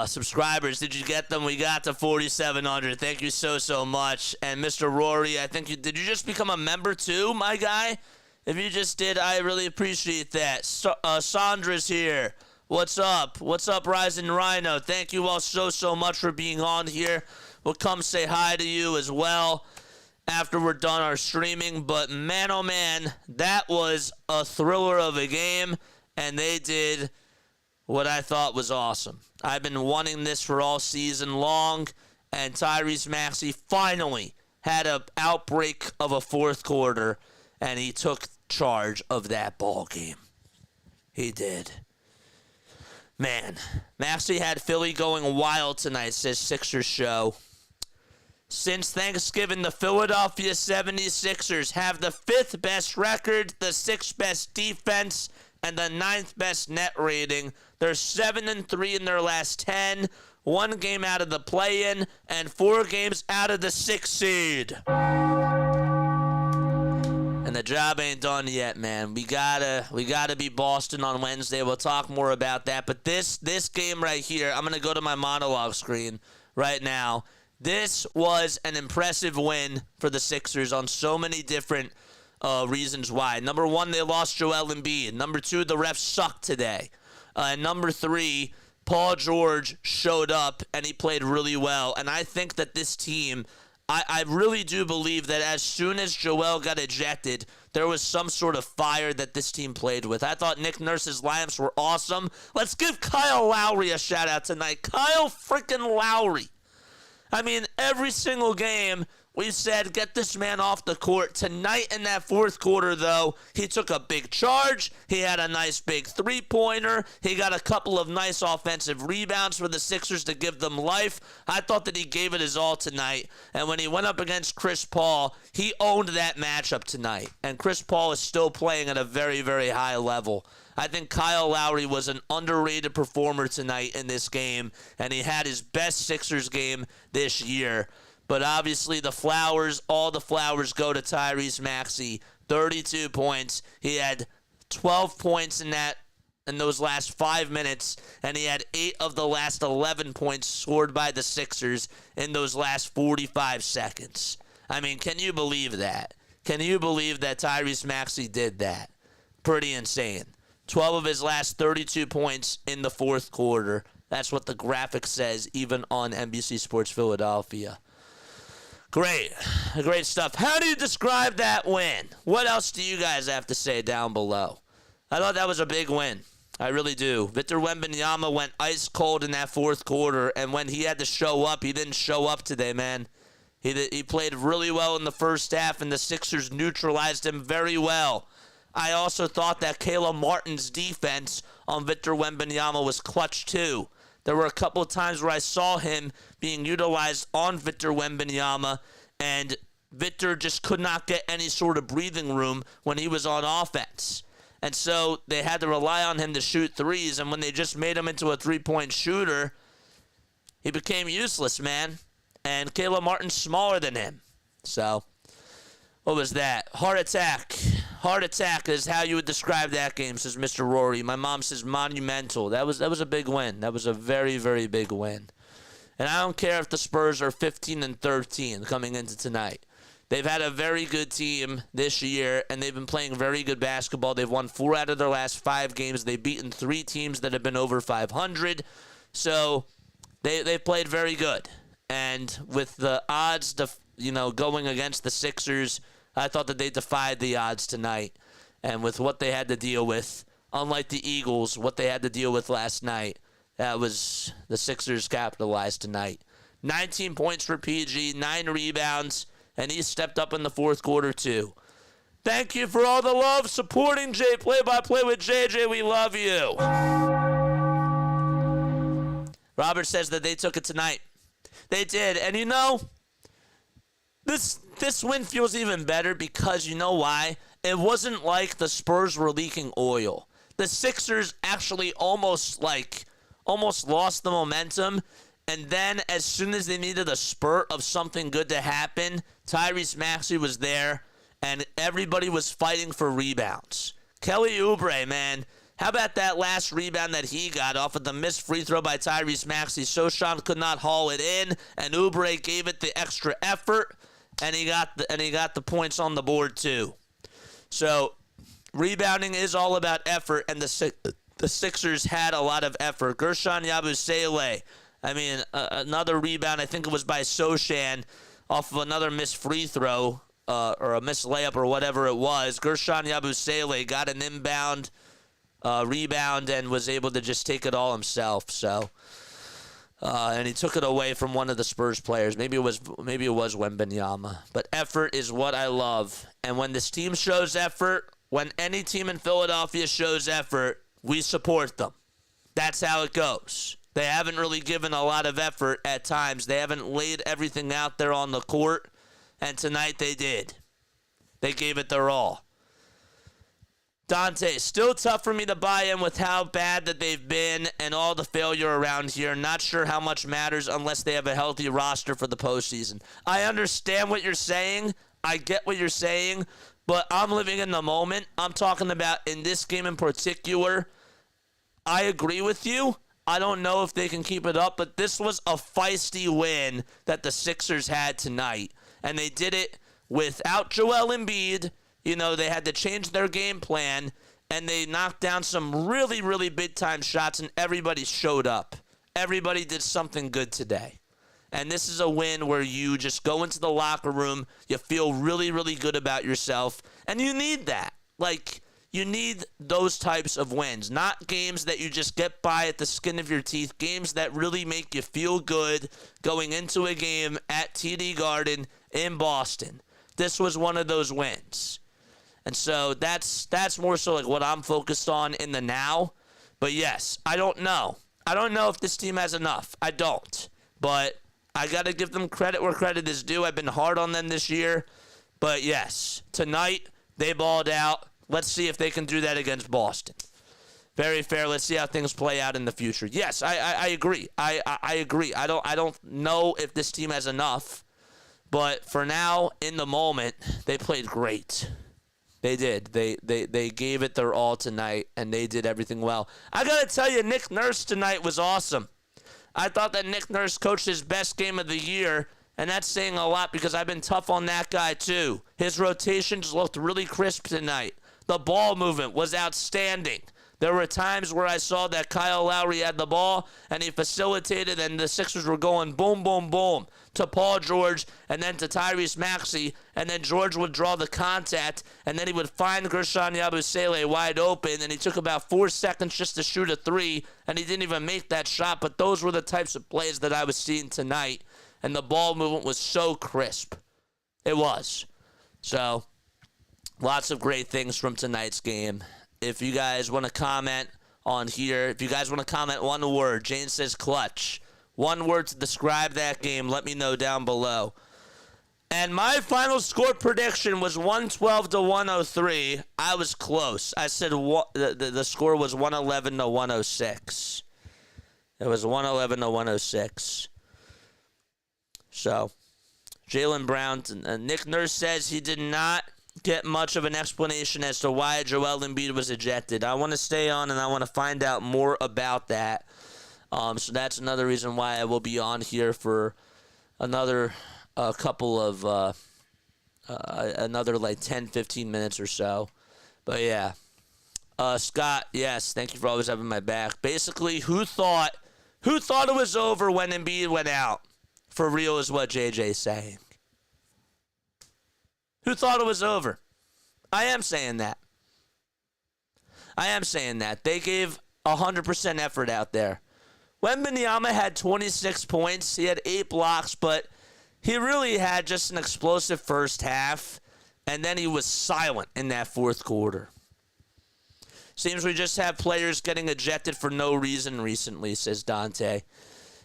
Subscribers, did you get them? We got to 4,700. Thank you so much. And Mr. Rory, I think did you just become a member too, my guy? If you just did, I really appreciate that. Sandra's here. What's up? What's up, Rising Rhino? Thank you all so much for being on here. We'll come say hi to you as well after we're done our streaming. But man, oh man, that was a thriller of a game, and they did what I thought was awesome. I've been wanting this for all season long, and Tyrese Maxey finally had an outbreak of a fourth quarter, and he took charge of that ball game. He did. Man, Maxey had Philly going wild tonight, says Sixers Show. Since Thanksgiving, the Philadelphia 76ers have the 5th best record, the 6th best defense, and the 9th best net rating. They're 7-3 in their last 10, 1 game out of the play-in, and 4 games out of the 6th seed. And the job ain't done yet, man. We gotta be Boston on Wednesday. We'll talk more about that. But this game right here, I'm gonna go to my monologue screen right now. This was an impressive win for the Sixers on so many different reasons why. Number 1, they lost Joel Embiid. Number 2, the refs sucked today. And number 3, Paul George showed up, and he played really well. And I think that this team, I really do believe that as soon as Joel got ejected, there was some sort of fire that this team played with. I thought Nick Nurse's lineups were awesome. Let's give Kyle Lowry a shout-out tonight. Kyle freaking Lowry. I mean, every single game, we said, get this man off the court. Tonight in that fourth quarter, though, he took a big charge. He had a nice big three-pointer. He got a couple of nice offensive rebounds for the Sixers to give them life. I thought that he gave it his all tonight. And when he went up against Chris Paul, he owned that matchup tonight. And Chris Paul is still playing at a very, very high level. I think Kyle Lowry was an underrated performer tonight in this game, and he had his best Sixers game this year. But obviously all the flowers go to Tyrese Maxey. 32 points. He had 12 points in those last 5 minutes, and he had 8 of the last 11 points scored by the Sixers in those last 45 seconds. I mean, can you believe that? Can you believe that Tyrese Maxey did that? Pretty insane. 12 of his last 32 points in the fourth quarter. That's what the graphic says, even on NBC Sports Philadelphia. Great stuff. How do you describe that win? What else do you guys have to say down below? I thought that was a big win. I really do. Victor Wembanyama went ice cold in that fourth quarter, and when he had to show up, he didn't show up today, man. He played really well in the first half, and the Sixers neutralized him very well. I also thought that Caleb Martin's defense on Victor Wembanyama was clutch too. There were a couple of times where I saw him being utilized on Victor Wembanyama, and Victor just could not get any sort of breathing room when he was on offense. And so they had to rely on him to shoot threes, and when they just made him into a three-point shooter, he became useless, man. And Caleb Martin's smaller than him. So, what was that? Heart attack. Heart attack is how you would describe that game, says Mr. Rory. My mom says monumental. That was a big win. That was a very, very big win. And I don't care if the Spurs are 15-13 coming into tonight. They've had a very good team this year, and they've been playing very good basketball. They've won 4 out of their last 5 games. They've beaten 3 teams that have been over 500. So they've played very good. And with the odds, going against the Sixers, I thought that they defied the odds tonight. And with what they had to deal with, unlike the Eagles, what they had to deal with last night, that was the Sixers capitalized tonight. 19 points for PG, 9 rebounds, and he stepped up in the fourth quarter too. Thank you for all the love supporting Play-by-Play with JJ. We love you. Robert says that they took it tonight. They did. And this win feels even better because you know why? It wasn't like the Spurs were leaking oil. The Sixers actually almost lost the momentum. And then as soon as they needed a spurt of something good to happen, Tyrese Maxey was there, and everybody was fighting for rebounds. Kelly Oubre, man, how about that last rebound that he got off of the missed free throw by Tyrese Maxey? Sochan could not haul it in, and Oubre gave it the extra effort, and he got the points on the board too. So rebounding is all about effort, and the Sixers had a lot of effort. Gershon Yabusele, another rebound, I think it was by Sochan, off of another missed free throw, or a missed layup or whatever it was. Gershon Yabusele got an inbound rebound and was able to just take it all himself. So, and he took it away from one of the Spurs players. Maybe it was Wembanyama. But effort is what I love. And when this team shows effort, when any team in Philadelphia shows effort, we support them. That's how it goes. They haven't really given a lot of effort at times. They haven't laid everything out there on the court. And tonight they did. They gave it their all. Dante, still tough for me to buy in with how bad that they've been and all the failure around here. Not sure how much matters unless they have a healthy roster for the postseason. I understand what you're saying. I get what you're saying. But I'm living in the moment. I'm talking about in this game in particular. I agree with you. I don't know if they can keep it up, but this was a feisty win that the Sixers had tonight. And they did it without Joel Embiid. They had to change their game plan, and they knocked down some really, really big-time shots, and everybody showed up. Everybody did something good today. And this is a win where you just go into the locker room, you feel really, really good about yourself, and you need that. You need those types of wins, not games that you just get by at the skin of your teeth, games that really make you feel good going into a game at TD Garden in Boston. This was one of those wins. And so that's more so what I'm focused on in the now. But yes, I don't know. I don't know if this team has enough. I don't. But I got to give them credit where credit is due. I've been hard on them this year. But yes, tonight they balled out. Let's see if they can do that against Boston. Very fair. Let's see how things play out in the future. Yes, I agree. I agree. I don't know if this team has enough. But for now, in the moment, they played great. They did. They gave it their all tonight, and they did everything well. I got to tell you, Nick Nurse tonight was awesome. I thought that Nick Nurse coached his best game of the year, and that's saying a lot because I've been tough on that guy too. His rotations looked really crisp tonight. The ball movement was outstanding. There were times where I saw that Kyle Lowry had the ball, and he facilitated, and the Sixers were going boom, boom, boom to Paul George and then to Tyrese Maxey, and then George would draw the contact, and then he would find Gershon Yabusele wide open, and he took about 4 seconds just to shoot a three, and he didn't even make that shot, but those were the types of plays that I was seeing tonight, and the ball movement was so crisp. It was. So, lots of great things from tonight's game. If you guys want to comment on here, if you guys want to comment one word, Jane says clutch. One word to describe that game, let me know down below. And my final score prediction was 112-103. I was close. I said the score was 111-106. It was 111-106. So, Jaylen Brown, Nick Nurse says he did not get much of an explanation as to why Joel Embiid was ejected. I want to stay on and I want to find out more about that. So that's another reason why I will be on here for another couple of another 10-15 minutes or so. But yeah, Scott, yes, thank you for always having my back. Basically, who thought it was over when Embiid went out? For real is what JJ's saying. Who thought it was over? I am saying that. They gave 100% effort out there. Wembanyama had 26 points. He had 8 blocks, but he really had just an explosive first half, and then he was silent in that fourth quarter. Seems we just have players getting ejected for no reason recently, says Dante.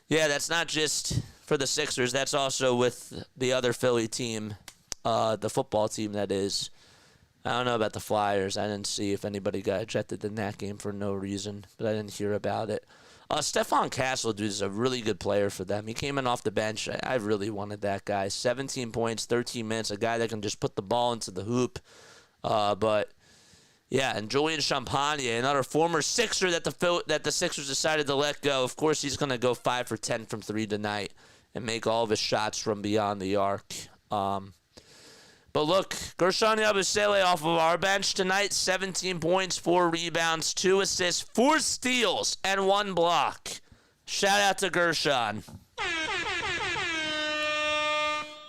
Yeah, that's not just for the Sixers. That's also with the other Philly team, the football team, that is. I don't know about the Flyers. I didn't see if anybody got ejected in that game for no reason, but I didn't hear about it. Stephon Castle, dude, is a really good player for them. He came in off the bench. I really wanted that guy. 17 points, 13 minutes, a guy that can just put the ball into the hoop. But, yeah, and Julian Champagne, another former Sixer that the Sixers decided to let go. Of course, he's going to go 5 for 10 from 3 tonight and make all of his shots from beyond the arc. But look, Gershon Yabusele off of our bench tonight, 17 points, 4 rebounds, 2 assists, 4 steals, and 1 block. Shout out to Gershon.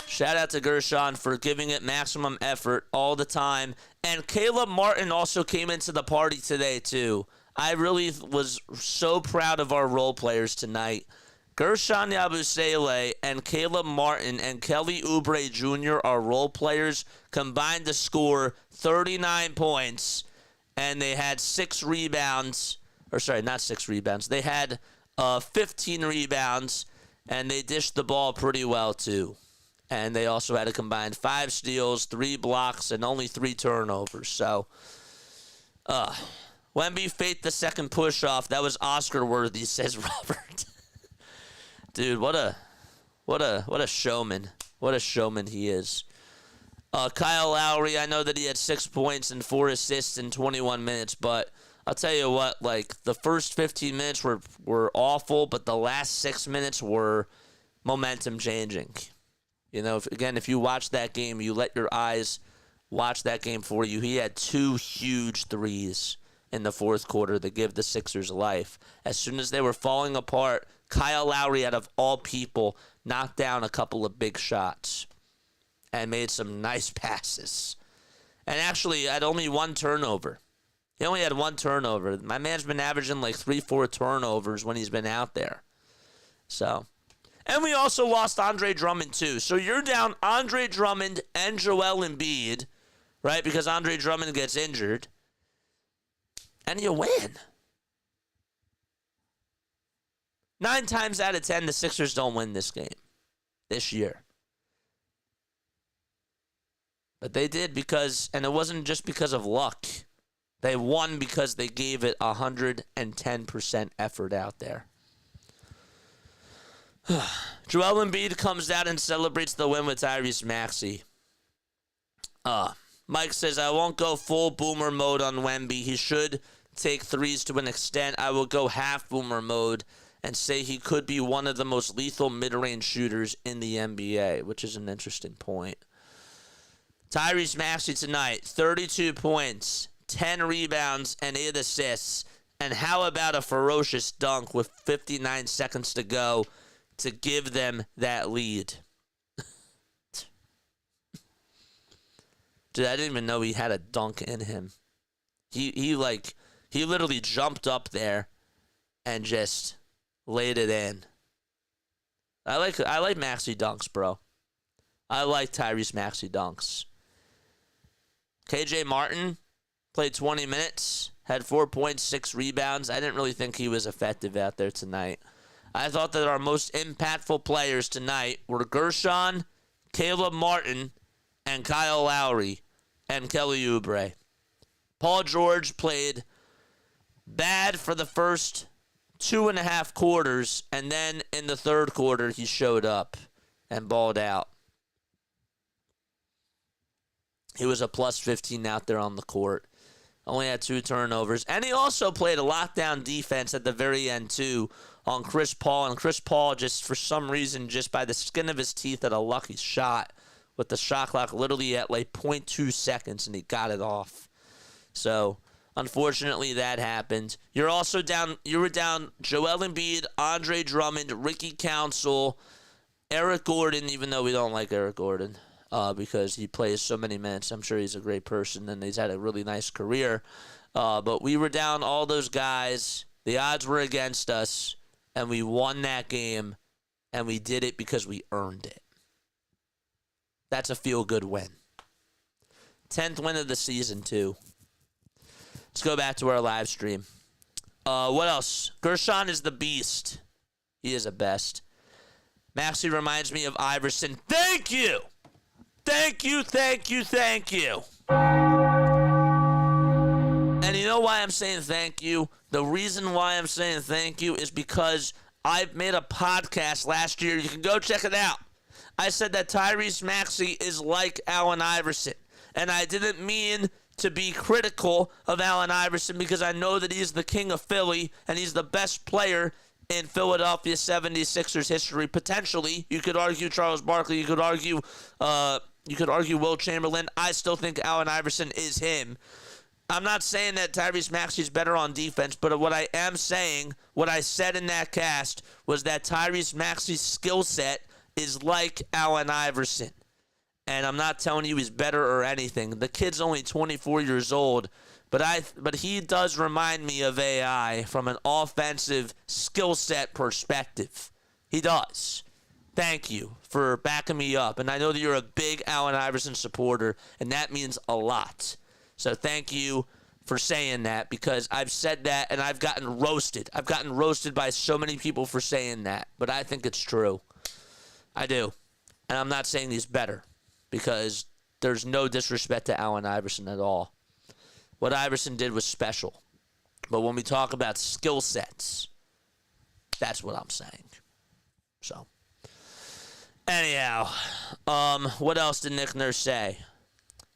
Shout out to Gershon for giving it maximum effort all the time. And Caleb Martin also came into the party today, too. I really was so proud of our role players tonight. Gershon Yabusele and Caleb Martin and Kelly Oubre Jr., our role players, combined to score 39 points, and they had 6 rebounds. Or, sorry, not 6 rebounds. They had 15 rebounds, and they dished the ball pretty well, too. And they also had a combined 5 steals, 3 blocks, and only 3 turnovers. So, Wemby faked the second push-off. That was Oscar-worthy, says Robert. Dude, what a showman. What a showman he is. Kyle Lowry, I know that he had 6 points and 4 assists in 21 minutes, but I'll tell you what, like, the first 15 minutes were awful, but the last 6 minutes were momentum changing. You know, if you watch that game, you let your eyes watch that game for you. He had 2 huge threes in the fourth quarter to give the Sixers life. As soon as they were falling apart, Kyle Lowry, out of all people, knocked down a couple of big shots and made some nice passes. And actually had only 1 turnover. He only had 1 turnover. My man's been averaging like 3-4 turnovers when he's been out there. So, and we also lost Andre Drummond too. So you're down Andre Drummond and Joel Embiid, right? Because Andre Drummond gets injured. And you win. 9 times out of 10, the Sixers don't win this game this year. But they did because, and it wasn't just because of luck. They won because they gave it 110% effort out there. Joel Embiid comes out and celebrates the win with Tyrese Maxey. Mike says, I won't go full boomer mode on Wemby. He should take threes to an extent. I will go half boomer mode and say he could be one of the most lethal mid-range shooters in the NBA, which is an interesting point. Tyrese Maxey tonight, 32 points, 10 rebounds, and 8 assists. And how about a ferocious dunk with 59 seconds to go to give them that lead? Dude, I didn't even know he had a dunk in him. He literally jumped up there and just laid it in. I like Maxey dunks, bro. I like Tyrese Maxey dunks. KJ Martin played 20 minutes, had 4 points, 6 rebounds. I didn't really think he was effective out there tonight. I thought that our most impactful players tonight were Gershon, Caleb Martin, and Kyle Lowry, and Kelly Oubre. Paul George played bad for the first 2.5 quarters, and then in the third quarter, he showed up and balled out. He was a plus 15 out there on the court. Only had 2 turnovers. And he also played a lockdown defense at the very end, too, on Chris Paul. And Chris Paul, just for some reason, just by the skin of his teeth, had a lucky shot with the shot clock literally at like 0.2 seconds, and he got it off. So, unfortunately, that happened. You were down Joel Embiid, Andre Drummond, Ricky Council, Eric Gordon, even though we don't like Eric Gordon. Because he plays so many minutes. I'm sure he's a great person, and he's had a really nice career. But we were down all those guys. The odds were against us, and we won that game, and we did it because we earned it. That's a feel-good win. 10th win of the season, too. Let's go back to our live stream. What else? Gershon is the beast. He is a best. Maxey reminds me of Iverson. Thank you. Thank you, thank you, thank you. And you know why I'm saying thank you? The reason why I'm saying thank you is because I made a podcast last year. You can go check it out. I said that Tyrese Maxey is like Allen Iverson. And I didn't mean to be critical of Allen Iverson because I know that he's the king of Philly and he's the best player in Philadelphia 76ers history. Potentially, you could argue Charles Barkley. You could argue Will Chamberlain. I still think Allen Iverson is him. I'm not saying that Tyrese Maxey is better on defense, but what I am saying, what I said in that cast, was that Tyrese Maxey's skill set is like Allen Iverson. And I'm not telling you he's better or anything. The kid's only 24 years old, but he does remind me of AI from an offensive skill set perspective. He does. Thank you for backing me up. And I know that you're a big Allen Iverson supporter, and that means a lot. So thank you for saying that, because I've said that and I've gotten roasted. I've gotten roasted by so many people for saying that, but I think it's true. I do. And I'm not saying he's better, because there's no disrespect to Allen Iverson at all. What Iverson did was special. But when we talk about skill sets, that's what I'm saying. So, anyhow, what else did Nick Nurse say?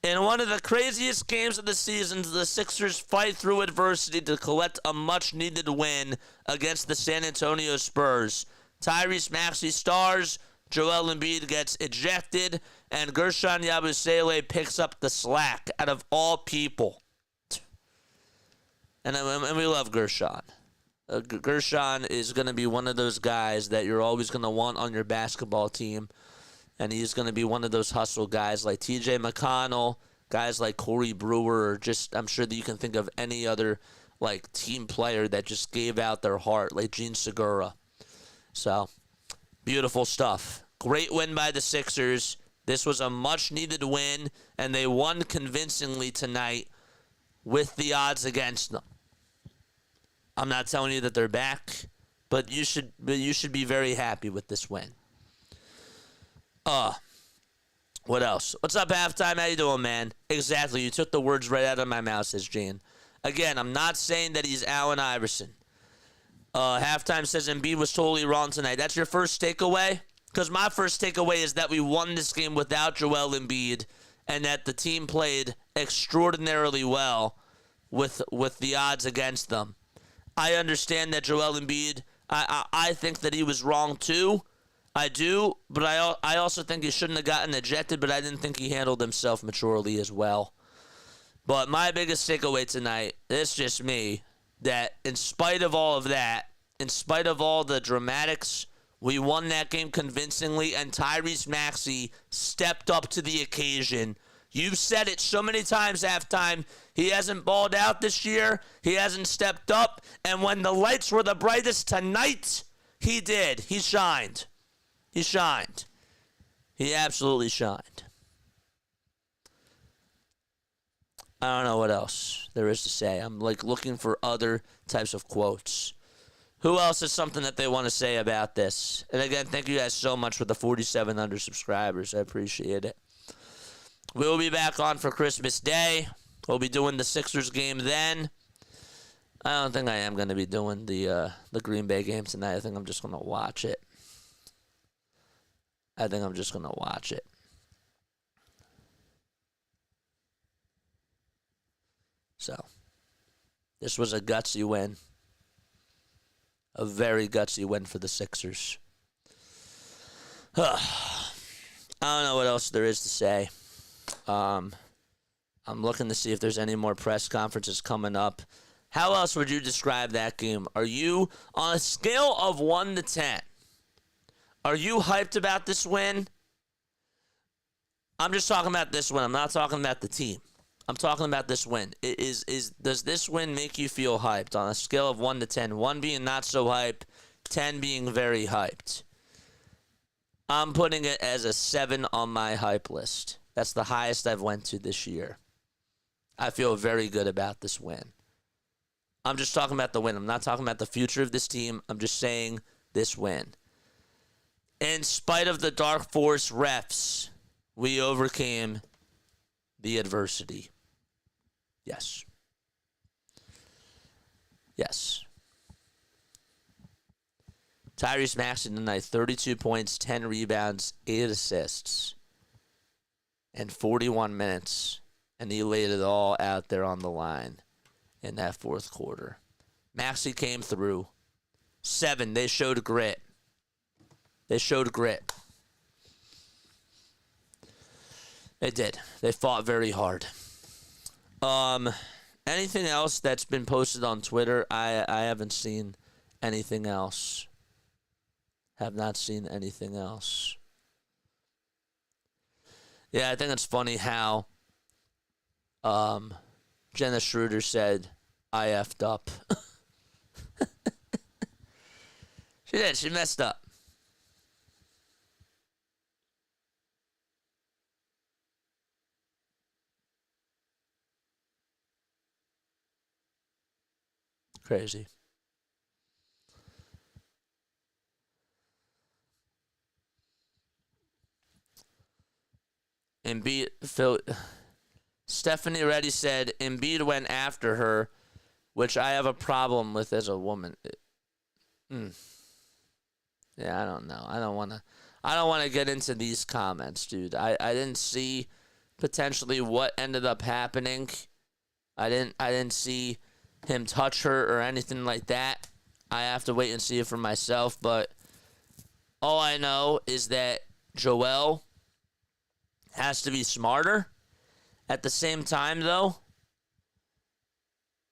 In one of the craziest games of the season, the Sixers fight through adversity to collect a much-needed win against the San Antonio Spurs. Tyrese Maxey stars, Joel Embiid gets ejected, and Gershon Yabusele picks up the slack out of all people. And we love Gershon. Gershon is going to be one of those guys that you're always going to want on your basketball team. And he's going to be one of those hustle guys like TJ McConnell, guys like Corey Brewer, or just, I'm sure that you can think of any other like team player that just gave out their heart, like Gene Segura. So, beautiful stuff. Great win by the Sixers. This was a much-needed win, and they won convincingly tonight with the odds against them. I'm not telling you that they're back, but you should be very happy with this win. What else? What's up, halftime? How you doing, man? Exactly. You took the words right out of my mouth, says Gene. Again, I'm not saying that he's Allen Iverson. Halftime says Embiid was totally wrong tonight. That's your first takeaway? Because my first takeaway is that we won this game without Joel Embiid, and that the team played extraordinarily well with the odds against them. I understand that Joel Embiid, I think that he was wrong too. I do, but I also think he shouldn't have gotten ejected, but I didn't think he handled himself maturely as well. But my biggest takeaway tonight, it's just me, that in spite of all of that, in spite of all the dramatics, we won that game convincingly, and Tyrese Maxey stepped up to the occasion. You've said it so many times, halftime. He hasn't balled out this year. He hasn't stepped up. And when the lights were the brightest tonight, he did. He shined. He shined. He absolutely shined. I don't know what else there is to say. I'm like looking for other types of quotes. Who else has something that they want to say about this? And again, thank you guys so much for the 4,700 subscribers. I appreciate it. We'll be back on for Christmas Day. We'll be doing the Sixers game then. I don't think I am going to be doing the Green Bay game tonight. I think I'm just going to watch it. So, this was a gutsy win. A very gutsy win for the Sixers. I don't know what else there is to say. I'm looking to see if there's any more press conferences coming up. How else would you describe that game? Are you, on a scale of 1 to 10, are you hyped about this win? I'm just talking about this win. I'm not talking about the team. I'm talking about this win. Does this win make you feel hyped on a scale of 1 to 10? 1 being not so hyped, 10 being very hyped. I'm putting it as a 7 on my hype list. That's the highest I've went to this year. I feel very good about this win. I'm just talking about the win. I'm not talking about the future of this team. I'm just saying this win. In spite of the Dark Force refs, we overcame the adversity. Yes. Yes. Tyrese Maxey tonight, 32 points, 10 rebounds, 8 assists, and 41 minutes. And he laid it all out there on the line in that fourth quarter. Maxey came through. 7, they showed grit. They showed grit. They did. They fought very hard. Anything else that's been posted on Twitter? I haven't seen anything else. Have not seen anything else. Yeah, I think it's funny how Jenna Schroeder said, I effed up. She did. She messed up. Crazy. Embiid, Stephanie Reddy said Embiid went after her, which I have a problem with as a woman. Yeah, I don't know. I don't want to get into these comments, dude. I didn't see potentially what ended up happening. I didn't see him touch her or anything like that. I have to wait and see it for myself, but all I know is that Joel has to be smarter. At the same time, though,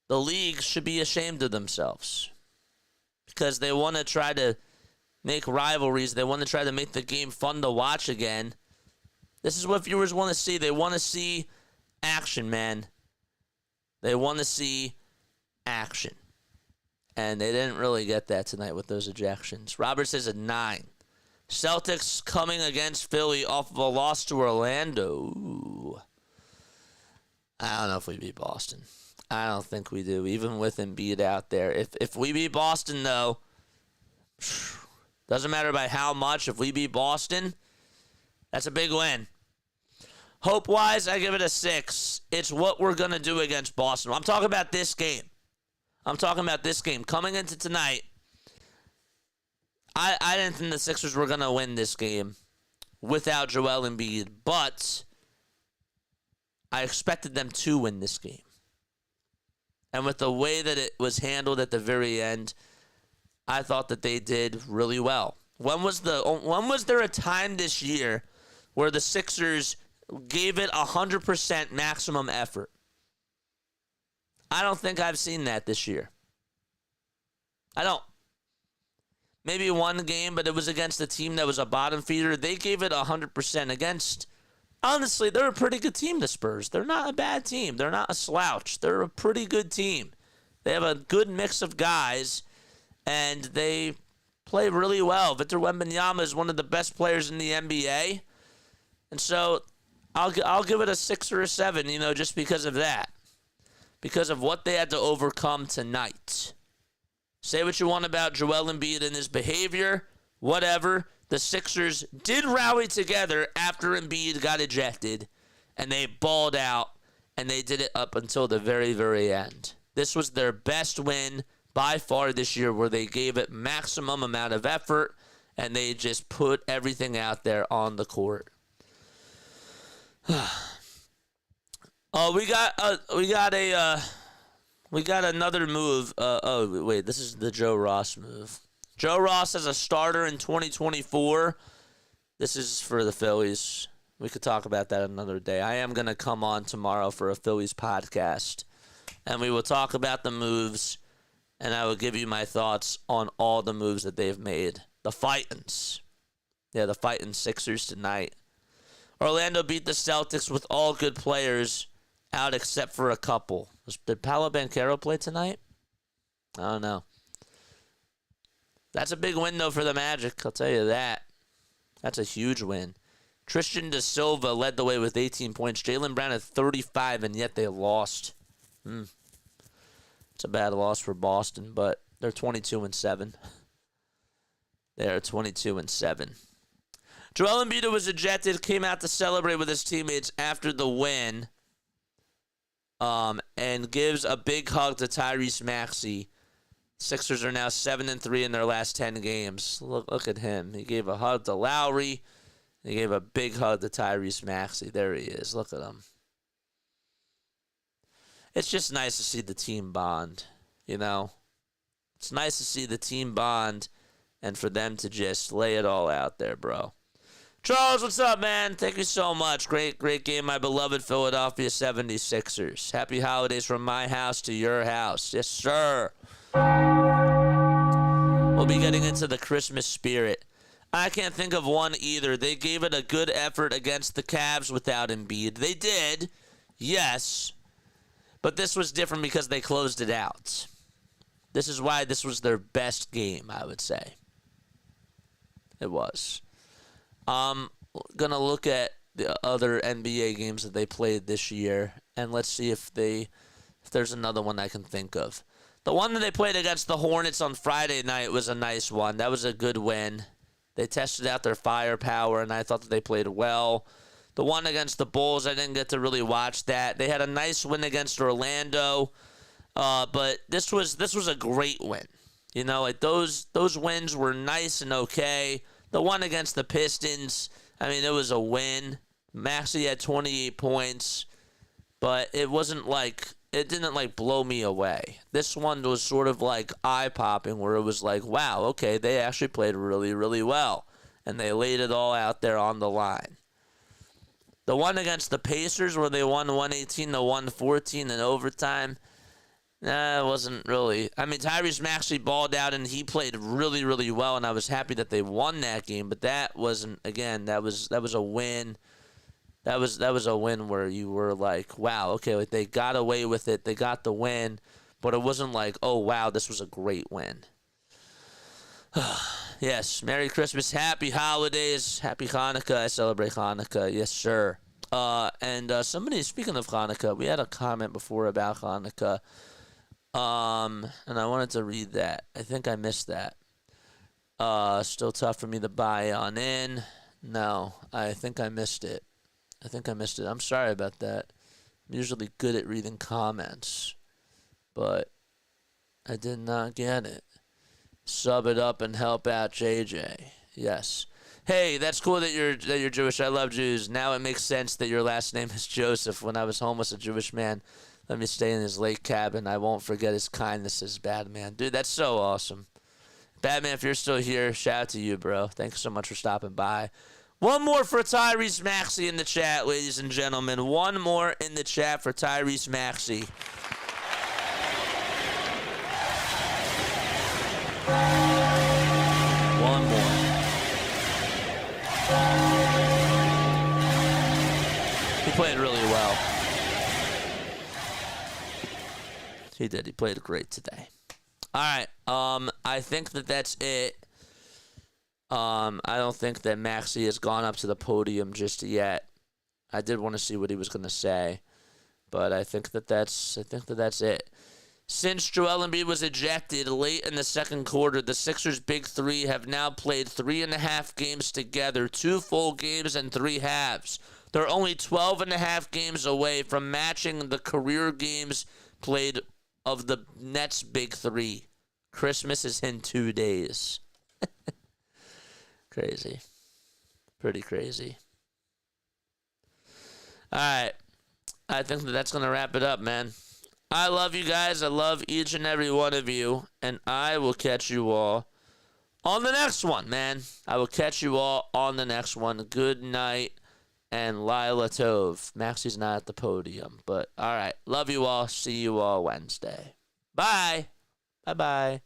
the league should be ashamed of themselves because they want to try to make rivalries. They want to try to make the game fun to watch again. This is what viewers want to see. They want to see action, man. They want to see action. And they didn't really get that tonight with those ejections. Robert says a 9. Celtics coming against Philly off of a loss to Orlando. Ooh. I don't know if we beat Boston. I don't think we do, even with Embiid out there. If we beat Boston, though, doesn't matter by how much. If we beat Boston, that's a big win. Hope-wise, I give it a 6. It's what we're going to do against Boston. I'm talking about this game. Coming into tonight, I didn't think the Sixers were going to win this game without Joel Embiid, but I expected them to win this game. And with the way that it was handled at the very end, I thought that they did really well. When was there a time this year where the Sixers gave it 100% maximum effort? I don't think I've seen that this year. I don't. Maybe one game, but it was against a team that was a bottom feeder. They gave it 100% against. Honestly, they're a pretty good team, the Spurs. They're not a bad team. They're not a slouch. They're a pretty good team. They have a good mix of guys, and they play really well. Victor Wembanyama is one of the best players in the NBA, and so I'll give it a 6 or a 7, just because of that. Because of what they had to overcome tonight. Say what you want about Joel Embiid and his behavior, whatever. The Sixers did rally together after Embiid got ejected, and they balled out, and they did it up until the very, very end. This was their best win by far this year, where they gave it maximum amount of effort, and they just put everything out there on the court. We got another move. Wait, this is the Joe Ross move. Joe Ross as a starter in 2024. This is for the Phillies. We could talk about that another day. I am going to come on tomorrow for a Phillies podcast, and we will talk about the moves, and I will give you my thoughts on all the moves that they've made. The Fightins. Yeah, the Fightin' Sixers tonight. Orlando beat the Celtics with all good players out except for a couple. Did Paolo Banchero play tonight? I don't know. That's a big win, though, for the Magic. I'll tell you that. That's a huge win. Tristan Da Silva led the way with 18 points. Jaylen Brown had 35, and yet they lost. It's a bad loss for Boston, but they're 22-7. They are 22-7. Joel Embiid was ejected, came out to celebrate with his teammates after the win, and gives a big hug to Tyrese Maxey. Sixers are now 7-3 in their last 10 games. Look at him. He gave a hug to Lowry. He gave a big hug to Tyrese Maxey. There he is. Look at him. It's just nice to see the team bond, you know? It's nice to see the team bond and for them to just lay it all out there, bro. Charles, what's up, man? Thank you so much. Great game, my beloved Philadelphia 76ers. Happy holidays from my house to your house. Yes, sir. We'll be getting into the Christmas spirit. I can't think of one either. They gave it a good effort against the Cavs without Embiid. They did, yes. But this was different because they closed it out. This is why this was their best game, I would say. It was. I'm going to look at the other NBA games that they played this year, and let's see if there's another one I can think of. The one that they played against the Hornets on Friday night was a nice one. That was a good win. They tested out their firepower, and I thought that they played well. The one against the Bulls, I didn't get to really watch that. They had a nice win against Orlando, but this was a great win. You know, like those wins were nice and okay. The one against the Pistons, I mean, it was a win. Maxey had 28 points, but it didn't blow me away. This one was sort of like eye-popping, where it was like, wow, okay, they actually played really, really well, and they laid it all out there on the line. The one against the Pacers, where they won 118-114 in overtime, it wasn't really. I mean, Tyrese Maxey balled out, and he played really, really well, and I was happy that they won that game. But that wasn't. Again, that was a win. That was a win where you were like, wow, okay, like they got away with it, they got the win, but it wasn't like, oh wow, this was a great win. Yes, Merry Christmas, Happy Holidays, Happy Hanukkah. I celebrate Hanukkah, yes sir. And somebody, speaking of Hanukkah, we had a comment before about Hanukkah. And I wanted to read that. I think I missed that. Still tough for me to buy on in. No, I think I missed it. I'm sorry about that. I'm usually good at reading comments, but I did not get it. Sub it up and help out JJ. Yes. Hey, that's cool that you're Jewish. I love Jews. Now it makes sense that your last name is Joseph. When I was homeless, a Jewish man let me stay in his lake cabin. I won't forget his kindness as Batman. Dude, that's so awesome. Batman, if you're still here, shout out to you, bro. Thanks so much for stopping by. One more for Tyrese Maxey in the chat, ladies and gentlemen. One more in the chat for Tyrese Maxey. One more. He played really well. He did. He played great today. All right. I think that's it. I don't think that Maxey has gone up to the podium just yet. I did want to see what he was going to say, but I think that's it. Since Joel Embiid was ejected late in the second quarter, the Sixers' big three have now played 3.5 games together, 2 full games and 3 halves. They're only 12.5 games away from matching the career games played of the Nets' big three. Christmas is in 2 days. Crazy. Pretty crazy. All right. I think that's going to wrap it up, man. I love you guys. I love each and every one of you. And I will catch you all on the next one, man. I will catch you all on the next one. Good night and Lila Tov. Maxey's not at the podium. But, all right. Love you all. See you all Wednesday. Bye. Bye-bye.